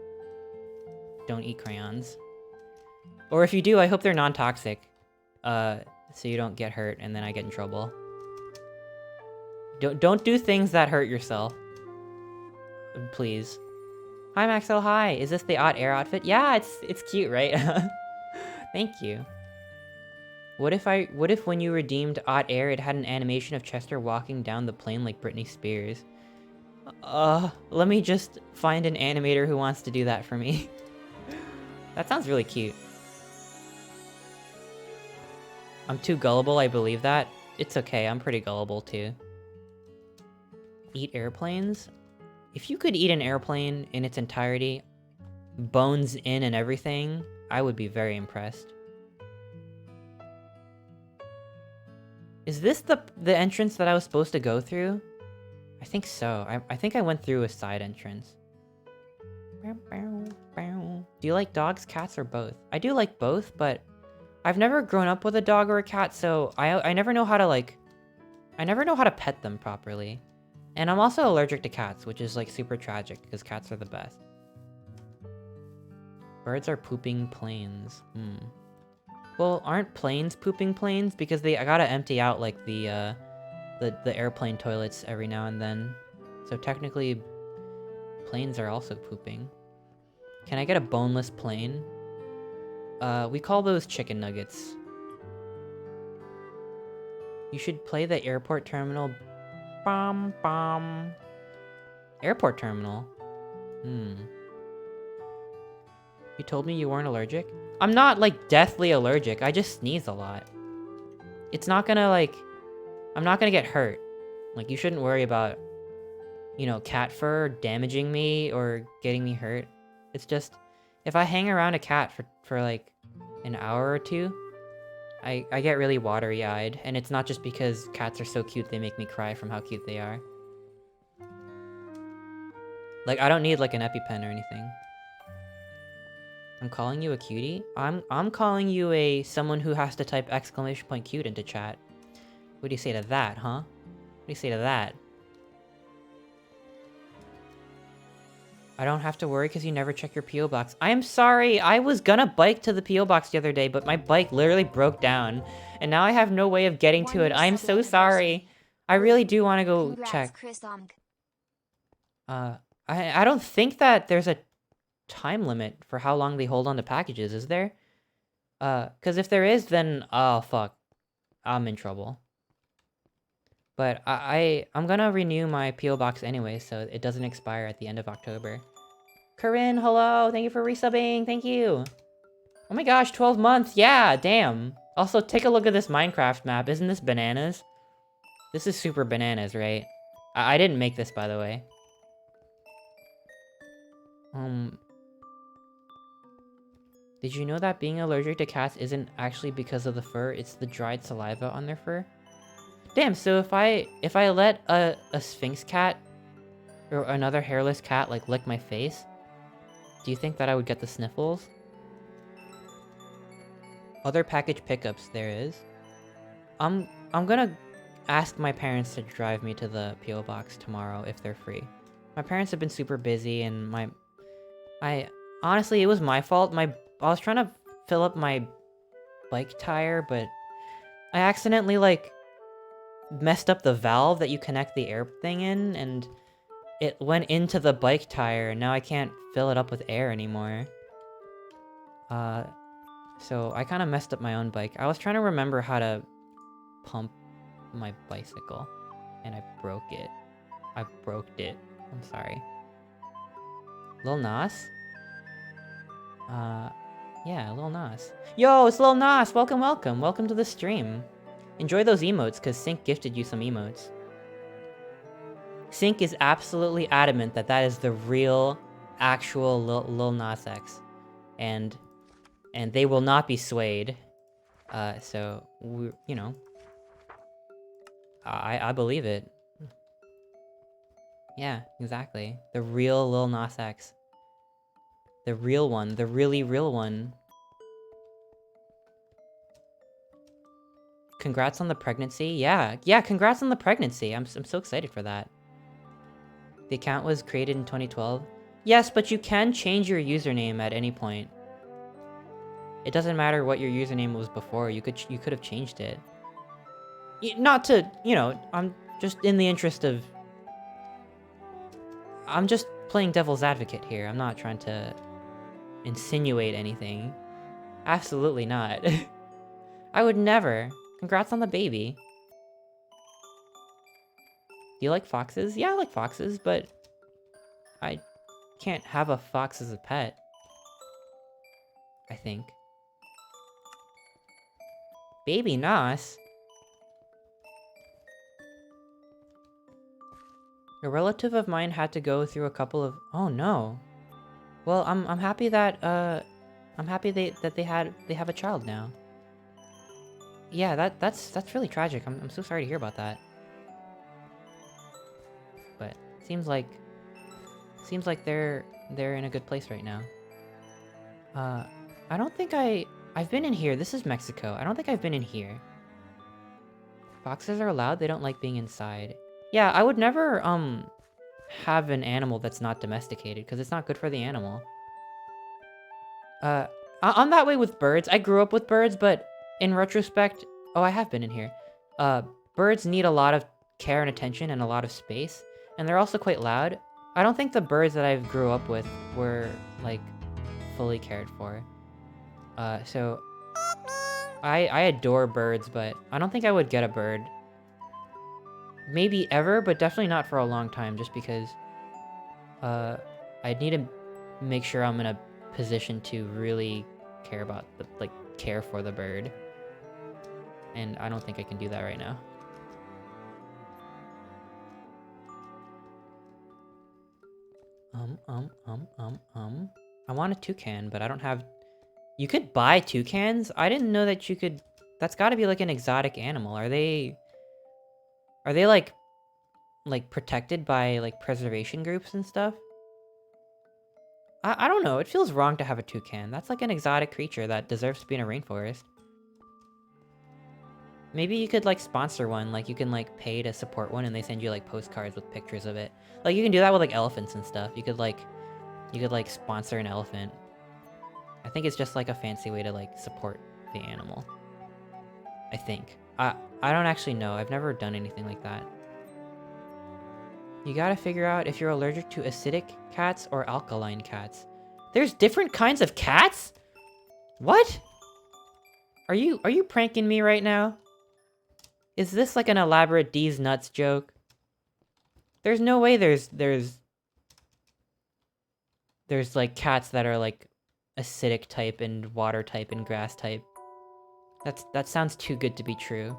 Don't eat crayons. Or if you do, I hope they're non-toxic. So you don't get hurt and then I get in trouble. Don't do things that hurt yourself. Please. Hi Maxwell, hi. Is this the Odd Air outfit? Yeah, it's cute, right? Thank you. What if when you redeemed Odd Air it had an animation of Chester walking down the plane like Britney Spears? Let me just find an animator who wants to do that for me. That sounds really cute. I'm too gullible, I believe that. It's okay, I'm pretty gullible too. Eat airplanes? If you could eat an airplane in its entirety, bones in and everything, I would be very impressed. Is this the entrance that I was supposed to go through? I think so. I think I went through a side entrance. Do you like dogs, cats, or both? I do like both, but I've never grown up with a dog or a cat, so I never know how to like... I never know how to pet them properly. And I'm also allergic to cats, which is like super tragic, because cats are the best. Birds are pooping planes. Well, aren't planes pooping planes? Because I gotta empty out like the the airplane toilets every now and then. So technically, planes are also pooping. Can I get a boneless plane? We call those chicken nuggets. You should play the airport terminal. Bom, bom. Airport terminal? You told me you weren't allergic? I'm not, like, deathly allergic. I just sneeze a lot. It's not gonna, like... I'm not gonna get hurt. Like, you shouldn't worry about, you know, cat fur damaging me or getting me hurt. It's just... If I hang around a cat for like, an hour or two, I get really watery-eyed. And it's not just because cats are so cute they make me cry from how cute they are. Like, I don't need, like, an EpiPen or anything. I'm calling you a cutie? I'm calling you a someone who has to type ! Cute into chat. What do you say to that, huh? What do you say to that? I don't have to worry because you never check your P.O. box. I am sorry, I was gonna bike to the P.O. box the other day, but my bike literally broke down. And now I have no way of getting to it. I'm so sorry. I really do want to go Congrats, check. Chris. I don't think that there's a time limit for how long they hold on to packages, is there? Because if there is, then, oh, fuck. I'm in trouble. But I'm gonna renew my P.O. box anyway, so it doesn't expire at the end of October. Corinne, hello! Thank you for resubbing, thank you! Oh my gosh, 12 months, yeah, damn! Also, take a look at this Minecraft map, isn't this bananas? This is super bananas, right? I didn't make this, by the way. Did you know that being allergic to cats isn't actually because of the fur, it's the dried saliva on their fur? Damn, so if I let a Sphinx cat or another hairless cat like lick my face, do you think that I would get the sniffles? Other package pickups there is. I'm gonna ask my parents to drive me to the P.O. box tomorrow if they're free. My parents have been super busy and honestly, it was my fault. I was trying to fill up my bike tire, but I accidentally like messed up the valve that you connect the air thing in, and it went into the bike tire, and now I can't fill it up with air anymore. So I kind of messed up my own bike. I was trying to remember how to pump my bicycle, and I broke it. I broke it. I'm sorry. Lil Nas? Yeah, Lil Nas. Yo, it's Lil Nas! Welcome, welcome! Welcome to the stream. Enjoy those emotes, because Sync gifted you some emotes. Sync is absolutely adamant that that is the real, actual Lil Nas X. And they will not be swayed. So, you know. I believe it. Yeah, exactly. The real Lil Nas X. The real one. The really real one. Congrats on the pregnancy. Yeah, congrats on the pregnancy. I'm so excited for that. The account was created in 2012. Yes, but you can change your username at any point. It doesn't matter what your username was before. You could have changed it. Not to, you know, I'm just in the interest of... I'm just playing devil's advocate here. I'm not trying to insinuate anything. Absolutely not. I would never. Congrats on the baby. Do you like foxes? Yeah, I like foxes, but I can't have a fox as a pet. I think. Baby Nas? A relative of mine had to go through a couple of... Oh no. Well, I'm happy that I'm happy that they have a child now. Yeah, that's really tragic. I'm so sorry to hear about that. But seems like they're in a good place right now. I don't think I've been in here. This is Mexico. I don't think I've been in here. Foxes are allowed. They don't like being inside. Yeah, I would never have an animal that's not domesticated because it's not good for the animal. I'm that way with birds. I grew up with birds, but in retrospect, oh, I have been in here. Birds need a lot of care and attention and a lot of space. And they're also quite loud. I don't think the birds that I grew up with were, like, fully cared for. So I adore birds, but I don't think I would get a bird. Maybe ever, but definitely not for a long time, just because I'd need to make sure I'm in a position to really care about care for the bird. And I don't think I can do that right now. I want a toucan, but I don't have... You could buy toucans? I didn't know that you could... That's gotta be like an exotic animal. Are they like protected by like preservation groups and stuff? I don't know. It feels wrong to have a toucan. That's like an exotic creature that deserves to be in a rainforest. Maybe you could like sponsor one. Like you can like pay to support one and they send you like postcards with pictures of it. Like you can do that with like elephants and stuff. You could like sponsor an elephant. I think it's just like a fancy way to like support the animal. I think. I don't actually know. I've never done anything like that. You gotta figure out if you're allergic to acidic cats or alkaline cats. There's different kinds of cats? What? Are you pranking me right now? Is this like an elaborate D's nuts joke? There's no way there's like cats that are like acidic type and water type and grass type. That sounds too good to be true.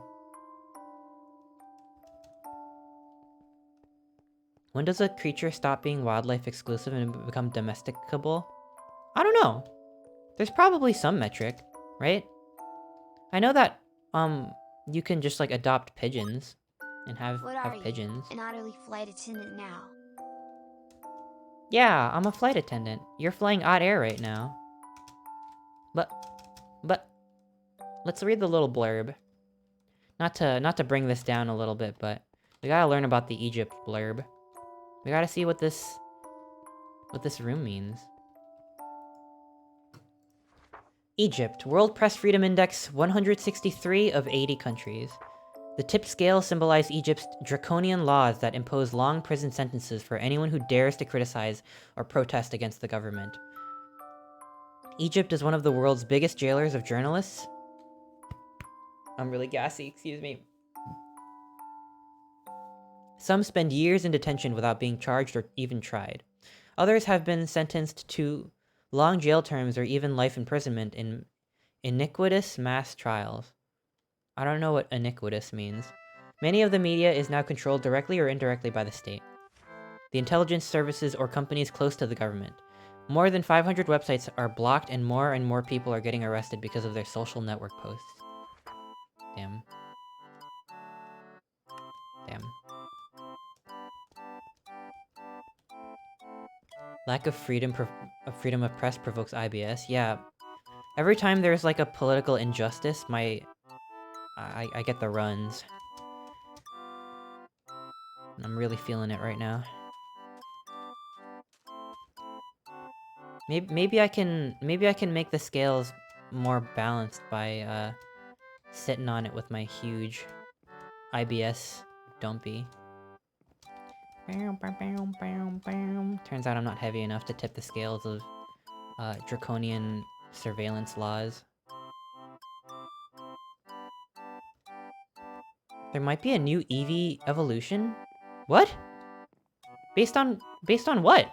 When does a creature stop being wildlife exclusive and become domesticable? I don't know. There's probably some metric, right? I know that you can just like adopt pigeons and have pigeons. An hourly flight attendant now. Yeah, I'm a flight attendant. You're flying odd air right now. But let's read the little blurb. Not to bring this down a little bit, but we gotta learn about the Egypt blurb. We gotta see what this room means. Egypt, World Press Freedom Index 163 of 80 countries. The tipped scale symbolize Egypt's draconian laws that impose long prison sentences for anyone who dares to criticize or protest against the government. Egypt is one of the world's biggest jailers of journalists. I'm really gassy, excuse me. Some spend years in detention without being charged or even tried. Others have been sentenced to long jail terms or even life imprisonment in iniquitous mass trials. I don't know what iniquitous means. Many of the media is now controlled directly or indirectly by the state, the intelligence services, or companies close to the government. More than 500 websites are blocked and more people are getting arrested because of their social network posts. Damn. Lack of freedom of press provokes IBS. Yeah. Every time there's like a political injustice, I get the runs. And I'm really feeling it right now. Maybe I can make the scales more balanced by sitting on it with my huge IBS dumpy. Turns out I'm not heavy enough to tip the scales of draconian surveillance laws. There might be a new Eevee evolution? What? Based on what?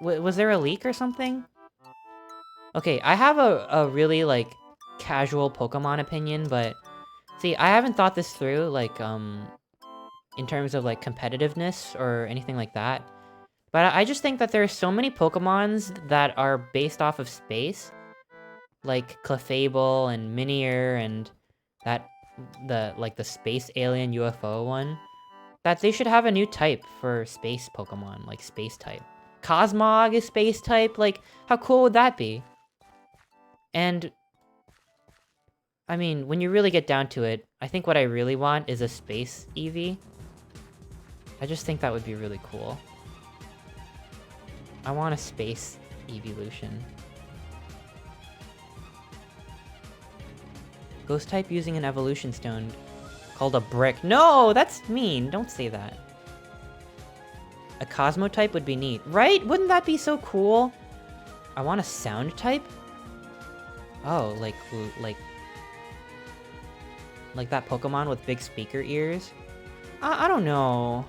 Was there a leak or something? Okay, I have a really like casual Pokemon opinion, but see, I haven't thought this through like in terms of like competitiveness or anything like that. But I just think that there are so many Pokemons that are based off of space, like Clefable and Minior and the space alien UFO one, that they should have a new type for space Pokemon, like space type. Cosmog is space type, like how cool would that be? And I mean, when you really get down to it, I think what I really want is a space Eevee. I just think that would be really cool. I want a space evolution. Ghost type using an evolution stone Called a brick. No, that's mean. Don't say that. A Cosmo type would be neat. Right? Wouldn't that be so cool? I want a sound type? Oh, like that Pokemon with big speaker ears? I don't know.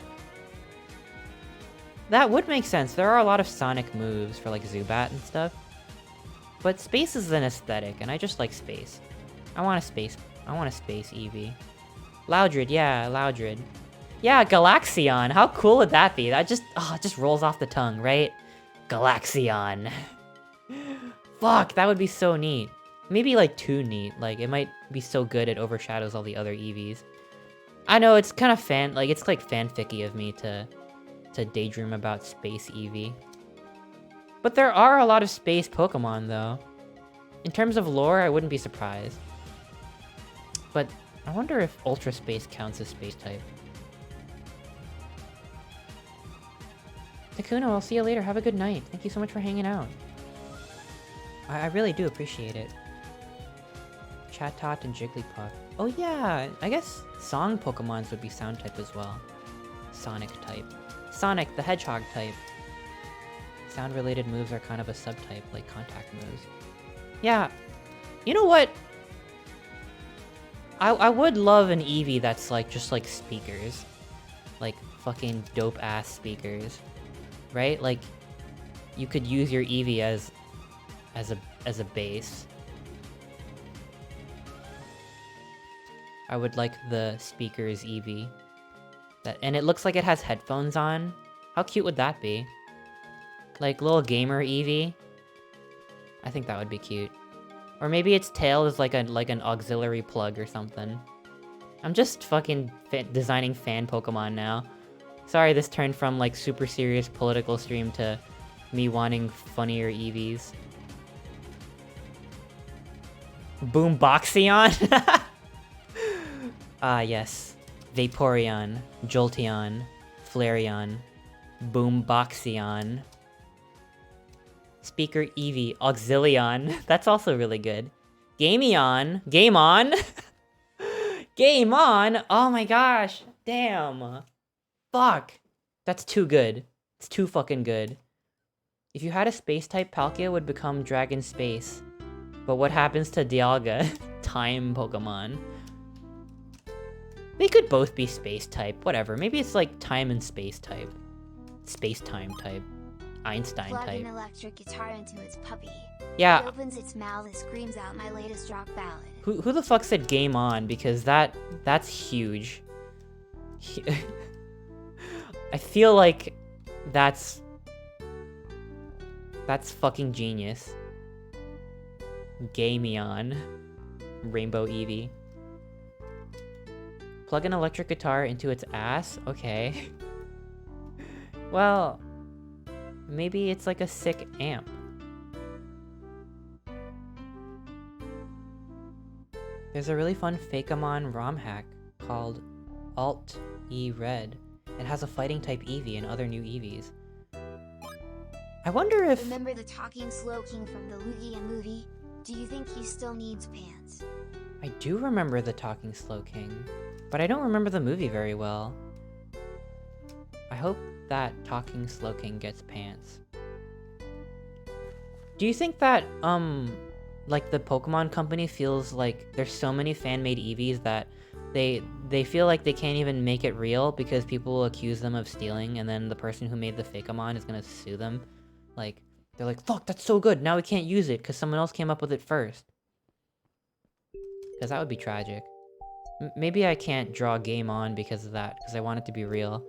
That would make sense. There are a lot of Sonic moves for like Zubat and stuff. But space is an aesthetic, and I just like space. I want a space Eevee. Loudred, yeah, Loudred. Yeah, Galaxion. How cool would that be? That just, it just rolls off the tongue, right? Galaxion. Fuck, that would be so neat. Maybe like too neat. Like it might be so good it overshadows all the other Eevees. I know it's kind of it's like fanficky of me to daydream about space Eevee. But there are a lot of space Pokemon though. In terms of lore, I wouldn't be surprised. But I wonder if Ultra Space counts as space type. Takuno, I'll see you later. Have a good night. Thank you so much for hanging out. I really do appreciate it. Chatot and Jigglypuff. Oh yeah, I guess song Pokemons would be sound type as well. Sonic type. Sonic, the Hedgehog type. Sound-related moves are kind of a subtype, like contact moves. Yeah, you know what? I would love an Eevee that's like just like speakers. Like fucking dope-ass speakers. Right? Like, you could use your Eevee as a base. I would like the speakers Eevee. And it looks like it has headphones on. How cute would that be? Like, little gamer Eevee. I think that would be cute. Or maybe its tail is like an auxiliary plug or something. I'm just fucking designing fan Pokemon now. Sorry this turned from like super serious political stream to me wanting funnier Eevees. Boomboxion? Ah, yes. Vaporeon, Jolteon, Flareon, Boomboxion. Speaker Eevee, Auxilion. That's also really good. Gameon. Game on? Game on? Oh my gosh. Damn. Fuck. That's too good. It's too fucking good. If you had a space type, Palkia would become Dragon Space. But what happens to Dialga? Time Pokemon. They could both be space type, whatever. Maybe it's like time and space type. Space-time type. Einstein Plug type. an electric guitar into its puppy. Yeah. It opens its mouth and screams out my latest rock ballad. Who the fuck said game on? Because that's huge. I feel like that's fucking genius. Gameon. Rainbow Eevee. Plug an electric guitar into its ass? Okay. Well, maybe it's like a sick amp. There's a really fun Fakeamon ROM hack called Alt-E-Red. It has a fighting type Eevee and other new Eevees. I wonder if... Remember the talking slow king from the Lugia movie? Do you think he still needs pants? I do remember the Talking Slow King, but I don't remember the movie very well. I hope that Talking Slow King gets pants. Do you think that, like the Pokemon Company feels like there's so many fan-made Eevees that they feel like they can't even make it real because people will accuse them of stealing, and then the person who made the Fakeamon is gonna sue them? Like, they're like, fuck, that's so good, now we can't use it because someone else came up with it first. Because that would be tragic. Maybe I can't draw Game On because of that, because I want it to be real.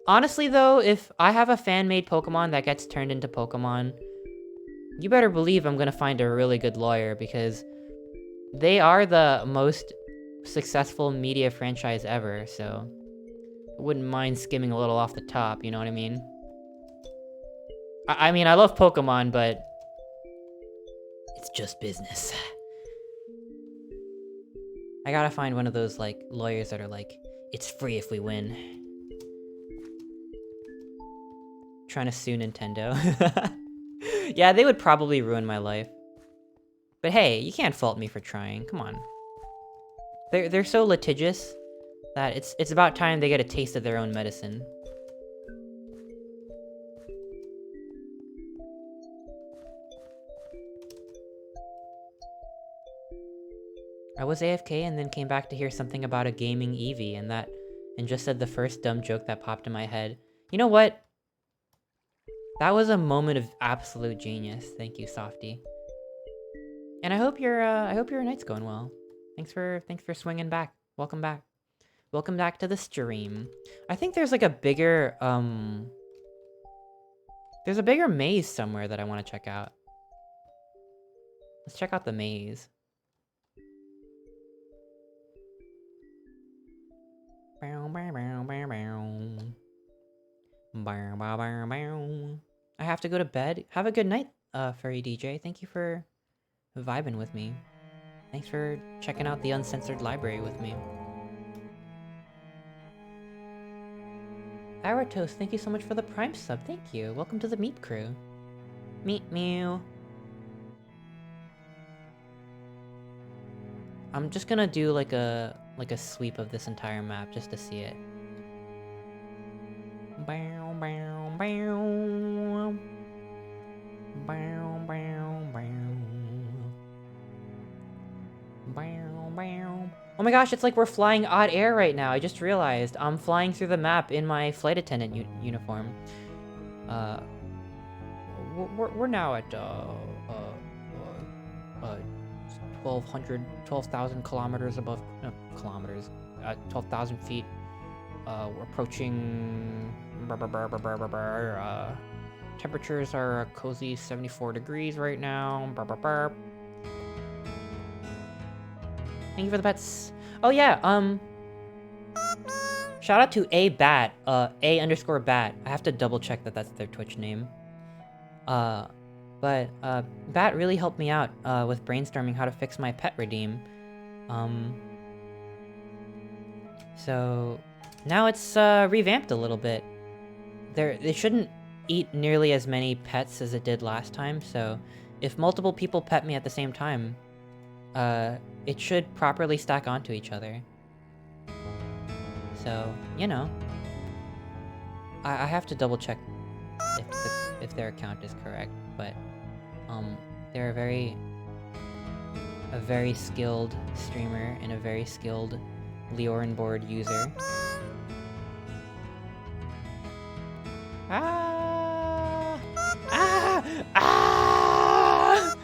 Honestly though, if I have a fan-made Pokemon that gets turned into Pokemon, you better believe I'm gonna find a really good lawyer, because they are the most successful media franchise ever, so I wouldn't mind skimming a little off the top, you know what I mean? I mean, I love Pokemon, but it's just business. I gotta find one of those, like, lawyers that are like, it's free if we win. Trying to sue Nintendo. Yeah, they would probably ruin my life. But hey, you can't fault me for trying, come on. They're so litigious that it's about time they get a taste of their own medicine. I was AFK and then came back to hear something about a gaming Eevee and just said the first dumb joke that popped in my head. You know what? That was a moment of absolute genius. Thank you, Softy. And I hope your night's going well. Thanks for swinging back. Welcome back. Welcome back to the stream. I think there's like a bigger there's a bigger maze somewhere that I want to check out. Let's check out the maze. I have to go to bed. Have a good night, Furry DJ. Thank you for vibing with me. Thanks for checking out the Uncensored Library with me. Aratos, thank you so much for the Prime sub. Thank you. Welcome to the Meat Crew. Meat mew. I'm just gonna do like a sweep of this entire map just to see it. Bow, bow, bow. Bow, bow, bow. Bow, bow. Oh my gosh, it's like we're flying odd air right now. I just realized I'm flying through the map in my flight attendant uniform. We're now at 12,000 kilometers above, no, kilometers, 12,000 feet. We're approaching, temperatures are a cozy 74 degrees right now. Thank you for the pets. Oh yeah, shout out to A-Bat, A_bat. I have to double check that that's their Twitch name. But Bat really helped me out with brainstorming how to fix my pet redeem. So now it's revamped a little bit. They shouldn't eat nearly as many pets as it did last time, so if multiple people pet me at the same time, it should properly stack onto each other. So, you know, I have to double check if their account is correct, but they're a very skilled streamer and a very skilled Leorin board user. Ah! Ah! Ah!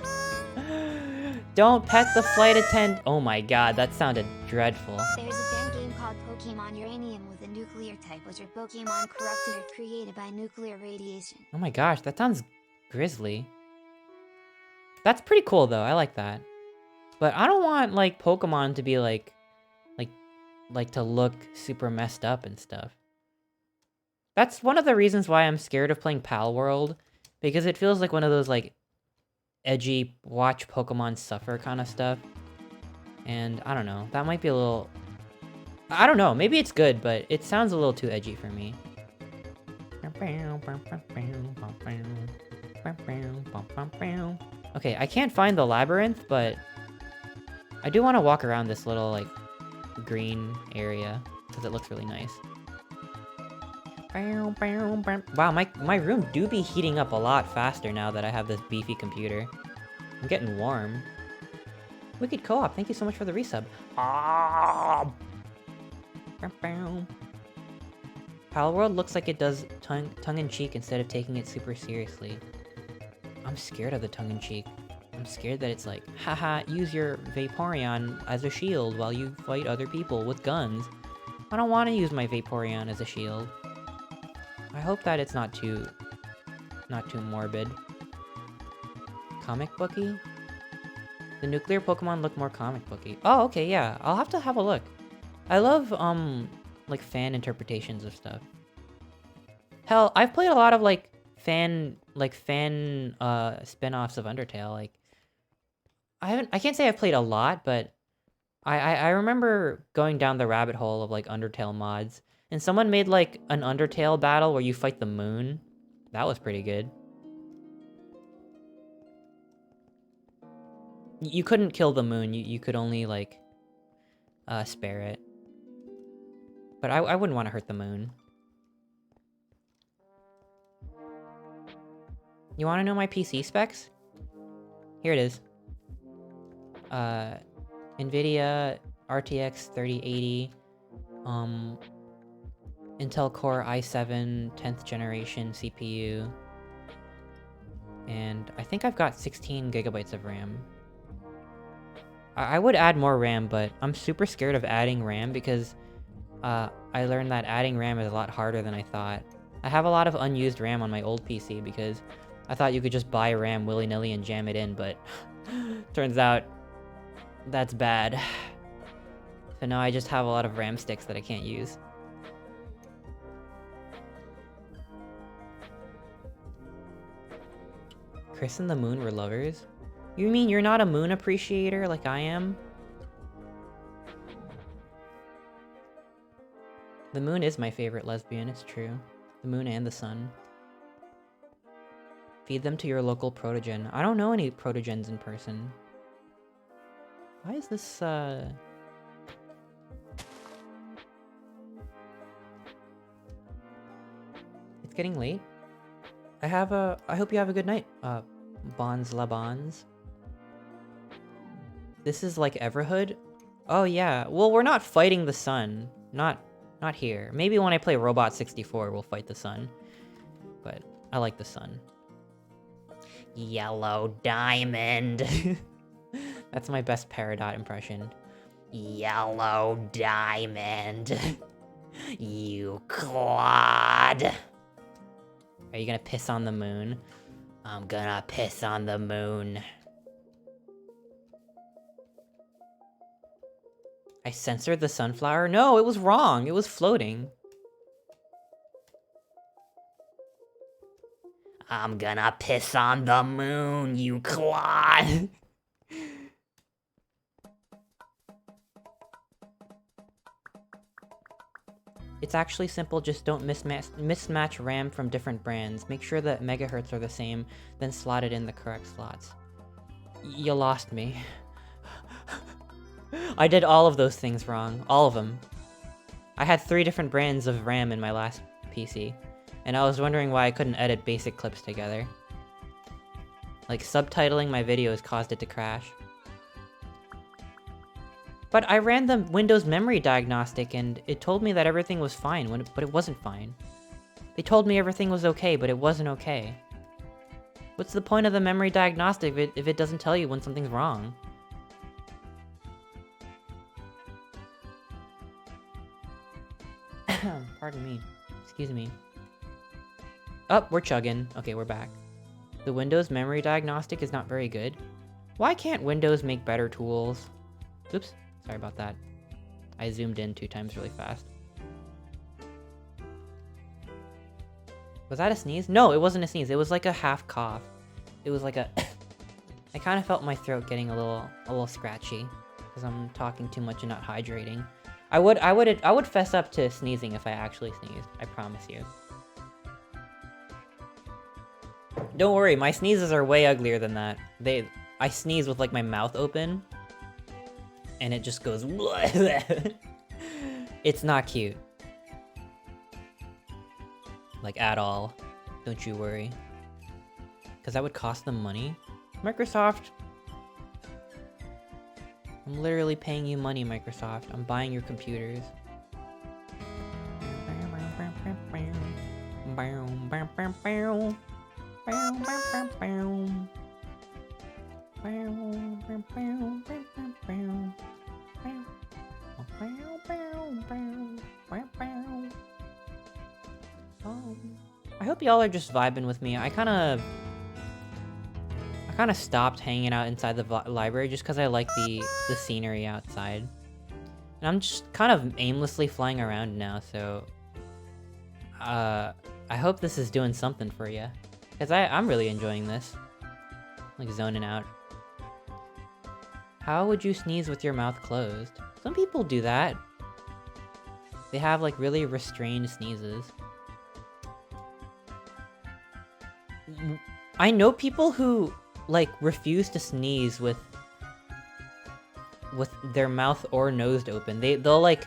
Don't pet the flight attendant. Oh my god, that sounded dreadful. There's a fan game called Pokemon Uranium with a nuclear type, which are Pokemon corrupted or created by nuclear radiation. Oh my gosh, that sounds grisly. That's pretty cool though, I like that. But I don't want like Pokemon to be like to look super messed up and stuff. That's one of the reasons why I'm scared of playing Pal World, because it feels like one of those like edgy watch Pokemon suffer kind of stuff. And I don't know, that might be a little, I don't know, maybe it's good, but it sounds a little too edgy for me. Okay, I can't find the labyrinth, but I do want to walk around this little like green area because it looks really nice. Wow, my room do be heating up a lot faster now that I have this beefy computer. I'm getting warm. Wicked Co-op, thank you so much for the resub. Pal World looks like it does tongue-in-cheek instead of taking it super seriously. I'm scared of the tongue-in-cheek. I'm scared that it's like, haha, use your Vaporeon as a shield while you fight other people with guns. I don't want to use my Vaporeon as a shield. I hope that it's not too morbid. Comic booky? The nuclear Pokemon look more comic booky. Oh, okay, yeah. I'll have to have a look. I love, like, fan interpretations of stuff. Hell, I've played a lot of, like, fan spin-offs of Undertale. Like, I can't say I've played a lot, but I remember going down the rabbit hole of, like, Undertale mods. And someone made, like, an Undertale battle where you fight the moon. That was pretty good. You couldn't kill the moon. You could only, like, spare it. But I wouldn't want to hurt the moon. You want to know my PC specs? Here it is. NVIDIA RTX 3080, Intel Core i7 10th generation CPU, and I think I've got 16 gigabytes of RAM. I would add more RAM, but I'm super scared of adding RAM because I learned that adding RAM is a lot harder than I thought. I have a lot of unused RAM on my old PC because I thought you could just buy RAM willy-nilly and jam it in, but turns out that's bad. So now I just have a lot of RAM sticks that I can't use. Chris and the Moon were lovers? You mean you're not a moon appreciator like I am? The moon is my favorite lesbian, it's true. The moon and the sun. Feed them to your local protogen. I don't know any protogens in person. Why is this, It's getting late. I hope you have a good night, Bonds La Bonds. This is like Everhood? Oh yeah, well we're not fighting the sun. Not here. Maybe when I play Robot 64 we'll fight the sun. But I like the sun. Yellow diamond. That's my best Peridot impression. Yellow diamond. You clod. Are you gonna piss on the moon? I'm gonna piss on the moon. I censored the sunflower? No, it was wrong. It was floating. I'm gonna piss on the moon, you clod. It's actually simple, just don't mismatch RAM from different brands. Make sure that megahertz are the same, then slot it in the correct slots. You lost me. I did all of those things wrong. All of them. I had 3 different brands of RAM in my last PC, and I was wondering why I couldn't edit basic clips together. Like, subtitling my videos caused it to crash. But I ran the Windows memory diagnostic and it told me that everything was fine, but it wasn't fine. They told me everything was okay, but it wasn't okay. What's the point of the memory diagnostic if it doesn't tell you when something's wrong? Pardon me. Excuse me. Oh, we're chugging. Okay, we're back. The Windows memory diagnostic is not very good. Why can't Windows make better tools? Oops. Sorry about that. I zoomed in 2 times really fast. Was that a sneeze? No, it wasn't a sneeze. It was like a half cough. It was like a... I kind of felt my throat getting a little scratchy because I'm talking too much and not hydrating. I would fess up to sneezing if I actually sneezed. I promise you. Don't worry, my sneezes are way uglier than that. I sneeze with like my mouth open. And it just goes... It's not cute. Like, at all. Don't you worry. Because that would cost them money. Microsoft! I'm literally paying you money, Microsoft. I'm buying your computers. I hope y'all are just vibing with me. I kind of stopped hanging out inside the library just because I like the scenery outside. And I'm just kind of aimlessly flying around now, so... I hope this is doing something for you. Because I'm really enjoying this. Like, zoning out. How would you sneeze with your mouth closed? Some people do that. They have, like, really restrained sneezes. I know people who, like, refuse to sneeze with... with their mouth or nose open. They'll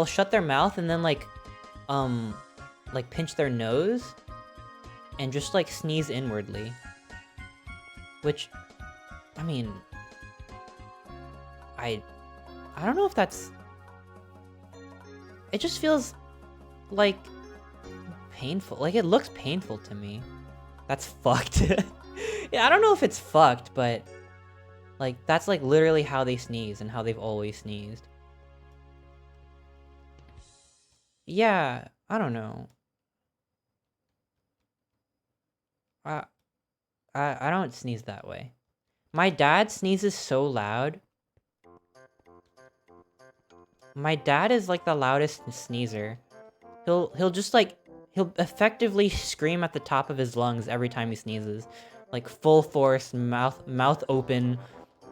shut their mouth and then like pinch their nose and just like sneeze inwardly. Which, I mean, I don't know if that's... It just feels like painful. Like, it looks painful to me. That's fucked. Yeah, I don't know if it's fucked, but like, that's like literally how they sneeze and how they've always sneezed. Yeah, I don't know. I don't sneeze that way. My dad sneezes so loud. My dad is like the loudest sneezer. He'll just like, he'll effectively scream at the top of his lungs every time he sneezes. Like full force, mouth open.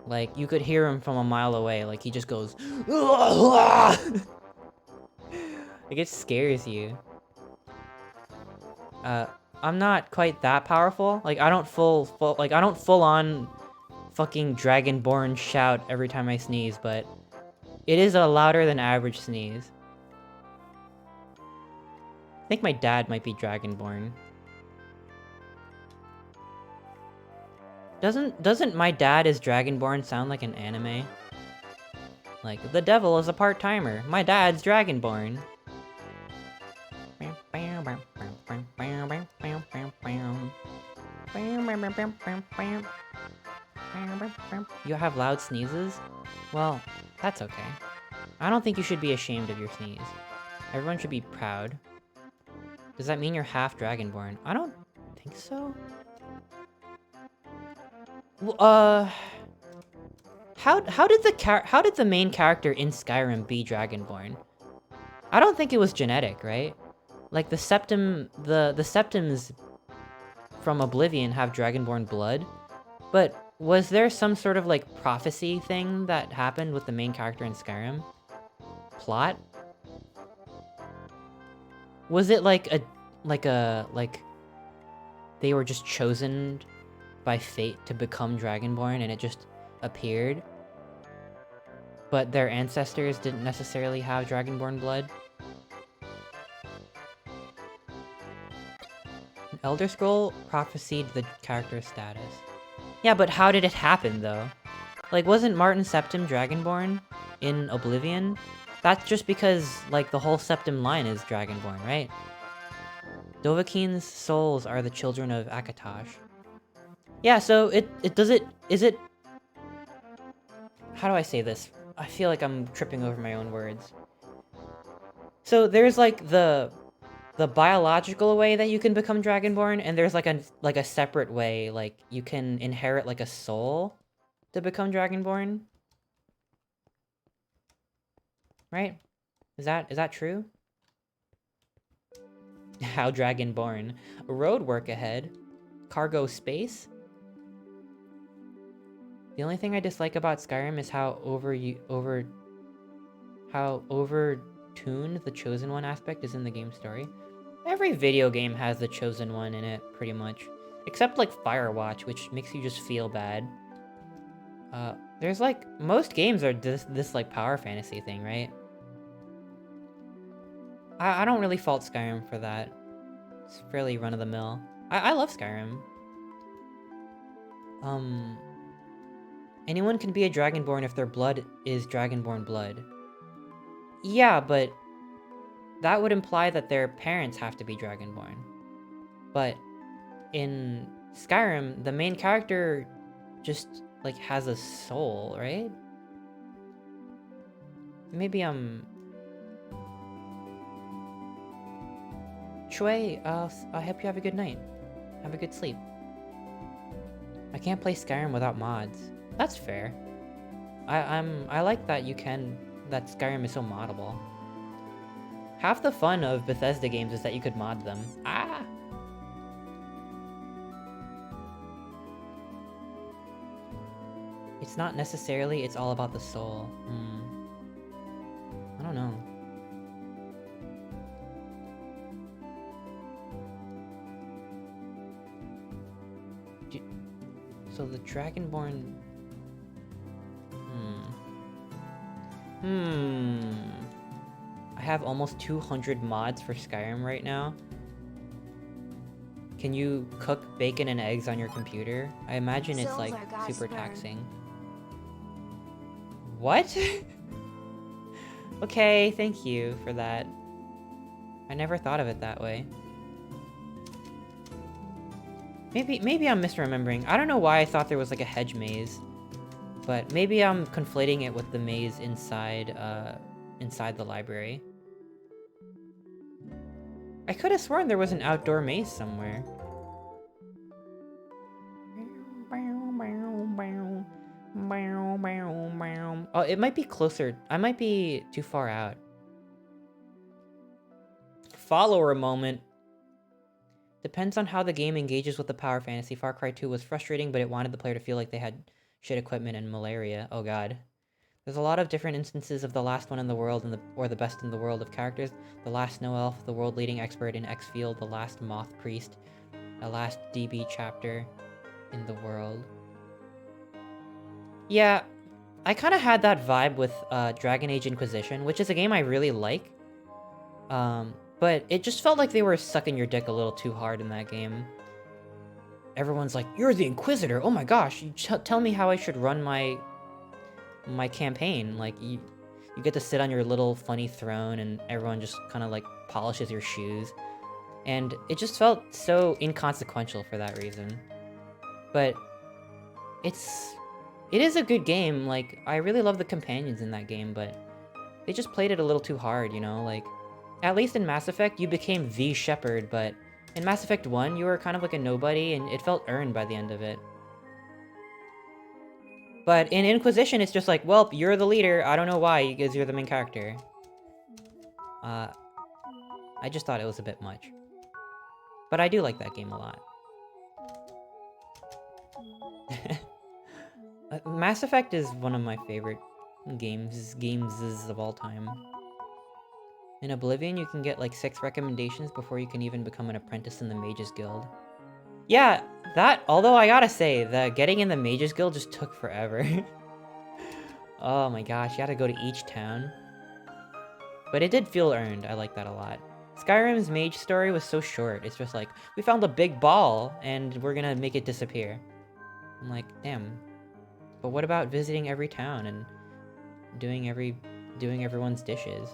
Like you could hear him from a mile away. Like he just goes like it scares you. I'm not quite that powerful. Like I don't full on fucking dragonborn shout every time I sneeze, but it is a louder than average sneeze. I think my dad might be dragonborn. Doesn't my dad is dragonborn sound like an anime? Like, the devil is a part-timer. My dad's dragonborn. You have loud sneezes? Well, that's okay. I don't think you should be ashamed of your sneeze. Everyone should be proud. Does that mean you're half dragonborn? I don't think so. How did the main character in Skyrim be dragonborn? I don't think it was genetic, right? Like the Septims from Oblivion have dragonborn blood, but was there some sort of like prophecy thing that happened with the main character in Skyrim? Plot? Was it like they were just chosen by fate to become dragonborn and it just appeared? But their ancestors didn't necessarily have dragonborn blood? Elder Scroll prophesied the character's status. Yeah, but how did it happen, though? Like, wasn't Martin Septim dragonborn in Oblivion? That's just because, like, the whole Septim line is dragonborn, right? Dovahkiin's souls are the children of Akatosh. Yeah, so is it... How do I say this? I feel like I'm tripping over my own words. So there's, like, the biological way that you can become dragonborn, and there's like a separate way, like you can inherit like a soul to become dragonborn. Right? Is that true? How dragonborn? Road work ahead. Cargo space. The only thing I dislike about Skyrim is how overtuned the Chosen One aspect is in the game story. Every video game has the Chosen One in it, pretty much. Except, like, Firewatch, which makes you just feel bad. There's, like, most games are this like, power fantasy thing, right? I don't really fault Skyrim for that. It's fairly run-of-the-mill. I love Skyrim. Anyone can be a Dragonborn if their blood is Dragonborn blood. Yeah, but that would imply that their parents have to be Dragonborn. But in Skyrim, the main character just, like, has a soul, right? Maybe I'm... Shui, I hope you have a good night. Have a good sleep. I can't play Skyrim without mods. That's fair. I like that that Skyrim is so moddable. Half the fun of Bethesda games is that you could mod them. Ah! It's not necessarily, it's all about the soul. I don't know. So the Dragonborn... I have almost 200 mods for Skyrim right now. Can you cook bacon and eggs on your computer? I imagine it's like super taxing. What? Okay, thank you for that. I never thought of it that way. Maybe I'm misremembering. I don't know why I thought there was like a hedge maze. But maybe I'm conflating it with the maze inside the library. I could have sworn there was an outdoor maze somewhere. Oh, it might be closer. I might be too far out. Follower moment. Depends on how the game engages with the power fantasy. Far Cry 2 was frustrating, but it wanted the player to feel like they had shit equipment and malaria. Oh god. There's a lot of different instances of the last one in the world or the best in the world of characters. The last snow elf, the world-leading expert in X-Field, the last moth priest, the last DB chapter in the world. Yeah, I kind of had that vibe with Dragon Age Inquisition, which is a game I really like. But it just felt like they were sucking your dick a little too hard in that game. Everyone's like, "You're the Inquisitor! Oh my gosh, you tell me how I should run my campaign." Like, you get to sit on your little funny throne and everyone just kind of like polishes your shoes. And it just felt so inconsequential for that reason. But it is a good game. Like, I really love the companions in that game, but they just played it a little too hard, you know? Like, at least in Mass Effect, you became the Shepherd, but in Mass Effect 1, you were kind of like a nobody, and it felt earned by the end of it. But in Inquisition, it's just like, well, you're the leader. I don't know why, because you're the main character. I just thought it was a bit much. But I do like that game a lot. Mass Effect is one of my favorite games of all time. In Oblivion, you can get like 6 recommendations before you can even become an apprentice in the Mages Guild. Yeah, although I gotta say, getting in the Mages Guild just took forever. Oh my gosh, you had to go to each town. But it did feel earned, I like that a lot. Skyrim's mage story was so short, it's just like, we found a big ball, and we're gonna make it disappear. I'm like, damn. But what about visiting every town and doing everyone's dishes?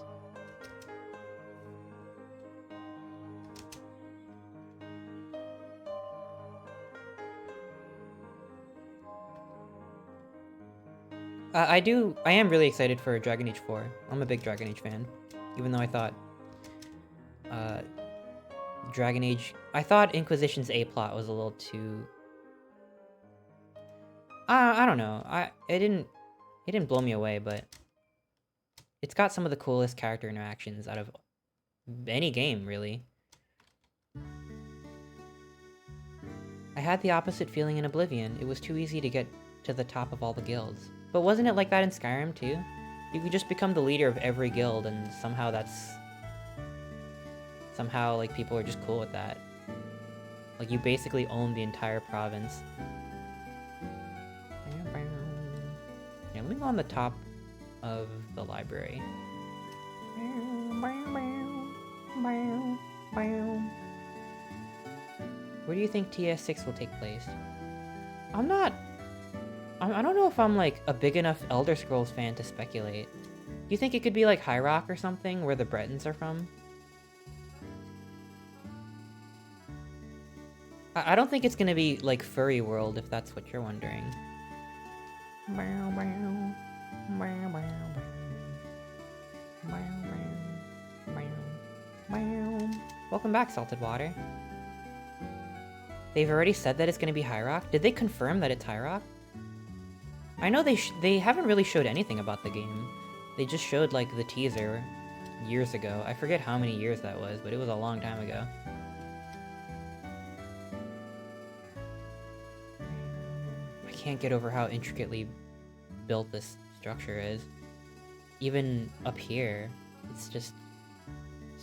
I am really excited for Dragon Age 4. I'm a big Dragon Age fan. Even though I thought I thought Inquisition's A-plot was a little too... I don't know. It didn't blow me away, but it's got some of the coolest character interactions out of any game, really. I had the opposite feeling in Oblivion. It was too easy to get to the top of all the guilds. But wasn't it like that in Skyrim, too? You could just become the leader of every guild, and somehow like, people are just cool with that. Like, you basically own the entire province. Yeah, let me go on the top of the library. Where do you think TS6 will take place? I don't know if I'm like a big enough Elder Scrolls fan to speculate. Do you think it could be like High Rock or something, where the Bretons are from? I don't think it's gonna be like Furry World, if that's what you're wondering. Welcome back, Salted Water. They've already said that it's gonna be High Rock? Did they confirm that it's High Rock? I know they haven't really showed anything about the game. They just showed, like, the teaser years ago. I forget how many years that was, but it was a long time ago. I can't get over how intricately built this structure is. Even up here, it's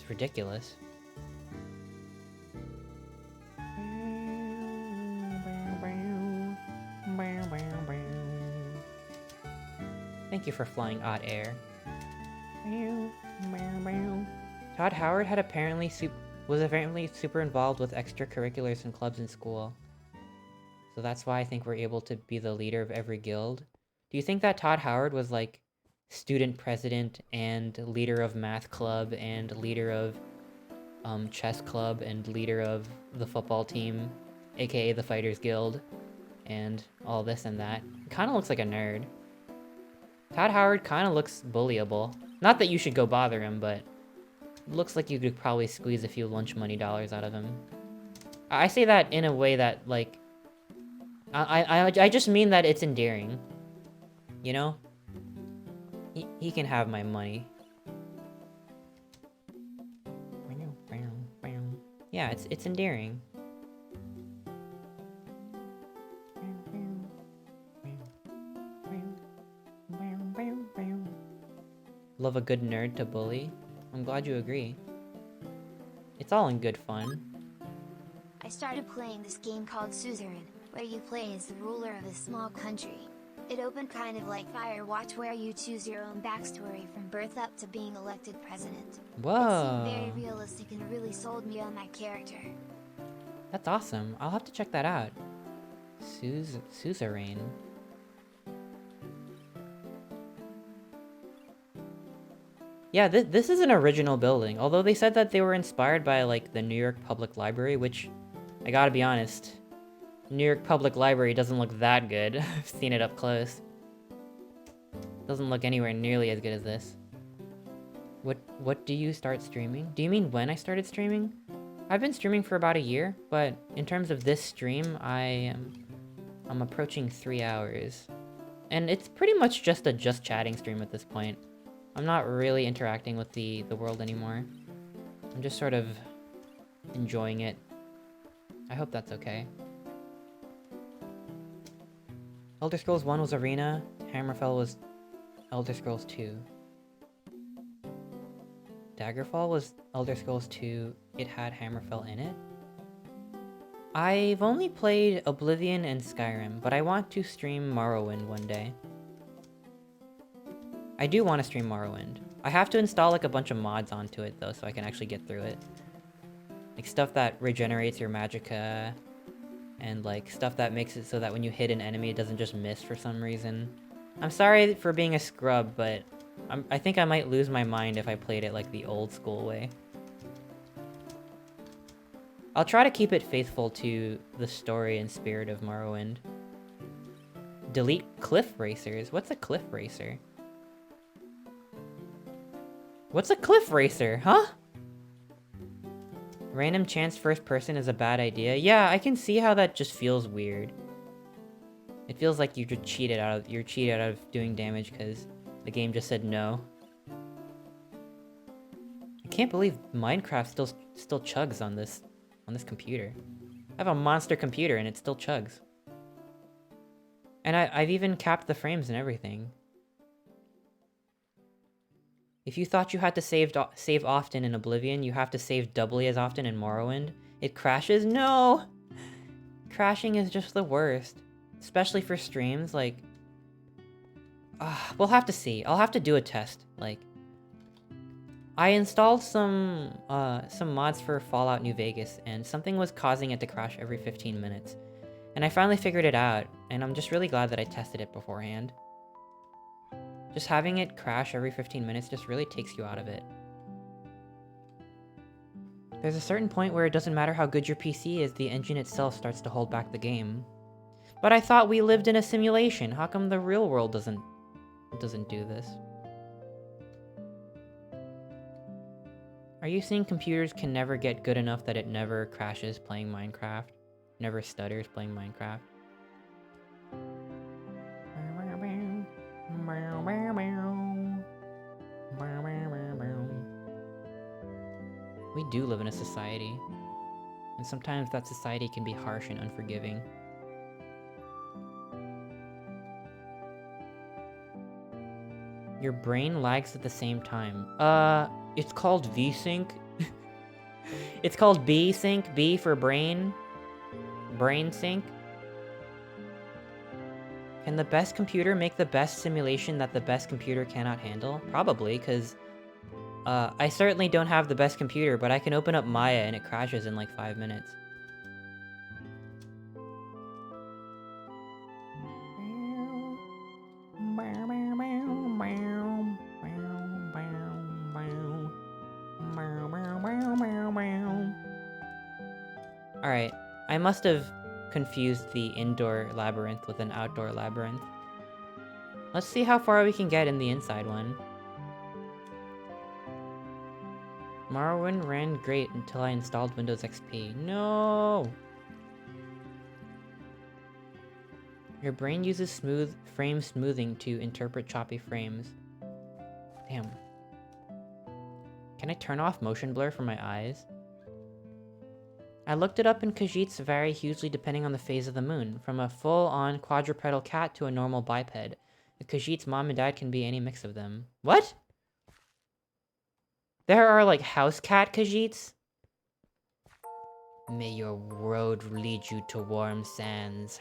ridiculous. Thank you for flying odd air. Todd Howard was apparently super involved with extracurriculars and clubs in school. So that's why I think we're able to be the leader of every guild. Do you think that Todd Howard was like student president and leader of math club and leader of chess club and leader of the football team, aka the Fighters Guild, and all this and that? Kind of looks like a nerd. Todd Howard kind of looks bullyable. Not that you should go bother him, but looks like you could probably squeeze a few lunch money dollars out of him. I say that in a way that, like, I just mean that it's endearing. You know? He can have my money. Yeah, it's endearing. Love a good nerd to bully. I'm glad you agree. It's all in good fun. I started playing this game called Suzerain, where you play as the ruler of a small country. It opened kind of like Firewatch, where you choose your own backstory from birth up to being elected president. Whoa. It seemed very realistic and really sold me on my character. That's awesome. I'll have to check that out. Suzerain. Yeah, this is an original building. Although they said that they were inspired by, like, the New York Public Library, which, I gotta be honest, New York Public Library doesn't look that good. I've seen it up close. Doesn't look anywhere nearly as good as this. What do you start streaming? Do you mean when I started streaming? I've been streaming for about a year, but in terms of this stream, I'm approaching 3 hours. And it's pretty much just a just chatting stream at this point. I'm not really interacting with the world anymore. I'm just sort of enjoying it. I hope that's okay. Elder Scrolls 1 was Arena, Hammerfell was Elder Scrolls 2. Daggerfall was Elder Scrolls 2, it had Hammerfell in it. I've only played Oblivion and Skyrim, but I want to stream Morrowind one day. I do want to stream Morrowind. I have to install like a bunch of mods onto it though, so I can actually get through it. Like stuff that regenerates your magicka, and like stuff that makes it so that when you hit an enemy it doesn't just miss for some reason. I'm sorry for being a scrub, but I think I might lose my mind if I played it like the old school way. I'll try to keep it faithful to the story and spirit of Morrowind. Delete cliff racers? What's a cliff racer? What's a cliff racer, huh? Random chance first person is a bad idea. Yeah, I can see how that just feels weird. It feels like you're cheated out of doing damage because the game just said no. I can't believe Minecraft still chugs on this computer. I have a monster computer and it still chugs. And I've even capped the frames and everything. If you thought you had to save often in Oblivion, you have to save doubly as often in Morrowind. It crashes? No! Crashing is just the worst. Especially for streams, like... we'll have to see. I'll have to do a test, like... I installed some mods for Fallout New Vegas, and something was causing it to crash every 15 minutes. And I finally figured it out, and I'm just really glad that I tested it beforehand. Just having it crash every 15 minutes just really takes you out of it. There's a certain point where it doesn't matter how good your PC is, the engine itself starts to hold back the game. But I thought we lived in a simulation. How come the real world doesn't do this? Are you saying computers can never get good enough that it never crashes playing Minecraft? Never stutters playing Minecraft? We do live in a society, and sometimes that society can be harsh and unforgiving. Your brain lags at the same time. It's called VSync. It's called B-Sync, B for brain. Brain sync. Can the best computer make the best simulation that the best computer cannot handle? Probably, because I certainly don't have the best computer, but I can open up Maya and it crashes in like 5 minutes. Alright, I must have confused the indoor labyrinth with an outdoor labyrinth. Let's see how far we can get in the inside one. Morrowind ran great until I installed Windows XP. No! Your brain uses frame smoothing to interpret choppy frames. Damn. Can I turn off motion blur from my eyes? I looked it up and Khajiits vary hugely depending on the phase of the moon, from a full-on quadrupedal cat to a normal biped. A Khajiit's mom and dad can be any mix of them. What? There are, like, house cat Khajiits? May your road lead you to warm sands.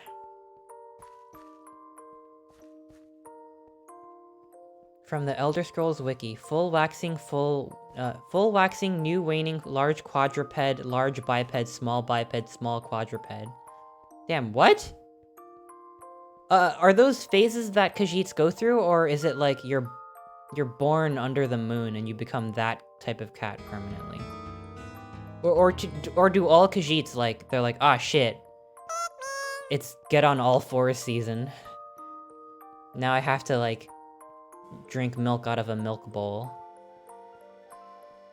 From the Elder Scrolls Wiki, full waxing, new waning, large quadruped, large biped, small quadruped. Damn, what? Are those phases that Khajiits go through, or is it like you're born under the moon and you become that type of cat permanently? Or do all Khajiits, like, they're like, ah, shit. It's get on all fours season. Now I have to, like, drink milk out of a milk bowl.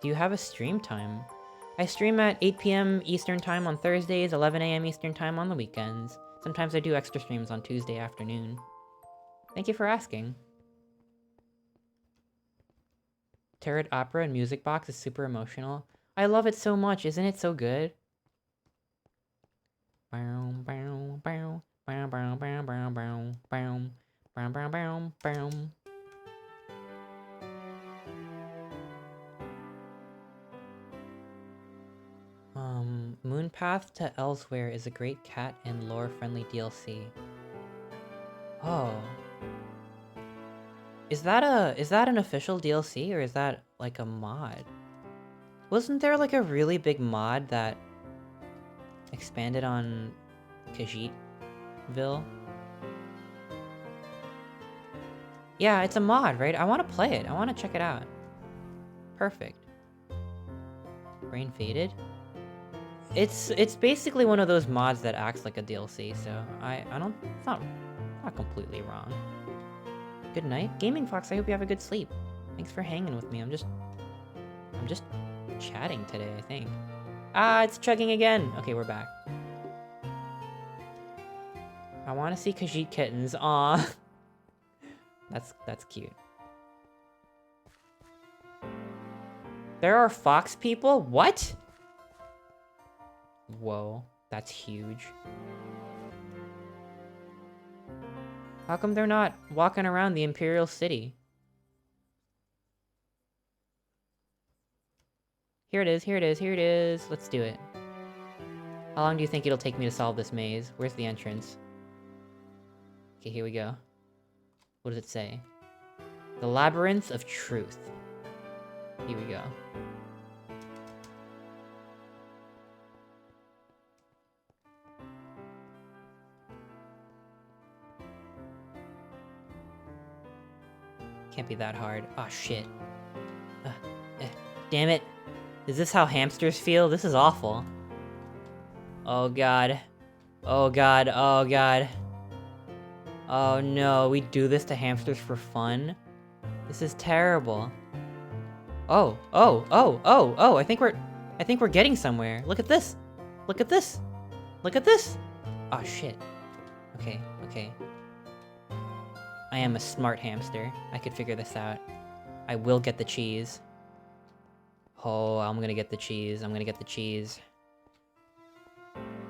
Do you have a stream time? I stream at 8 PM Eastern Time on Thursdays, 11 AM Eastern Time on the weekends. Sometimes I do extra streams on Tuesday afternoon. Thank you for asking. Turret Opera and Music Box is super emotional. I love it so much, isn't it so good? Bow, bow, bow, bow, bow, bow, bow, bow, bow, bow, bow, bow, bow. Moonpath to Elsewhere is a great cat and lore-friendly DLC. Oh. Is that an official DLC, or is that, like, a mod? Wasn't there, like, a really big mod that expanded on Khajiitville? Yeah, it's a mod, right? I want to play it. I want to check it out. Perfect. Brain faded? It's basically one of those mods that acts like a DLC, so I don't, it's not completely wrong. Good night. Gaming Fox, I hope you have a good sleep. Thanks for hanging with me. I'm just chatting today, I think. Ah, it's chugging again. Okay, we're back. I want to see Khajiit kittens. Aw. That's cute. There are fox people? What? Whoa, that's huge. How come they're not walking around the Imperial City? Here it is, here it is, here it is. Let's do it. How long do you think it'll take me to solve this maze? Where's the entrance? Okay, here we go. What does it say? The Labyrinth of Truth. Here we go. Can't be that hard. Oh, shit. Damn it. Is this how hamsters feel? This is awful. Oh, God. Oh, God. Oh, God. Oh, no. We do this to hamsters for fun? This is terrible. Oh. I think we're getting somewhere. Look at this. Look at this. Look at this. Oh, shit. Okay. I am a smart hamster. I could figure this out. I will get the cheese. Oh, I'm gonna get the cheese. I'm gonna get the cheese.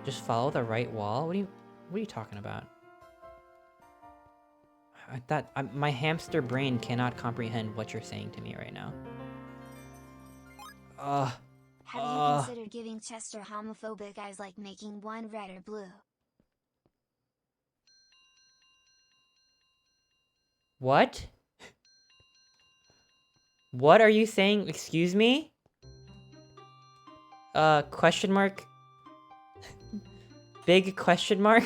Just follow the right wall? What are you talking about? My hamster brain cannot comprehend what you're saying to me right now. Have you considered giving Chester homophobic eyes, like making one red or blue? What? What are you saying? Excuse me? Question mark? Big question mark?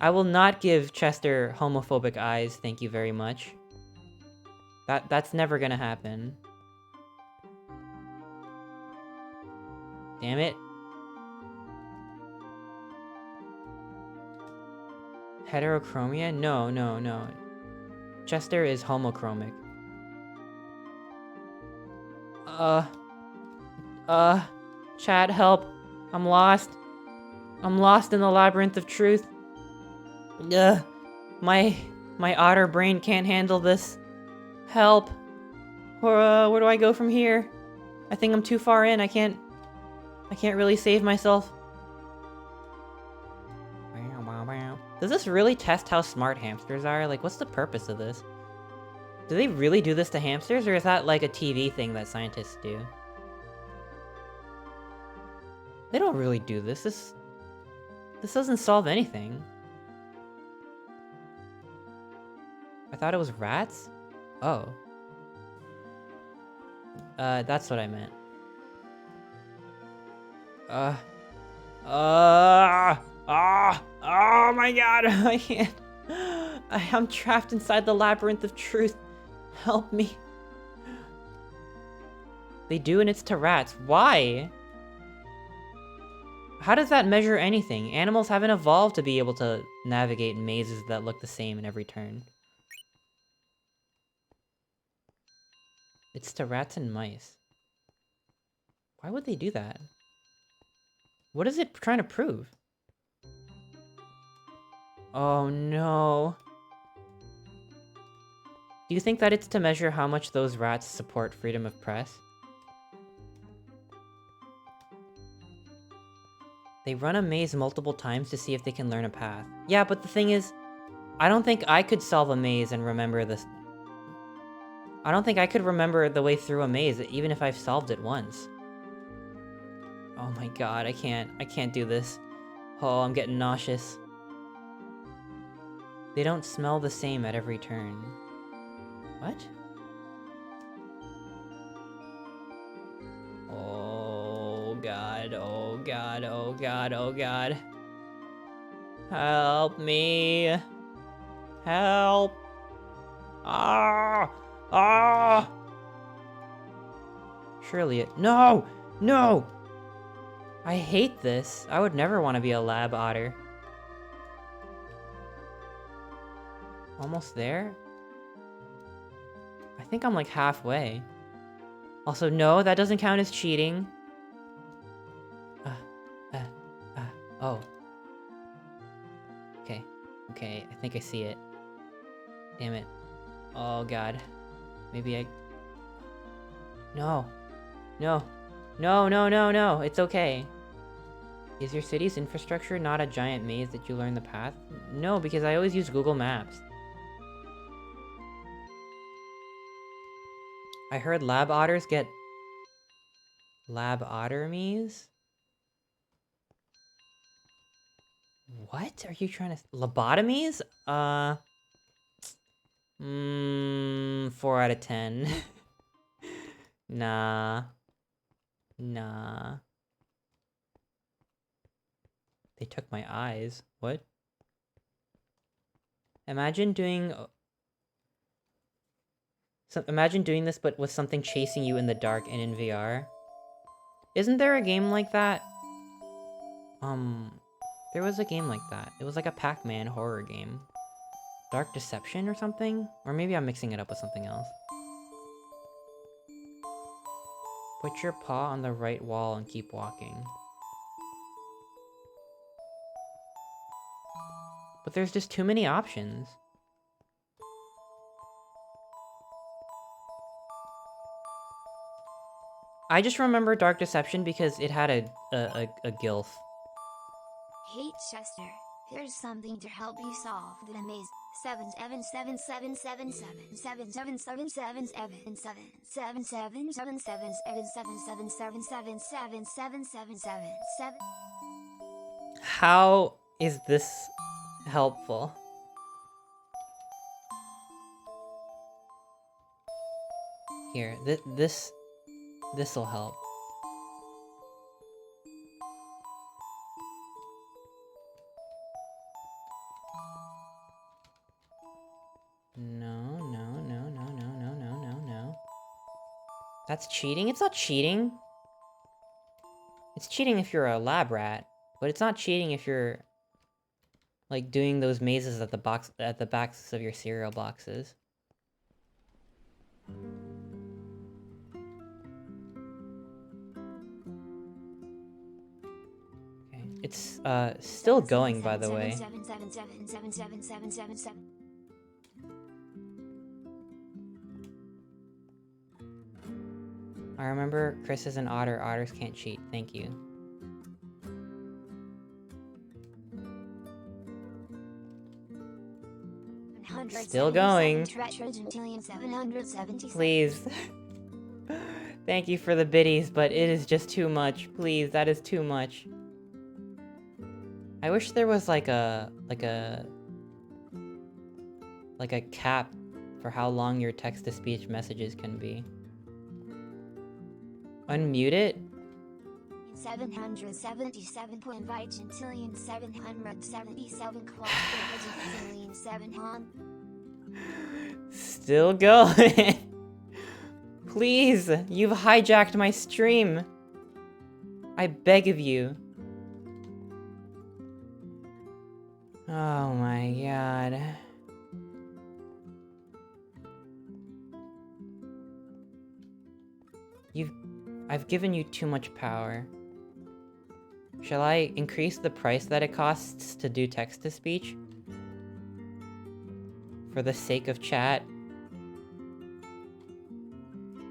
I will not give Chester homophobic eyes, thank you very much. That's never gonna happen. Damn it. Heterochromia? No, no, no. Chester is homochromic. Chat, help. I'm lost. I'm lost in the labyrinth of truth. Ugh. My otter brain can't handle this. Help. Where do I go from here? I think I'm too far in. I can't really save myself. Does this really test how smart hamsters are? Like, what's the purpose of this? Do they really do this to hamsters, or is that like a TV thing that scientists do? They don't really do this. This doesn't solve anything. I thought it was rats? Oh. That's what I meant. Oh my god, I can't. I'm trapped inside the labyrinth of truth. Help me. They do, and it's to rats. Why? How does that measure anything? Animals haven't evolved to be able to navigate mazes that look the same in every turn. It's to rats and mice. Why would they do that? What is it trying to prove? Oh no. Do you think that it's to measure how much those rats support freedom of press? They run a maze multiple times to see if they can learn a path. Yeah, but the thing is, I don't think I could solve a maze and remember this. I don't think I could remember the way through a maze, even if I've solved it once. Oh my god, I can't do this. Oh, I'm getting nauseous. They don't smell the same at every turn. What? Oh god, oh god, oh god, oh god. Help me. Help. Ah! Ah! Surely it— No! No! I hate this. I would never want to be a lab otter. Almost there? I think I'm like halfway. Also, no, that doesn't count as cheating. Oh. Okay, okay, I think I see it. Damn it. Oh god. Maybe I— No. No. No, no, no, no, it's okay. Is your city's infrastructure not a giant maze that you learn the path? No, because I always use Google Maps. I heard lab otters get lobotomies? What are you trying to— lobotomies? 4 out of 10. Nah. Nah. They took my eyes. What? Imagine doing this, but with something chasing you in the dark and in VR. Isn't there a game like that? There was a game like that. It was like a Pac-Man horror game. Dark Deception or something? Or maybe I'm mixing it up with something else. Put your paw on the right wall and keep walking. But there's just too many options. I just remember Dark Deception because it had a gilf. Hey Chester, here's something to help you solve the maze. 77777777777777777777777777777777777777777777777777777777777777777777777777777777777777777777777777777777777777777777777777777777777777777777777777777777777777777777777777777777777777777777777777777777777777777777777777777777777777777777777. How is this helpful? Here, this'll help. No, no, no, no, no, no, no, no, no. That's cheating? It's not cheating. It's cheating if you're a lab rat, but it's not cheating if you're like doing those mazes at the backs of your cereal boxes. Okay. It's still going, by the way. I remember Chris is an otter. Otters can't cheat. Thank you. Still going. Please. Thank you for the biddies, but it is just too much. Please, that is too much. I wish there was like a cap for how long your text-to-speech messages can be. Unmute it? 777.5 gentillion 777 quadrillion 700. Still going. Please, you've hijacked my stream. I beg of you. Oh my god. I've given you too much power. Shall I increase the price that it costs to do text-to-speech? For the sake of chat?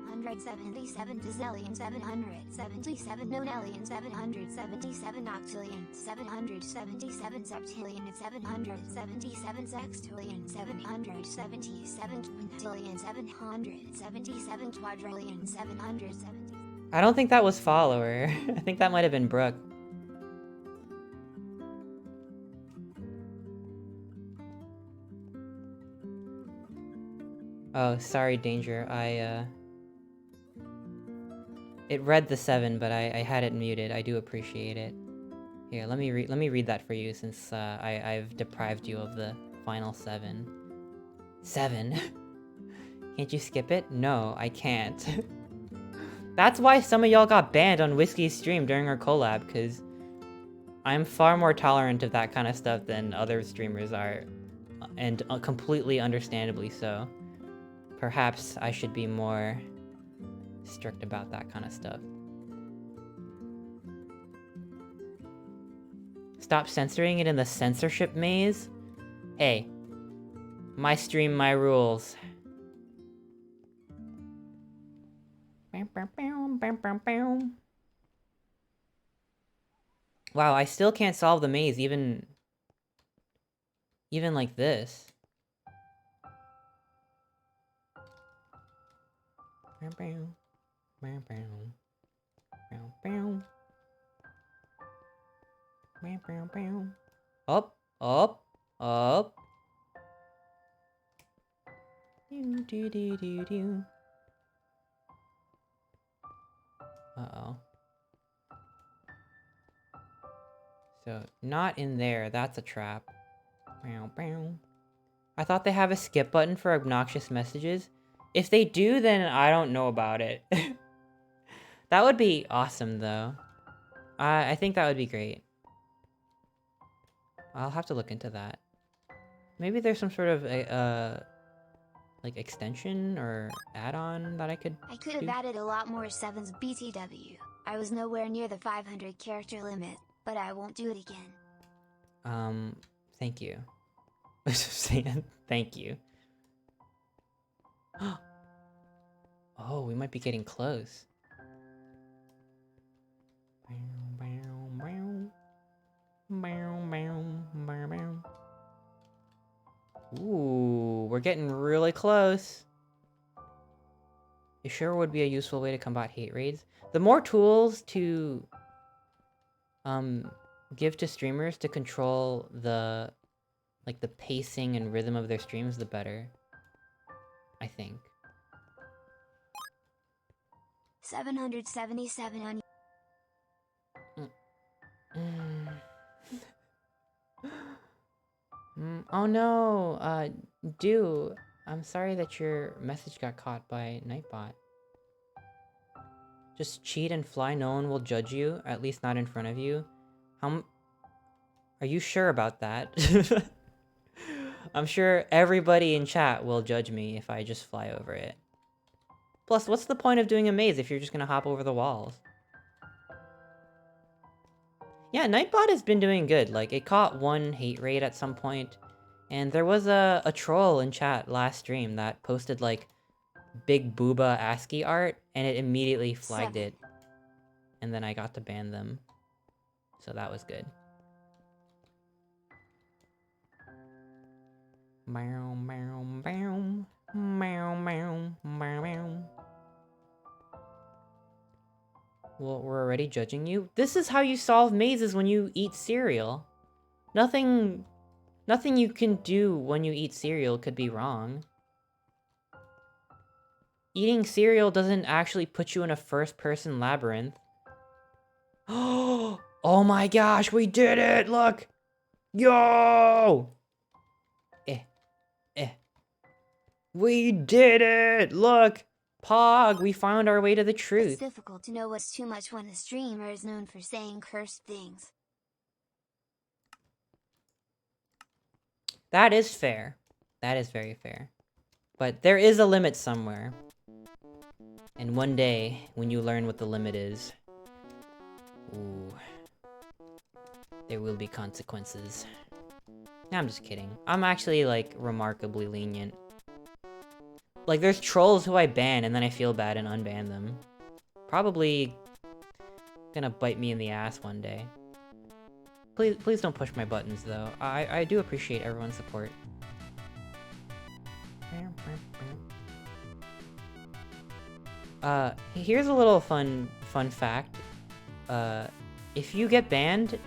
177 gazillion 777 nonillion 777 octillion 777 septillion 777 sextillion 777 quintillion 777 quadrillion 770. I don't think that was follower. I think that might have been Brooke. Oh, sorry, Danger. It read the 7, but I had it muted. I do appreciate it. Here, let me read that for you, since I've deprived you of the final 7. 7? Can't you skip it? No, I can't. That's why some of y'all got banned on Whiskey's stream during our collab, because I'm far more tolerant of that kind of stuff than other streamers are, and completely understandably so. Perhaps I should be more strict about that kind of stuff. Stop censoring it in the censorship maze? Hey, my stream, my rules. Wow, I still can't solve the maze, even like this. Up, up, up. Do. Uh-oh. So, not in there. That's a trap. I thought they have a skip button for obnoxious messages. If they do, then I don't know about it. That would be awesome, though. I think that would be great. I'll have to look into that. Maybe there's some sort of like extension or add-on that I could have added a lot more 7s BTW. I was nowhere near the 500 character limit, but I won't do it again. Thank you. I was just saying, thank you. Oh, we might be getting close. Ooh, we're getting really close. It sure would be a useful way to combat hate raids. The more tools to give to streamers to control the pacing and rhythm of their streams, the better. I think. 777 on. Oh no, I'm sorry that your message got caught by Nightbot. Just cheat and fly, no one will judge you, at least not in front of you. Are you sure about that? I'm sure everybody in chat will judge me if I just fly over it. Plus, what's the point of doing a maze if you're just gonna hop over the walls? Yeah, Nightbot has been doing good. Like, it caught one hate raid at some point, and there was a troll in chat last stream that posted, like, big booba ASCII art, and it immediately flagged it. And then I got to ban them. So that was good. Meow, meow, meow. Meow, meow, meow, meow. Well, we're already judging you? This is how you solve mazes when you eat cereal. Nothing you can do when you eat cereal could be wrong. Eating cereal doesn't actually put you in a first-person labyrinth. Oh my gosh, we did it! Look! Yo! We did it! Look! Pog, we found our way to the truth. It's difficult to know what's too much when a streamer is known for saying cursed things. That is fair. That is very fair. But there is a limit somewhere. And one day, when you learn what the limit is, ooh, there will be consequences. Nah, I'm just kidding. I'm actually, like, remarkably lenient. Like, there's trolls who I ban and then I feel bad and unban them. Probably gonna bite me in the ass one day. Please don't push my buttons, though. I do appreciate everyone's support. Here's a little fun fact. If you get banned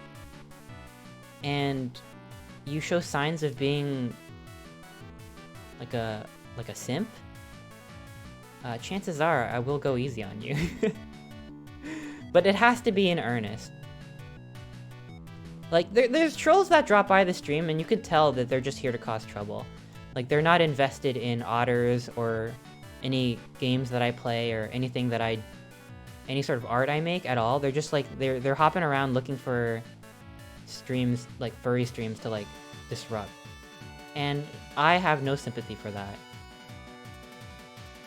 and you show signs of being like a simp, chances are I will go easy on you. But it has to be in earnest. Like, there's trolls that drop by the stream and you could tell that they're just here to cause trouble. Like, they're not invested in otters or any games that I play or anything that any sort of art I make at all. They're just like, they're hopping around looking for streams, like furry streams to like disrupt. And I have no sympathy for that.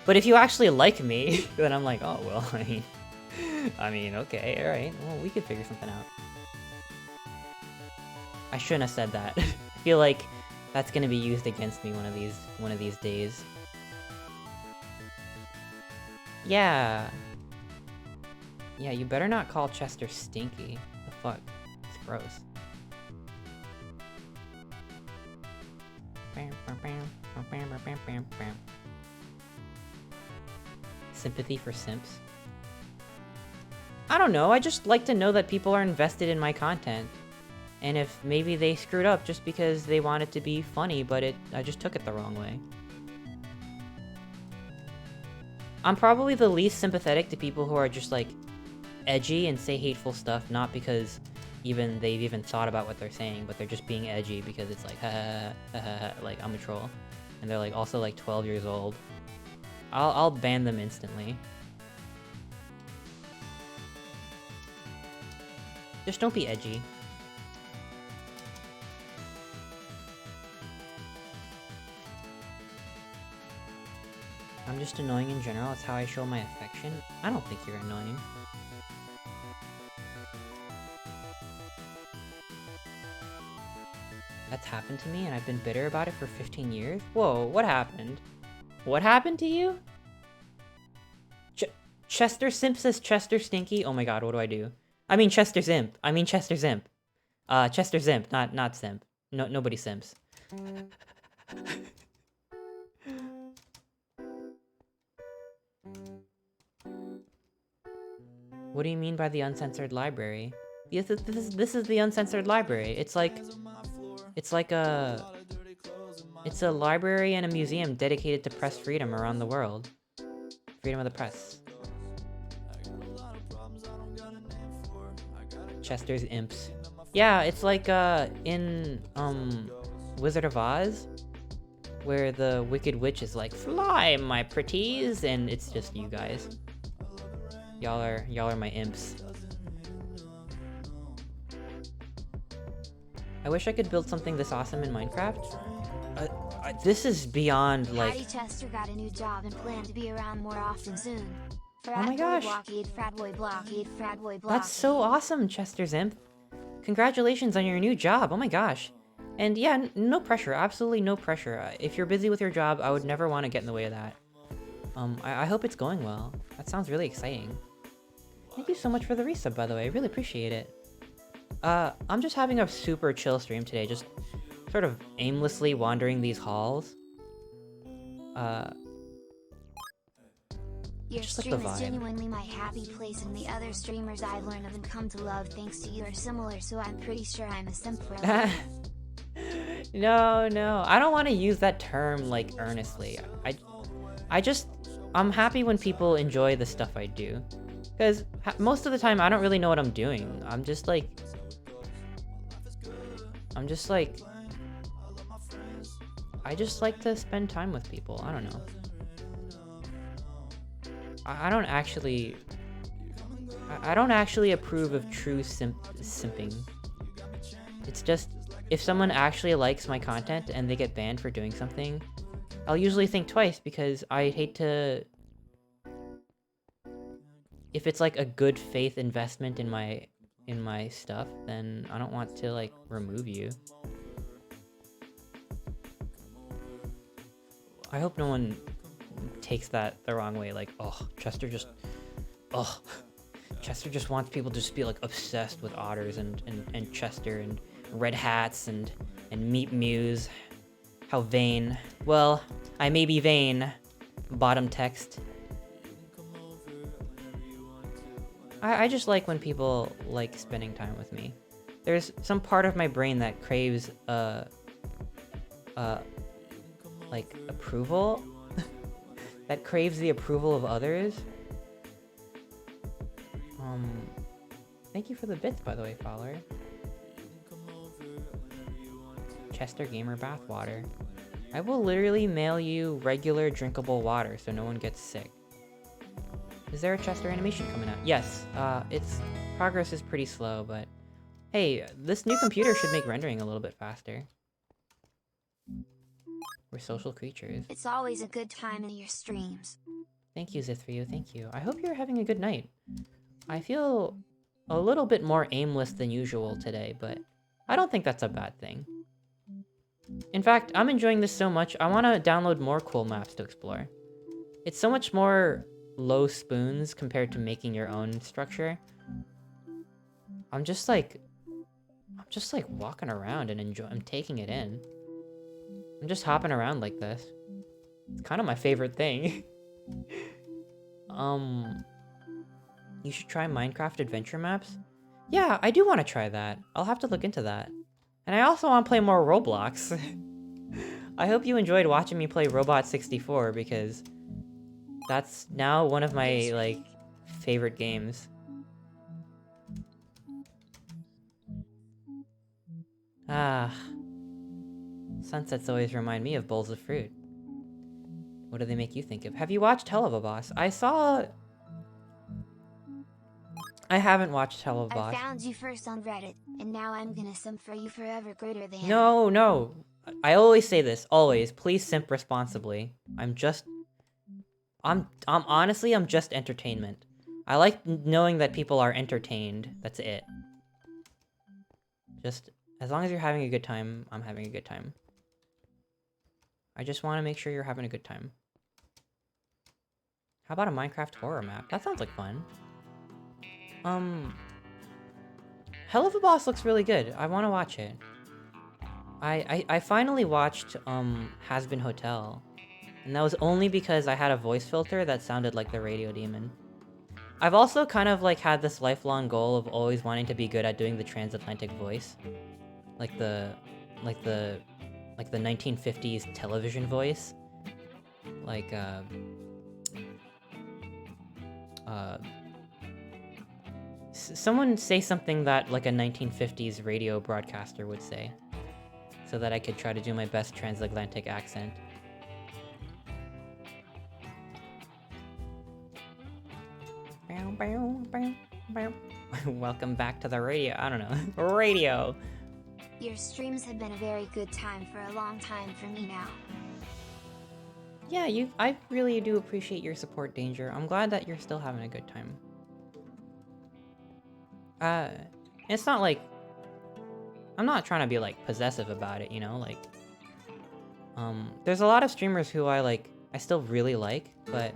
But if you actually like me, then I'm like, oh, well, I mean, okay, alright, well, we could figure something out. I shouldn't have said that. I feel like that's gonna be used against me one of these days. Yeah. Yeah, you better not call Chester stinky. The fuck? It's gross. Sympathy for simps? I don't know, I just like to know that people are invested in my content. And if maybe they screwed up just because they want it to be funny, but I just took it the wrong way. I'm probably the least sympathetic to people who are just like edgy and say hateful stuff, not because they've even thought about what they're saying, but they're just being edgy because it's like, ha ha ha ha ha, like I'm a troll. And they're like also like 12 years old. I'll ban them instantly. Just don't be edgy. I'm just annoying in general, it's how I show my affection. I don't think you're annoying. That's happened to me and I've been bitter about it for 15 years? Whoa, what happened? What happened to you? Chester Simp says Chester Stinky? Oh my god, what do I do? I mean Chester Zimp. I mean Chester Zimp. Chester Zimp, not Simp. No, nobody simps. What do you mean by the Uncensored Library? Yes, this is the Uncensored Library. It's a library and a museum dedicated to press freedom around the world. Freedom of the press. Chester's imps. Yeah, it's like in Wizard of Oz, where the Wicked Witch is like, "Fly, my pretties," and it's just you guys. Y'all are my imps. I wish I could build something this awesome in Minecraft. This is beyond like. Patty Chester got a new job and plan to be around more often soon. Oh my gosh. Blockade, blockade, blockade. That's so awesome, Chester's imp. Congratulations on your new job. Oh my gosh. And yeah, no pressure. Absolutely no pressure. If you're busy with your job, I would never want to get in the way of that. I hope it's going well. That sounds really exciting. Thank you so much for the resub, by the way. I really appreciate it. I'm just having a super chill stream today, just sort of aimlessly wandering these halls. Your just like stream the is vibe. genuinely my happy place, and the other streamers I've learned of and come to love thanks to you are similar, so I'm pretty sure I'm a simp for life. No. I don't want to use that term, like, earnestly. I'm happy when people enjoy the stuff I do. Because most of the time, I don't really know what I'm doing. I just like to spend time with people. I don't know. I don't actually approve of true simping. It's just, if someone actually likes my content and they get banned for doing something, I'll usually think twice, because I hate to... If it's like a good faith investment in my stuff, then I don't want to like remove you. I hope no one takes that the wrong way, like, Chester just wants people to just be like obsessed with otters and Chester and red hats and meat mews. How vain. Well, I may be vain. Bottom text. I just like when people like spending time with me. There's some part of my brain that craves like approval. That craves the approval of others. Thank you for the bits, by the way, follower. Chester Gamer bathwater. I will literally mail you regular drinkable water so no one gets sick. Is there a Chester animation coming out? Yes, its progress is pretty slow, but hey, this new computer should make rendering a little bit faster. We're social creatures. It's always a good time in your streams. Thank you, Zithriu, thank you. I hope you're having a good night. I feel a little bit more aimless than usual today, but I don't think that's a bad thing. In fact, I'm enjoying this so much, I want to download more cool maps to explore. It's so much more low spoons compared to making your own structure. I'm just like walking around and I'm taking it in. I'm just hopping around like this. It's kind of my favorite thing. You should try Minecraft adventure maps. Yeah, I do want to try that. I'll have to look into that. And I also want to play more Roblox. I hope you enjoyed watching me play Robot 64, because that's now one of my, like, favorite games. Ah. Sunsets always remind me of bowls of fruit. What do they make you think of? Have you watched Hell of a Boss? I haven't watched Hell of a Boss. I found you first on Reddit, and now I'm gonna simp for you forever greater than. No. I always say this, always. Please simp responsibly. I'm honestly, I'm just entertainment. I like knowing that people are entertained. That's it. Just, as long as you're having a good time, I'm having a good time. I just want to make sure you're having a good time. How about a Minecraft horror map? That sounds like fun. Hell of a Boss looks really good. I want to watch it. I finally watched, Has Been Hotel. And that was only because I had a voice filter that sounded like the Radio Demon. I've also kind of, like, had this lifelong goal of always wanting to be good at doing the transatlantic voice. Like the 1950s television voice. Like, Someone say something that like a 1950s radio broadcaster would say, so that I could try to do my best transatlantic accent. Welcome back to the radio. I don't know. Radio. Your streams have been a very good time for a long time for me now. Yeah, I really do appreciate your support, Danger. I'm glad that you're still having a good time. It's not like... I'm not trying to be, like, possessive about it, you know? Like, there's a lot of streamers who I still really like, but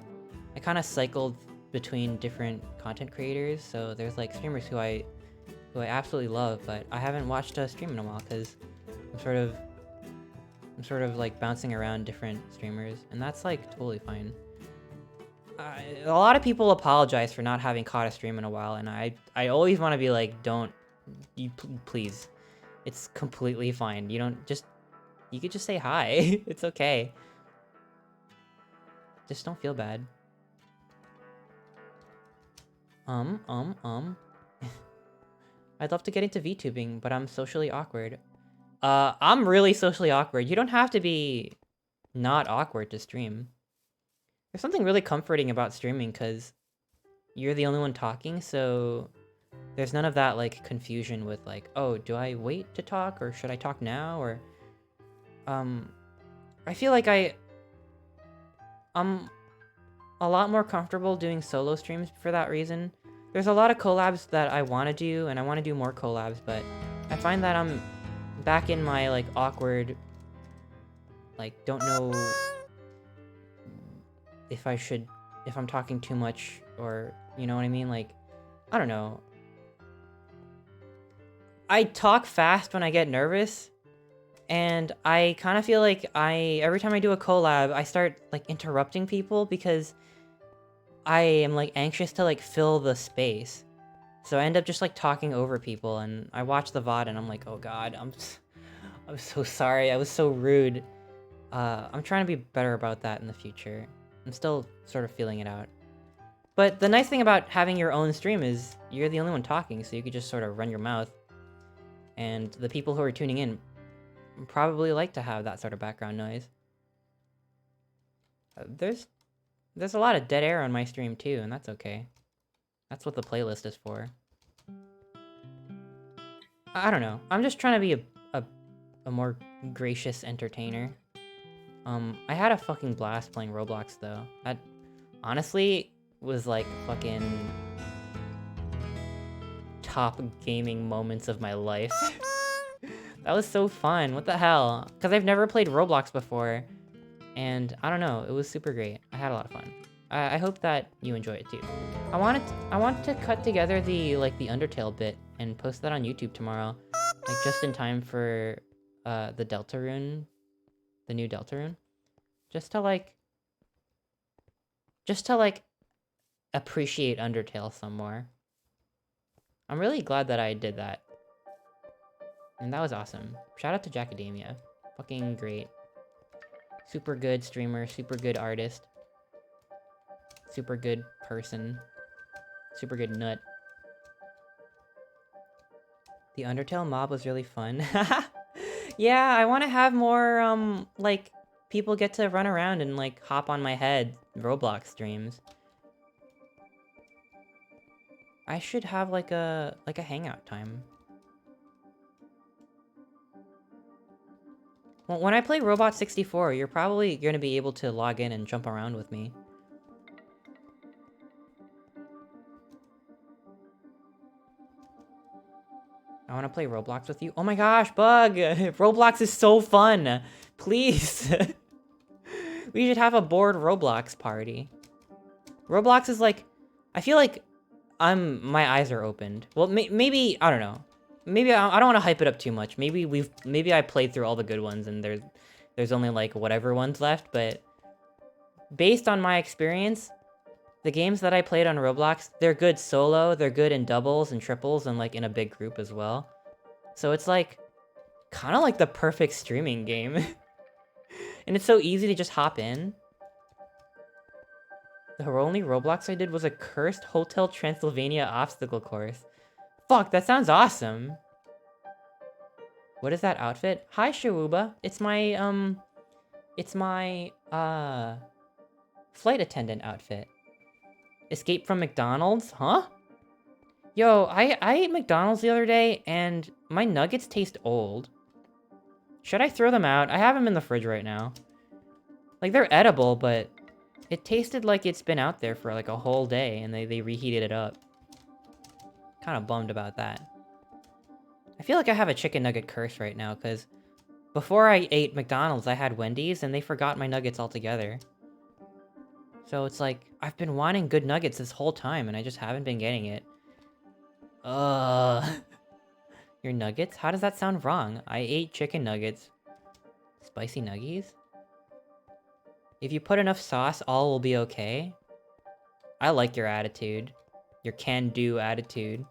I kind of cycled between different content creators, so there's, like, streamers who I absolutely love, but I haven't watched a stream in a while, because I'm sort of, like, bouncing around different streamers, and that's, like, totally fine. A lot of people apologize for not having caught a stream in a while, and I always want to be like, please. It's completely fine. You could just say hi. It's okay. Just don't feel bad. I'd love to get into VTubing, but I'm socially awkward. I'm really socially awkward. You don't have to be not awkward to stream. There's something really comforting about streaming, because you're the only one talking, so there's none of that, like, confusion with, like, oh, do I wait to talk, or should I talk now, or... I feel like I'm a lot more comfortable doing solo streams for that reason. There's a lot of collabs that I want to do, and I want to do more collabs, but I find that I'm back in my, like, awkward, like, don't know if I'm talking too much, or, you know what I mean? Like, I don't know. I talk fast when I get nervous, and I kind of feel like every time I do a collab, I start, like, interrupting people, because I am, like, anxious to, like, fill the space. So I end up just, like, talking over people, and I watch the VOD, and I'm like, oh god, I'm so sorry, I was so rude. I'm trying to be better about that in the future. I'm still sort of feeling it out. But the nice thing about having your own stream is you're the only one talking, so you could just sort of run your mouth. And the people who are tuning in probably like to have that sort of background noise. There's a lot of dead air on my stream too, and that's okay. That's what the playlist is for. I don't know. I'm just trying to be a more gracious entertainer. I had a fucking blast playing Roblox, though. That honestly was like fucking top gaming moments of my life. That was so fun. What the hell? Because I've never played Roblox before, and I don't know. It was super great. I had a lot of fun. I hope that you enjoy it too. I want to cut together the Undertale bit and post that on YouTube tomorrow, like just in time for the Deltarune. The new Deltarune, just to appreciate Undertale some more. I'm really glad that I did that, and that was awesome. Shout out to Jackademia, fucking great, super good streamer, super good artist, super good person, super good nut. The Undertale mob was really fun. Yeah, I want to have more, like, people get to run around and, like, hop on my head Roblox streams. I should have, like a hangout time. Well, when I play Robot 64, you're probably going to be able to log in and jump around with me. I want to play Roblox with you. Oh my gosh, Bug! Roblox is so fun! Please! We should have a bored Roblox party. Roblox is like... I feel like my eyes are opened. Well, maybe... I don't know. Maybe I don't want to hype it up too much. Maybe I played through all the good ones and there's only like whatever ones left, but... Based on my experience, the games that I played on Roblox, they're good solo, they're good in doubles and triples, and like in a big group as well. So it's like, kind of like the perfect streaming game. And it's so easy to just hop in. The only Roblox I did was a cursed Hotel Transylvania obstacle course. fuck, that sounds awesome. What is that outfit? Hi, Shawuba. It's my, flight attendant outfit. Escape from McDonald's? Huh? Yo, I ate McDonald's the other day, and my nuggets taste old. Should I throw them out? I have them in the fridge right now. Like, they're edible, but it tasted like it's been out there for, like, a whole day, and they reheated it up. Kind of bummed about that. I feel like I have a chicken nugget curse right now, because before I ate McDonald's, I had Wendy's, and they forgot my nuggets altogether. So it's like, I've been wanting good nuggets this whole time, and I just haven't been getting it. Your nuggets? How does that sound wrong? I ate chicken nuggets. Spicy nuggies? If you put enough sauce, all will be okay. I like your attitude. Your can-do attitude.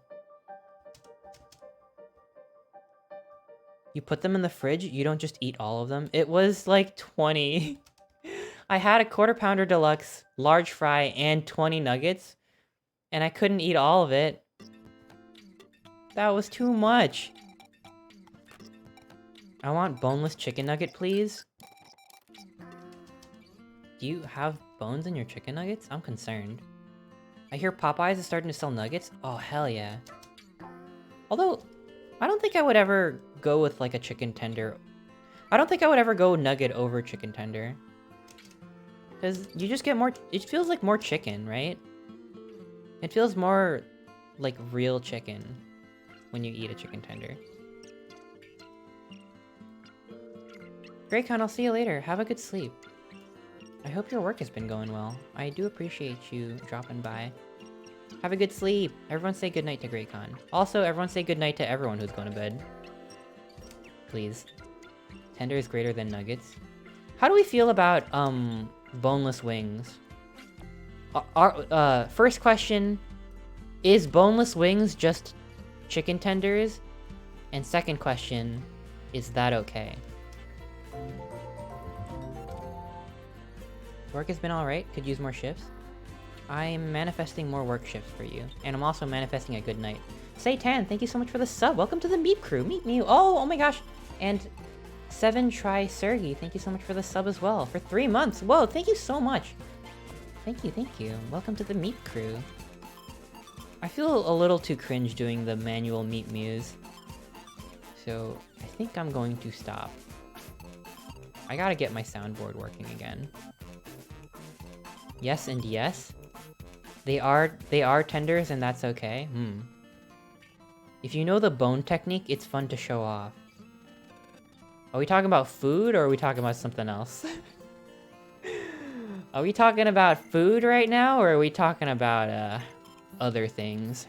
You put them in the fridge, you don't just eat all of them. It was like 20. I had a quarter pounder deluxe, large fry, and 20 nuggets, and I couldn't eat all of it. That was too much. I want boneless chicken nugget, please. Do you have bones in your chicken nuggets? I'm concerned. I hear Popeyes is starting to sell nuggets. Oh, hell yeah. Although, I don't think I would ever go with like a chicken tender. I don't think I would ever go nugget over chicken tender. Because you just get more, it feels like more chicken, right? It feels more like real chicken when you eat a chicken tender. Graycon, I'll see you later. Have a good sleep. I hope your work has been going well. I do appreciate you dropping by. Have a good sleep. Everyone say goodnight to Graycon. Also, everyone say goodnight to everyone who's going to bed. Please. Tender is greater than nuggets. How do we feel about, boneless wings? First question, is boneless wings just chicken tenders? And second question, is that okay? Work has been alright, could use more shifts. I'm manifesting more work shifts for you, and I'm also manifesting a good night. Satan, thank you so much for the sub. Welcome to the Meat Crew. Meet me. Oh my gosh. And 7 Try Sergi, thank you so much for the sub as well. For 3 months. Whoa, thank you so much. Thank you. Welcome to the Meat Crew. I feel a little too cringe doing the manual meat muse. So, I think I'm going to stop. I gotta get my soundboard working again. Yes and yes. They are tenders and that's okay. If you know the bone technique, it's fun to show off. Are we talking about food or are we talking about something else? Are we talking about food right now or are we talking about other things?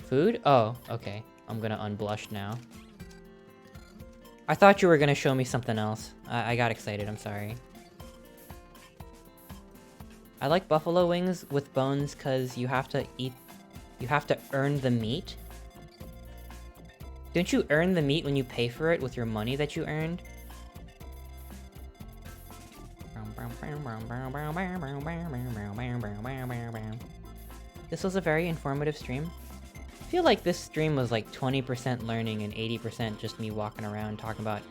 Food? Oh, okay. I'm gonna unblush now. I thought you were gonna show me something else. I got excited, I'm sorry. I like buffalo wings with bones because you have to earn the meat. Don't you earn the meat when you pay for it with your money that you earned? This was a very informative stream. I feel like this stream was like 20% learning and 80% just me walking around talking about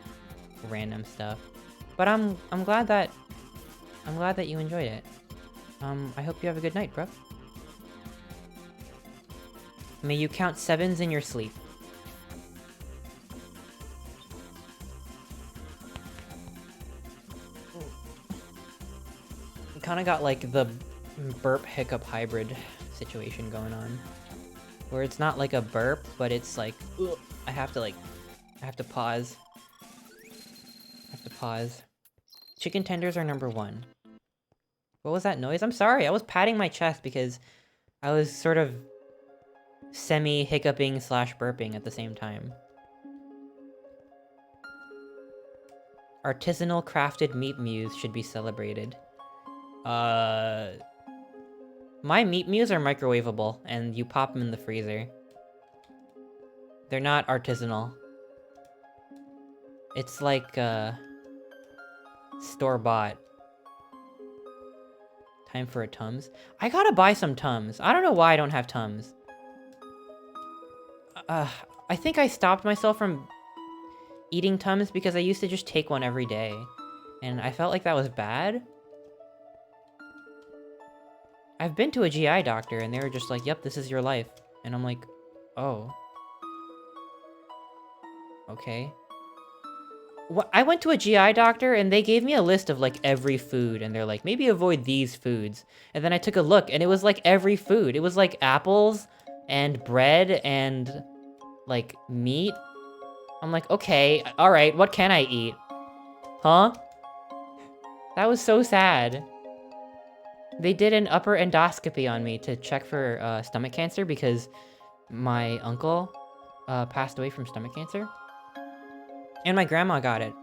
random stuff. But I'm glad that you enjoyed it. I hope you have a good night, bro. May you count 7s in your sleep. Kind of got like the burp hiccup hybrid situation going on, where it's not like a burp, but it's like ugh, I have to pause. Chicken tenders are number 1. What was that noise? I'm sorry, I was patting my chest because I was sort of semi-hiccuping / burping at the same time. Artisanal crafted meat muse should be celebrated. My meat muse are microwavable, and you pop them in the freezer. They're not artisanal. It's like, store-bought. Time for a Tums. I gotta buy some Tums. I don't know why I don't have Tums. I think I stopped myself from eating Tums because I used to just take one every day. And I felt like that was bad. I've been to a GI doctor and they were just like, yep, this is your life. And I'm like, oh. Okay. I went to a GI doctor and they gave me a list of like every food and they're like, maybe avoid these foods. And then I took a look and it was like every food. It was like apples and bread and like meat. I'm like, okay, all right, what can I eat? Huh? That was so sad. They did an upper endoscopy on me to check for stomach cancer because my uncle passed away from stomach cancer. And my grandma got it.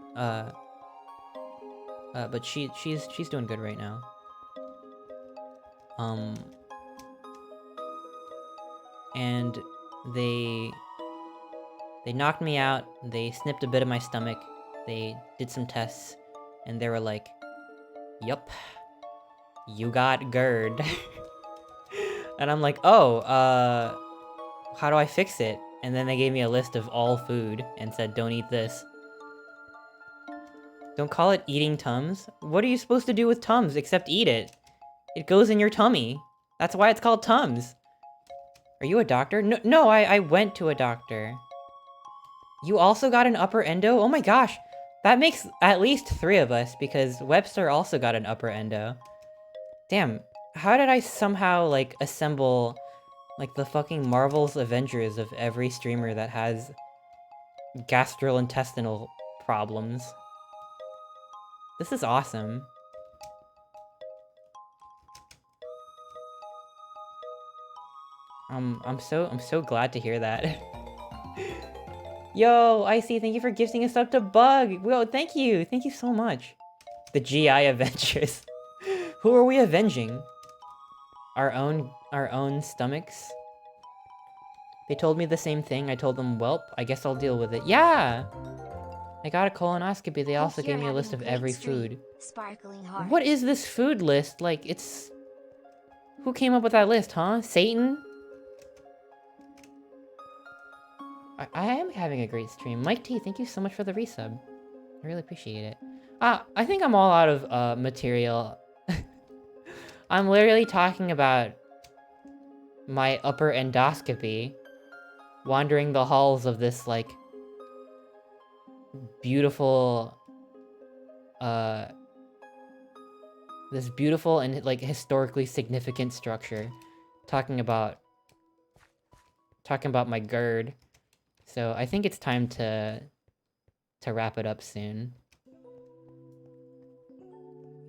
But she's doing good right now. And they knocked me out. They snipped a bit of my stomach. They did some tests, and they were like, "Yup, you got GERD." And I'm like, "Oh, how do I fix it?" And then they gave me a list of all food and said, "Don't eat this." Don't call it eating Tums. What are you supposed to do with Tums except eat it? It goes in your tummy. That's why it's called Tums. Are you a doctor? No, I went to a doctor. You also got an upper endo? Oh my gosh. That makes at least 3 of us because Webster also got an upper endo. Damn, how did I somehow, like, assemble, like, the fucking Marvel's Avengers of every streamer that has gastrointestinal problems? This is awesome. I'm so glad to hear that. Yo, Icy, thank you for gifting us up to Bug. Whoa, thank you so much. The GI Avengers. Who are we avenging? Our own stomachs? They told me the same thing. I told them, welp, I guess I'll deal with it. Yeah! I got a colonoscopy. They also gave me a list of every food. Sparkling heart. What is this food list? Like, it's... Who came up with that list, huh? Satan? I am having a great stream. Mike T, thank you so much for the resub. I really appreciate it. I think I'm all out of material. I'm literally talking about my upper endoscopy, wandering the halls of this, like, beautiful, this beautiful and, like, historically significant structure, talking about my GERD. So I think it's time to wrap it up soon.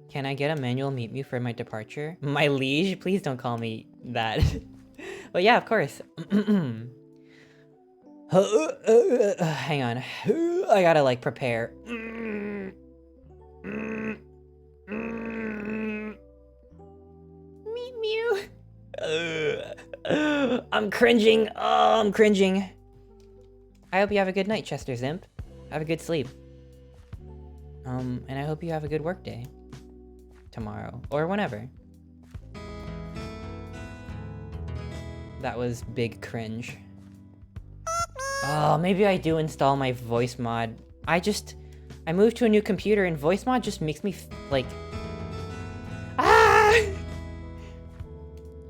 Can I get a manual meet me for my departure? My liege? Please don't call me that. But yeah, of course. Hang on. I gotta, like, prepare. Meet mew. I'm cringing. Oh, I'm cringing. I hope you have a good night, Chester Zimp. Have a good sleep. And I hope you have a good work day. Tomorrow. Or whenever. That was big cringe. Oh, maybe I do install my voice mod. I moved to a new computer and voice mod just makes me, like... Ah!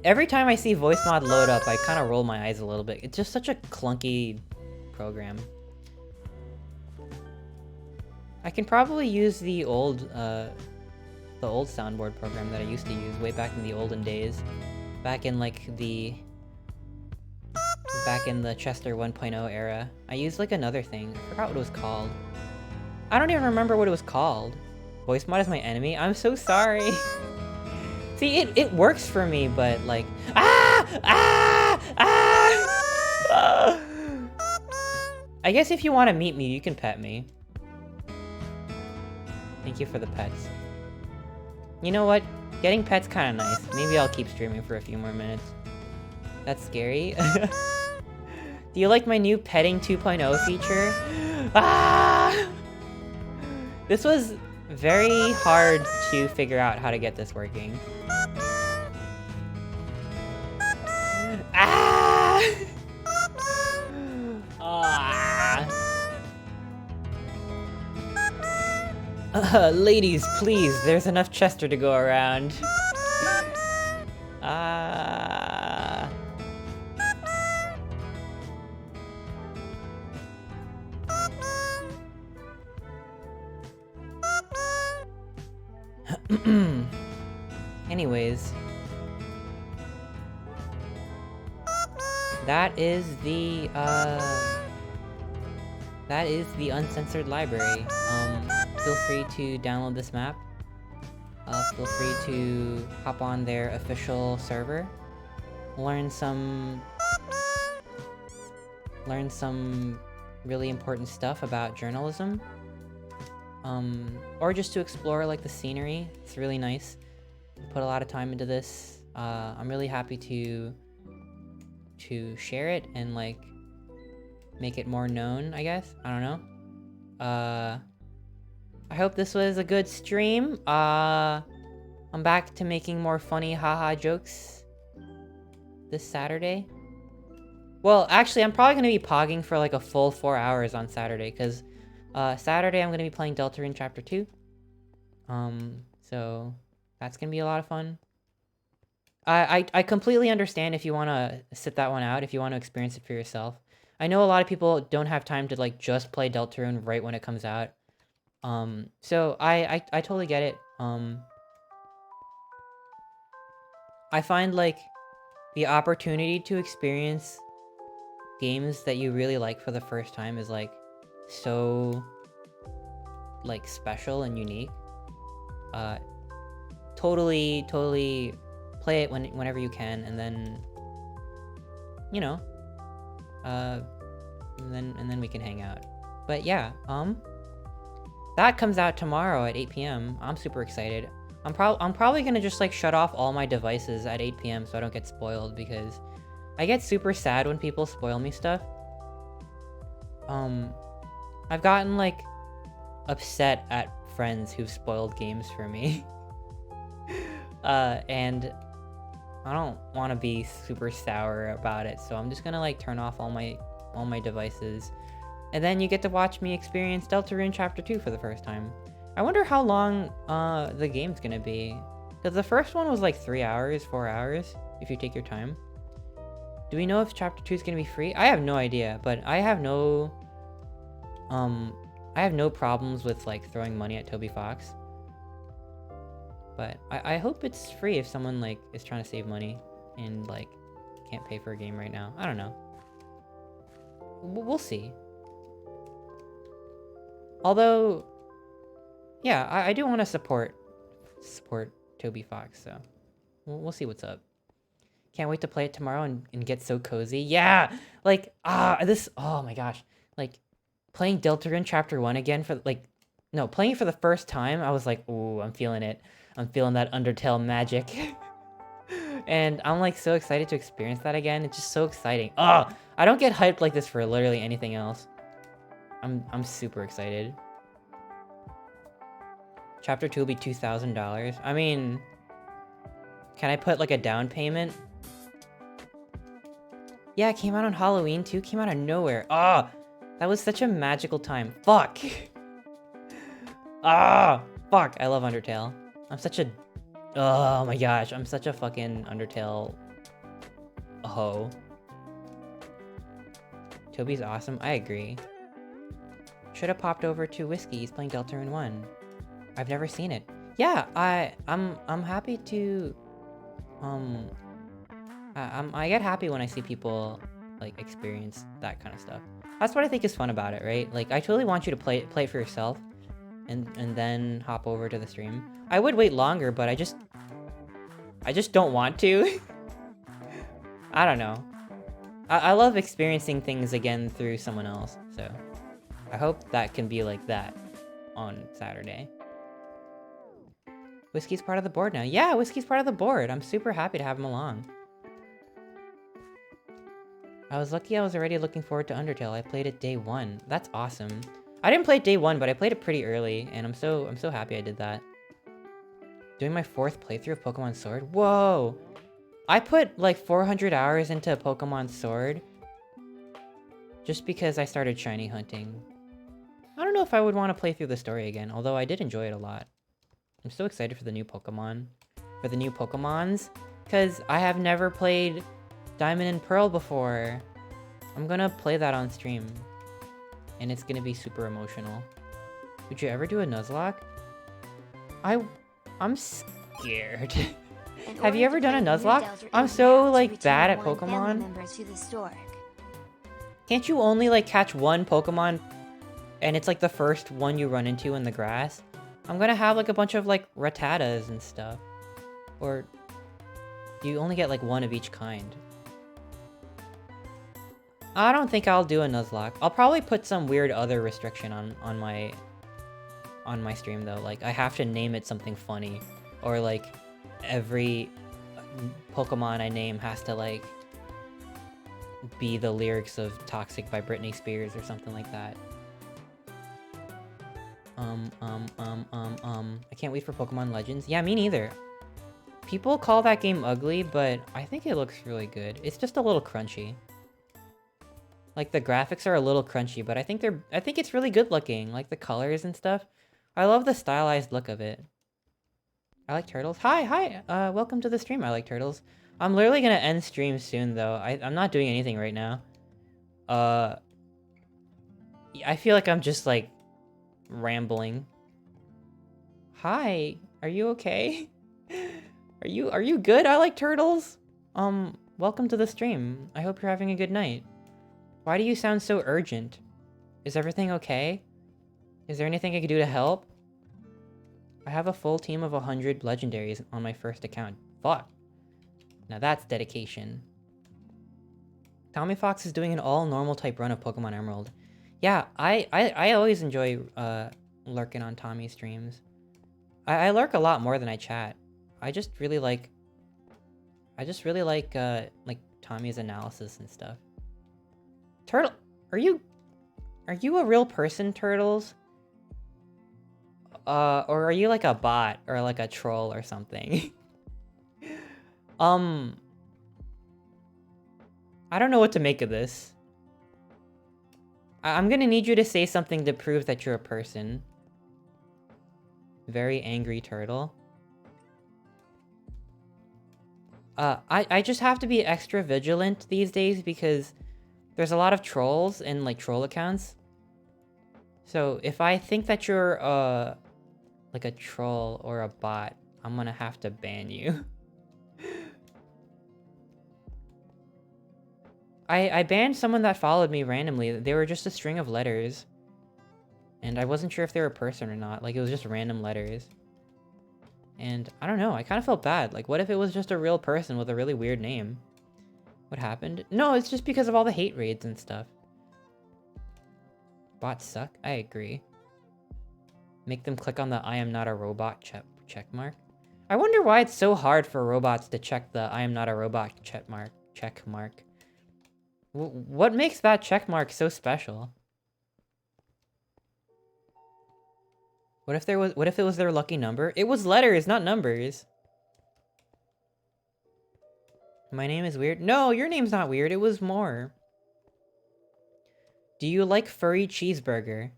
Every time I see voice mod load up, I kind of roll my eyes a little bit. It's just such a clunky program. I can probably use the old soundboard program that I used to use way back in the olden days. Back in, like, the Chester 1.0 era. I used, like, another thing. I forgot what it was called. I don't even remember what it was called. Voice mod is my enemy? I'm so sorry. See, it works for me, but, like... I guess if you want to meet me, you can pet me. Thank you for the pets. You know what? Getting pets kind of nice. Maybe I'll keep streaming for a few more minutes. That's scary. Do you like my new petting 2.0 feature? This was very hard to figure out how to get this working. Ladies, please, there's enough Chester to go around. Ah. Anyways. That is the Uncensored Library. Feel free to download this map. Feel free to hop on their official server. Learn some really important stuff about journalism. Or just to explore like the scenery. It's really nice. Put a lot of time into this. I'm really happy to share it and like make it more known, I guess. I don't know. I hope this was a good stream. I'm back to making more funny haha jokes this Saturday. Well, actually, I'm probably going to be pogging for like a full 4 hours on Saturday, because Saturday I'm going to be playing Deltarune Chapter 2. So that's going to be a lot of fun. I completely understand if you want to sit that one out, if you want to experience it for yourself. I know a lot of people don't have time to like just play Deltarune right when it comes out. So I totally get it. I find like the opportunity to experience games that you really like for the first time is like so like special and unique. Totally play it whenever you can, and then you know, and then we can hang out. But yeah, that comes out tomorrow at 8 p.m. I'm super excited. I'm probably gonna just like shut off all my devices at 8 p.m. so I don't get spoiled, because I get super sad when people spoil me stuff. I've gotten like upset at friends who've spoiled games for me. And I don't want to be super sour about it, so I'm just gonna like turn off all my devices, and then you get to watch me experience Deltarune Chapter 2 for the first time. I wonder how long the game's gonna be, because the first one was like 3 hours, 4 hours, if you take your time. Do we know if Chapter 2 is gonna be free? I have no idea, but I have no problems with like throwing money at Toby Fox. But I hope it's free if someone like is trying to save money and like can't pay for a game right now. I don't know. We'll see. Although, yeah, I do want to support Toby Fox, so we'll see what's up. Can't wait to play it tomorrow and get so cozy. Yeah, like oh my gosh, like playing Deltarune Chapter 1 again playing it for the first time. I was like, ooh, I'm feeling it. I'm feeling that Undertale magic. And I'm like so excited to experience that again. It's just so exciting. Oh, I don't get hyped like this for literally anything else. I'm super excited. Chapter 2 will be $2,000. I mean, can I put like a down payment? Yeah, it came out on Halloween too. Came out of nowhere. Ah, that was such a magical time. Fuck. Ah, fuck. I love Undertale. Oh my gosh, I'm such a fucking Undertale hoe. Toby's awesome. I agree. Should have popped over to Whiskey. He's playing Deltarune 1. I've never seen it. Yeah, I'm happy to I get happy when I see people like experience that kind of stuff. That's what I think is fun about it, right? Like I totally want you to play it for yourself and then hop over to the stream. I would wait longer, but I just don't want to. I don't know. I love experiencing things again through someone else, so I hope that can be like that on Saturday. Whiskey's part of the board now. Yeah, Whiskey's part of the board. I'm super happy to have him along. I was lucky I was already looking forward to Undertale. I played it day 1. That's awesome. I didn't play it day 1, but I played it pretty early, and I'm so happy I did that. Doing my 4th playthrough of Pokemon Sword? Whoa! I put like 400 hours into Pokemon Sword just because I started shiny hunting. I don't know if I would want to play through the story again, although I did enjoy it a lot. I'm so excited for the new Pokemon. For the new Pokemons. Because I have never played Diamond and Pearl before. I'm gonna play that on stream. And it's gonna be super emotional. Would you ever do a Nuzlocke? I'm scared. Have you ever done a Nuzlocke? I'm so, like, bad at Pokemon. Can't you only, like, catch one Pokemon and it's, like, the first one you run into in the grass? I'm gonna have, like, a bunch of, like, Rattatas and stuff. Or you only get, like, one of each kind. I don't think I'll do a Nuzlocke. I'll probably put some weird other restriction on my stream, though. Like, I have to name it something funny. Or, like, every Pokemon I name has to, like, be the lyrics of Toxic by Britney Spears or something like that. I can't wait for Pokemon Legends. Yeah, me neither. People call that game ugly, but I think it looks really good. It's just a little crunchy. Like, the graphics are a little crunchy, but I think it's really good looking. Like, the colors and stuff. I love the stylized look of it. I like turtles. Hi! Welcome to the stream, I like turtles. I'm literally gonna end stream soon, though. I'm not doing anything right now. I feel like I'm just, like, rambling. Hi! Are you okay? Are you good? I like turtles! Welcome to the stream. I hope you're having a good night. Why do you sound so urgent? Is everything okay? Is there anything I could do to help? I have a full team of 100 legendaries on my first account. Fuck. Now that's dedication. Tommy Fox is doing an all-normal type run of Pokemon Emerald. Yeah, I always enjoy lurking on Tommy's streams. I lurk a lot more than I chat. I just really like Tommy's analysis and stuff. Turtle, are you a real person, Turtles? Or are you like a bot or like a troll or something? I don't know what to make of this. I'm gonna need you to say something to prove that you're a person. Very angry turtle. I just have to be extra vigilant these days because there's a lot of trolls and, like, troll accounts. So if I think that you're, like a troll or a bot, I'm gonna have to ban you. I banned someone that followed me randomly. They were just a string of letters. And I wasn't sure if they were a person or not. Like, it was just random letters. And I don't know, I kind of felt bad. Like, what if it was just a real person with a really weird name? What happened? No, it's just because of all the hate raids and stuff. Bots suck? I agree. Make them click on the I am not a robot check mark. I wonder why it's so hard for robots to check the I am not a robot check mark. What makes that check mark so special? What if it was their lucky number? It was letters, not numbers. My name is weird? No, your name's not weird. It was more. Do you like furry cheeseburger?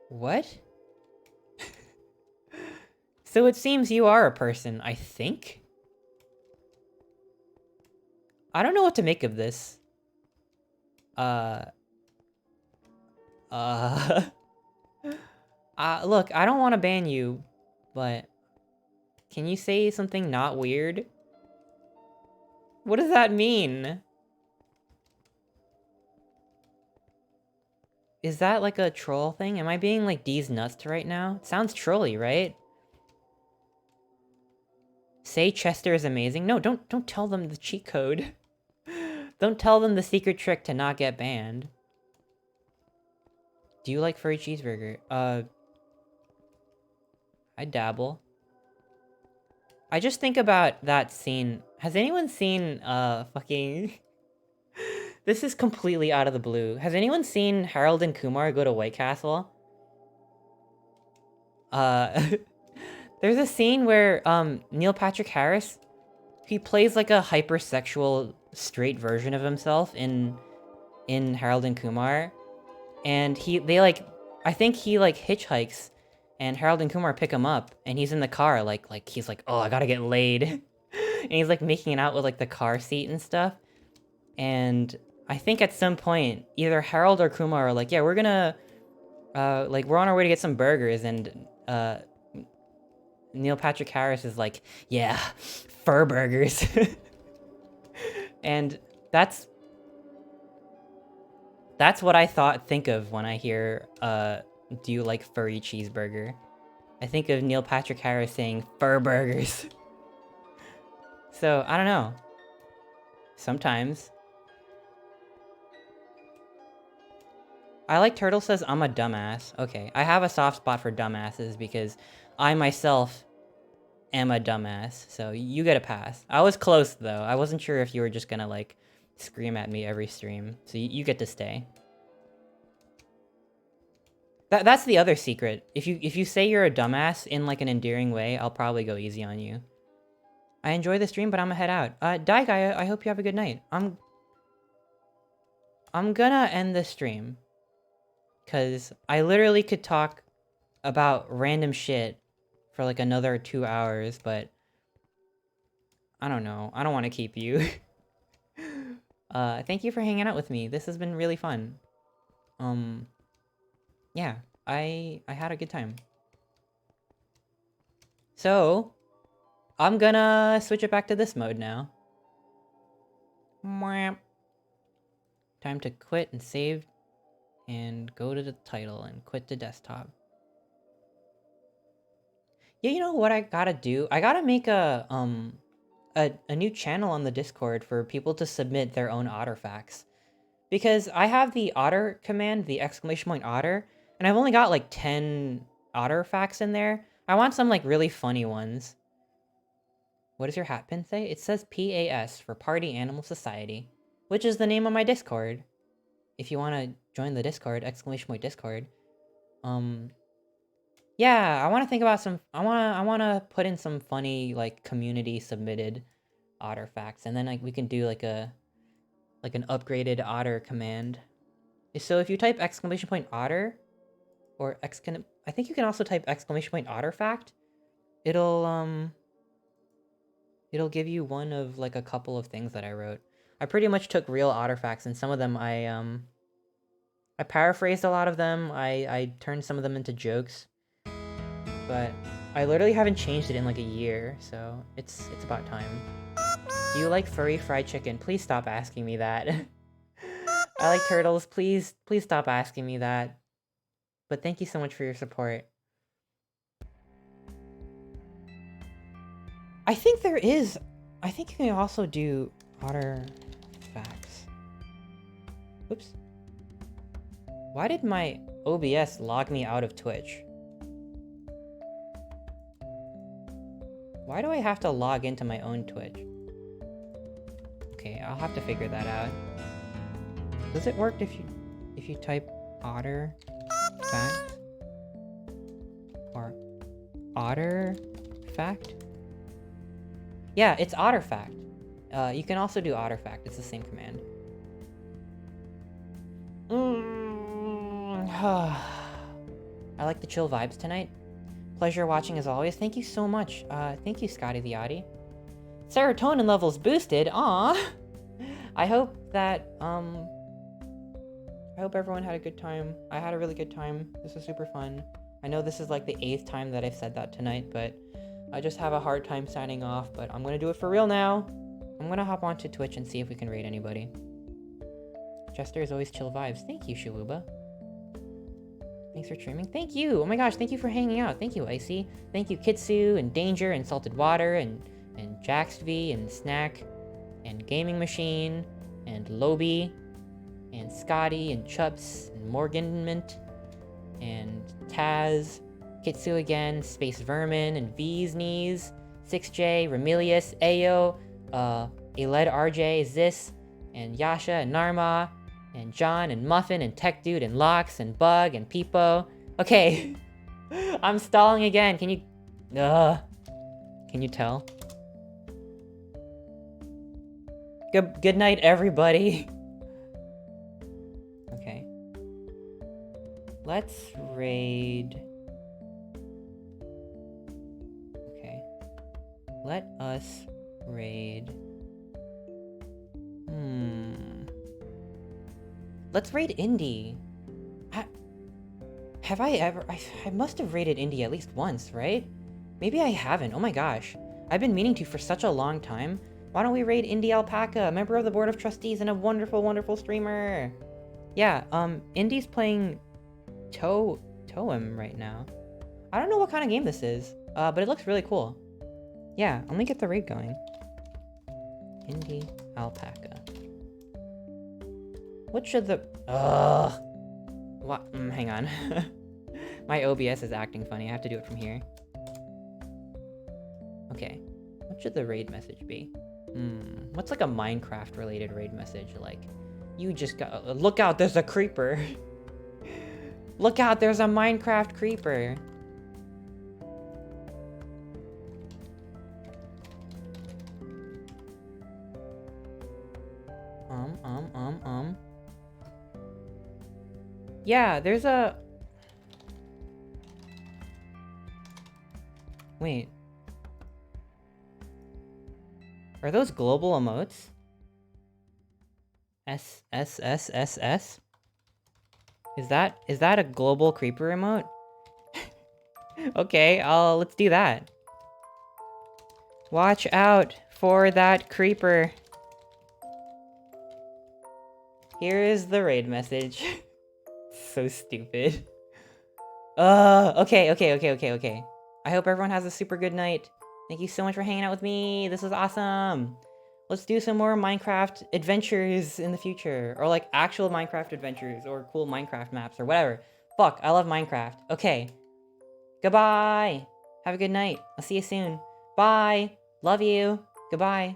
What? So it seems you are a person, I think? I don't know what to make of this. Look, I don't want to ban you, but can you say something not weird? What does that mean? Is that like a troll thing? Am I being like D's nuts right now? It sounds trolly, right? Say Chester is amazing. No, don't tell them the cheat code. Don't tell them the secret trick to not get banned. Do you like furry cheeseburger? I dabble. I just think about that scene. Has anyone seen, fucking... This is completely out of the blue. Has anyone seen Harold and Kumar go to White Castle? There's a scene where, Neil Patrick Harris, he plays like a hypersexual straight version of himself in Harold and Kumar. and I think he like hitchhikes, and Harold and Kumar pick him up, and he's in the car like he's like, oh, I gotta get laid, and he's like making it out with like the car seat and stuff, and I think at some point either Harold or Kumar are like, yeah, we're gonna like we're on our way to get some burgers, and Neil Patrick Harris is like, yeah, fur burgers, and that's what I think of when I hear, do you like furry cheeseburger? I think of Neil Patrick Harris saying fur burgers. So, I don't know. Sometimes. I like Turtle says I'm a dumbass. Okay, I have a soft spot for dumbasses because I myself am a dumbass. So, you get a pass. I was close, though. I wasn't sure if you were just gonna, like, scream at me every stream. So, you get to stay. That's the other secret. If you say you're a dumbass in like an endearing way, I'll probably go easy on you. I enjoy the stream, but I'm gonna head out. Die Guy, I hope you have a good night. I'm gonna end the stream. Cause I literally could talk about random shit for like another 2 hours, but I don't know. I don't want to keep you. Thank you for hanging out with me. This has been really fun. Yeah, I had a good time. So, I'm gonna switch it back to this mode now. Time to quit and save and go to the title and quit the desktop. Yeah, you know what I gotta do? I gotta make a new channel on the Discord for people to submit their own otter facts. Because I have the otter command, the exclamation point otter, and I've only got like 10 otter facts in there. I want some like really funny ones. What does your hat pin say? It says PAS for Party Animal Society, which is the name of my Discord. If you want to join the Discord, exclamation point Discord. Yeah, I want to think about some. I want to put in some funny like community submitted otter facts, and then like we can do like an upgraded otter command. So if you type exclamation point otter, or I think you can also type exclamation point otter fact. It'll give you one of like a couple of things that I wrote. I pretty much took real otter facts, and some of them I paraphrased a lot of them. I turned some of them into jokes, but I literally haven't changed it in like a year, so it's about time. Do you like furry fried chicken? Please stop asking me that. I like turtles. Please stop asking me that. But thank you so much for your support. I think you can also do otter facts. Oops. Why did my OBS log me out of Twitch? Why do I have to log into my own Twitch? Okay, I'll have to figure that out. Does it work if you type otter fact? Or otter fact? Yeah, it's otter fact. You can also do otter fact. It's the same command. I like the chill vibes tonight. Pleasure watching as always. Thank you so much. Thank you, Scotty the Audi. Serotonin levels boosted. Aw. I hope that I hope everyone had a good time. I had a really good time. This was super fun. I know this is like the 8th time that I've said that tonight, but I just have a hard time signing off. But I'm gonna do it for real now. I'm gonna hop onto Twitch and see if we can raid anybody. Chester is always chill vibes. Thank you, Shiwuba. Thanks for streaming. Thank you. Oh my gosh, thank you for hanging out. Thank you, Icy. Thank you, Kitsu and Danger and Salted Water and Jaxv and Snack and Gaming Machine and Loby and Scotty and Chups and Morgan Mint and Taz, Kitsu again, Space Vermin and V's Knees, 6J, Remilius, Ayo, Eled RJ, Zis, and Yasha and Narma, and John and Muffin and Tech Dude and Lox and Bug and Peepo. Okay, I'm stalling again. Can you tell? Good night, everybody. Okay. Let's raid... Okay. Let us raid... Let's raid Indy. Have I ever... I must have raided Indy at least once, right? Maybe I haven't. Oh my gosh. I've been meaning to for such a long time. Why don't we raid Indy Alpaca, a member of the Board of Trustees and a wonderful, wonderful streamer? Yeah, Indy's playing Toem right now. I don't know what kind of game this is, but it looks really cool. Yeah, let me get the raid going. Indy Alpaca. What should the... What? Hang on. My OBS is acting funny. I have to do it from here. Okay. What should the raid message be? What's like a Minecraft related raid message? Like, you just got... look out, there's a creeper. Look out, there's a Minecraft creeper. Yeah, there's a... Wait. Are those global emotes? S? Is that a global creeper emote? Okay, let's do that. Watch out for that creeper. Here is the raid message. So stupid. Okay. I hope everyone has a super good night. Thank you so much for hanging out with me. This was awesome. Let's do some more Minecraft adventures in the future. Or like actual Minecraft adventures or cool Minecraft maps or whatever. Fuck, I love Minecraft. Okay. Goodbye. Have a good night. I'll see you soon. Bye. Love you. Goodbye.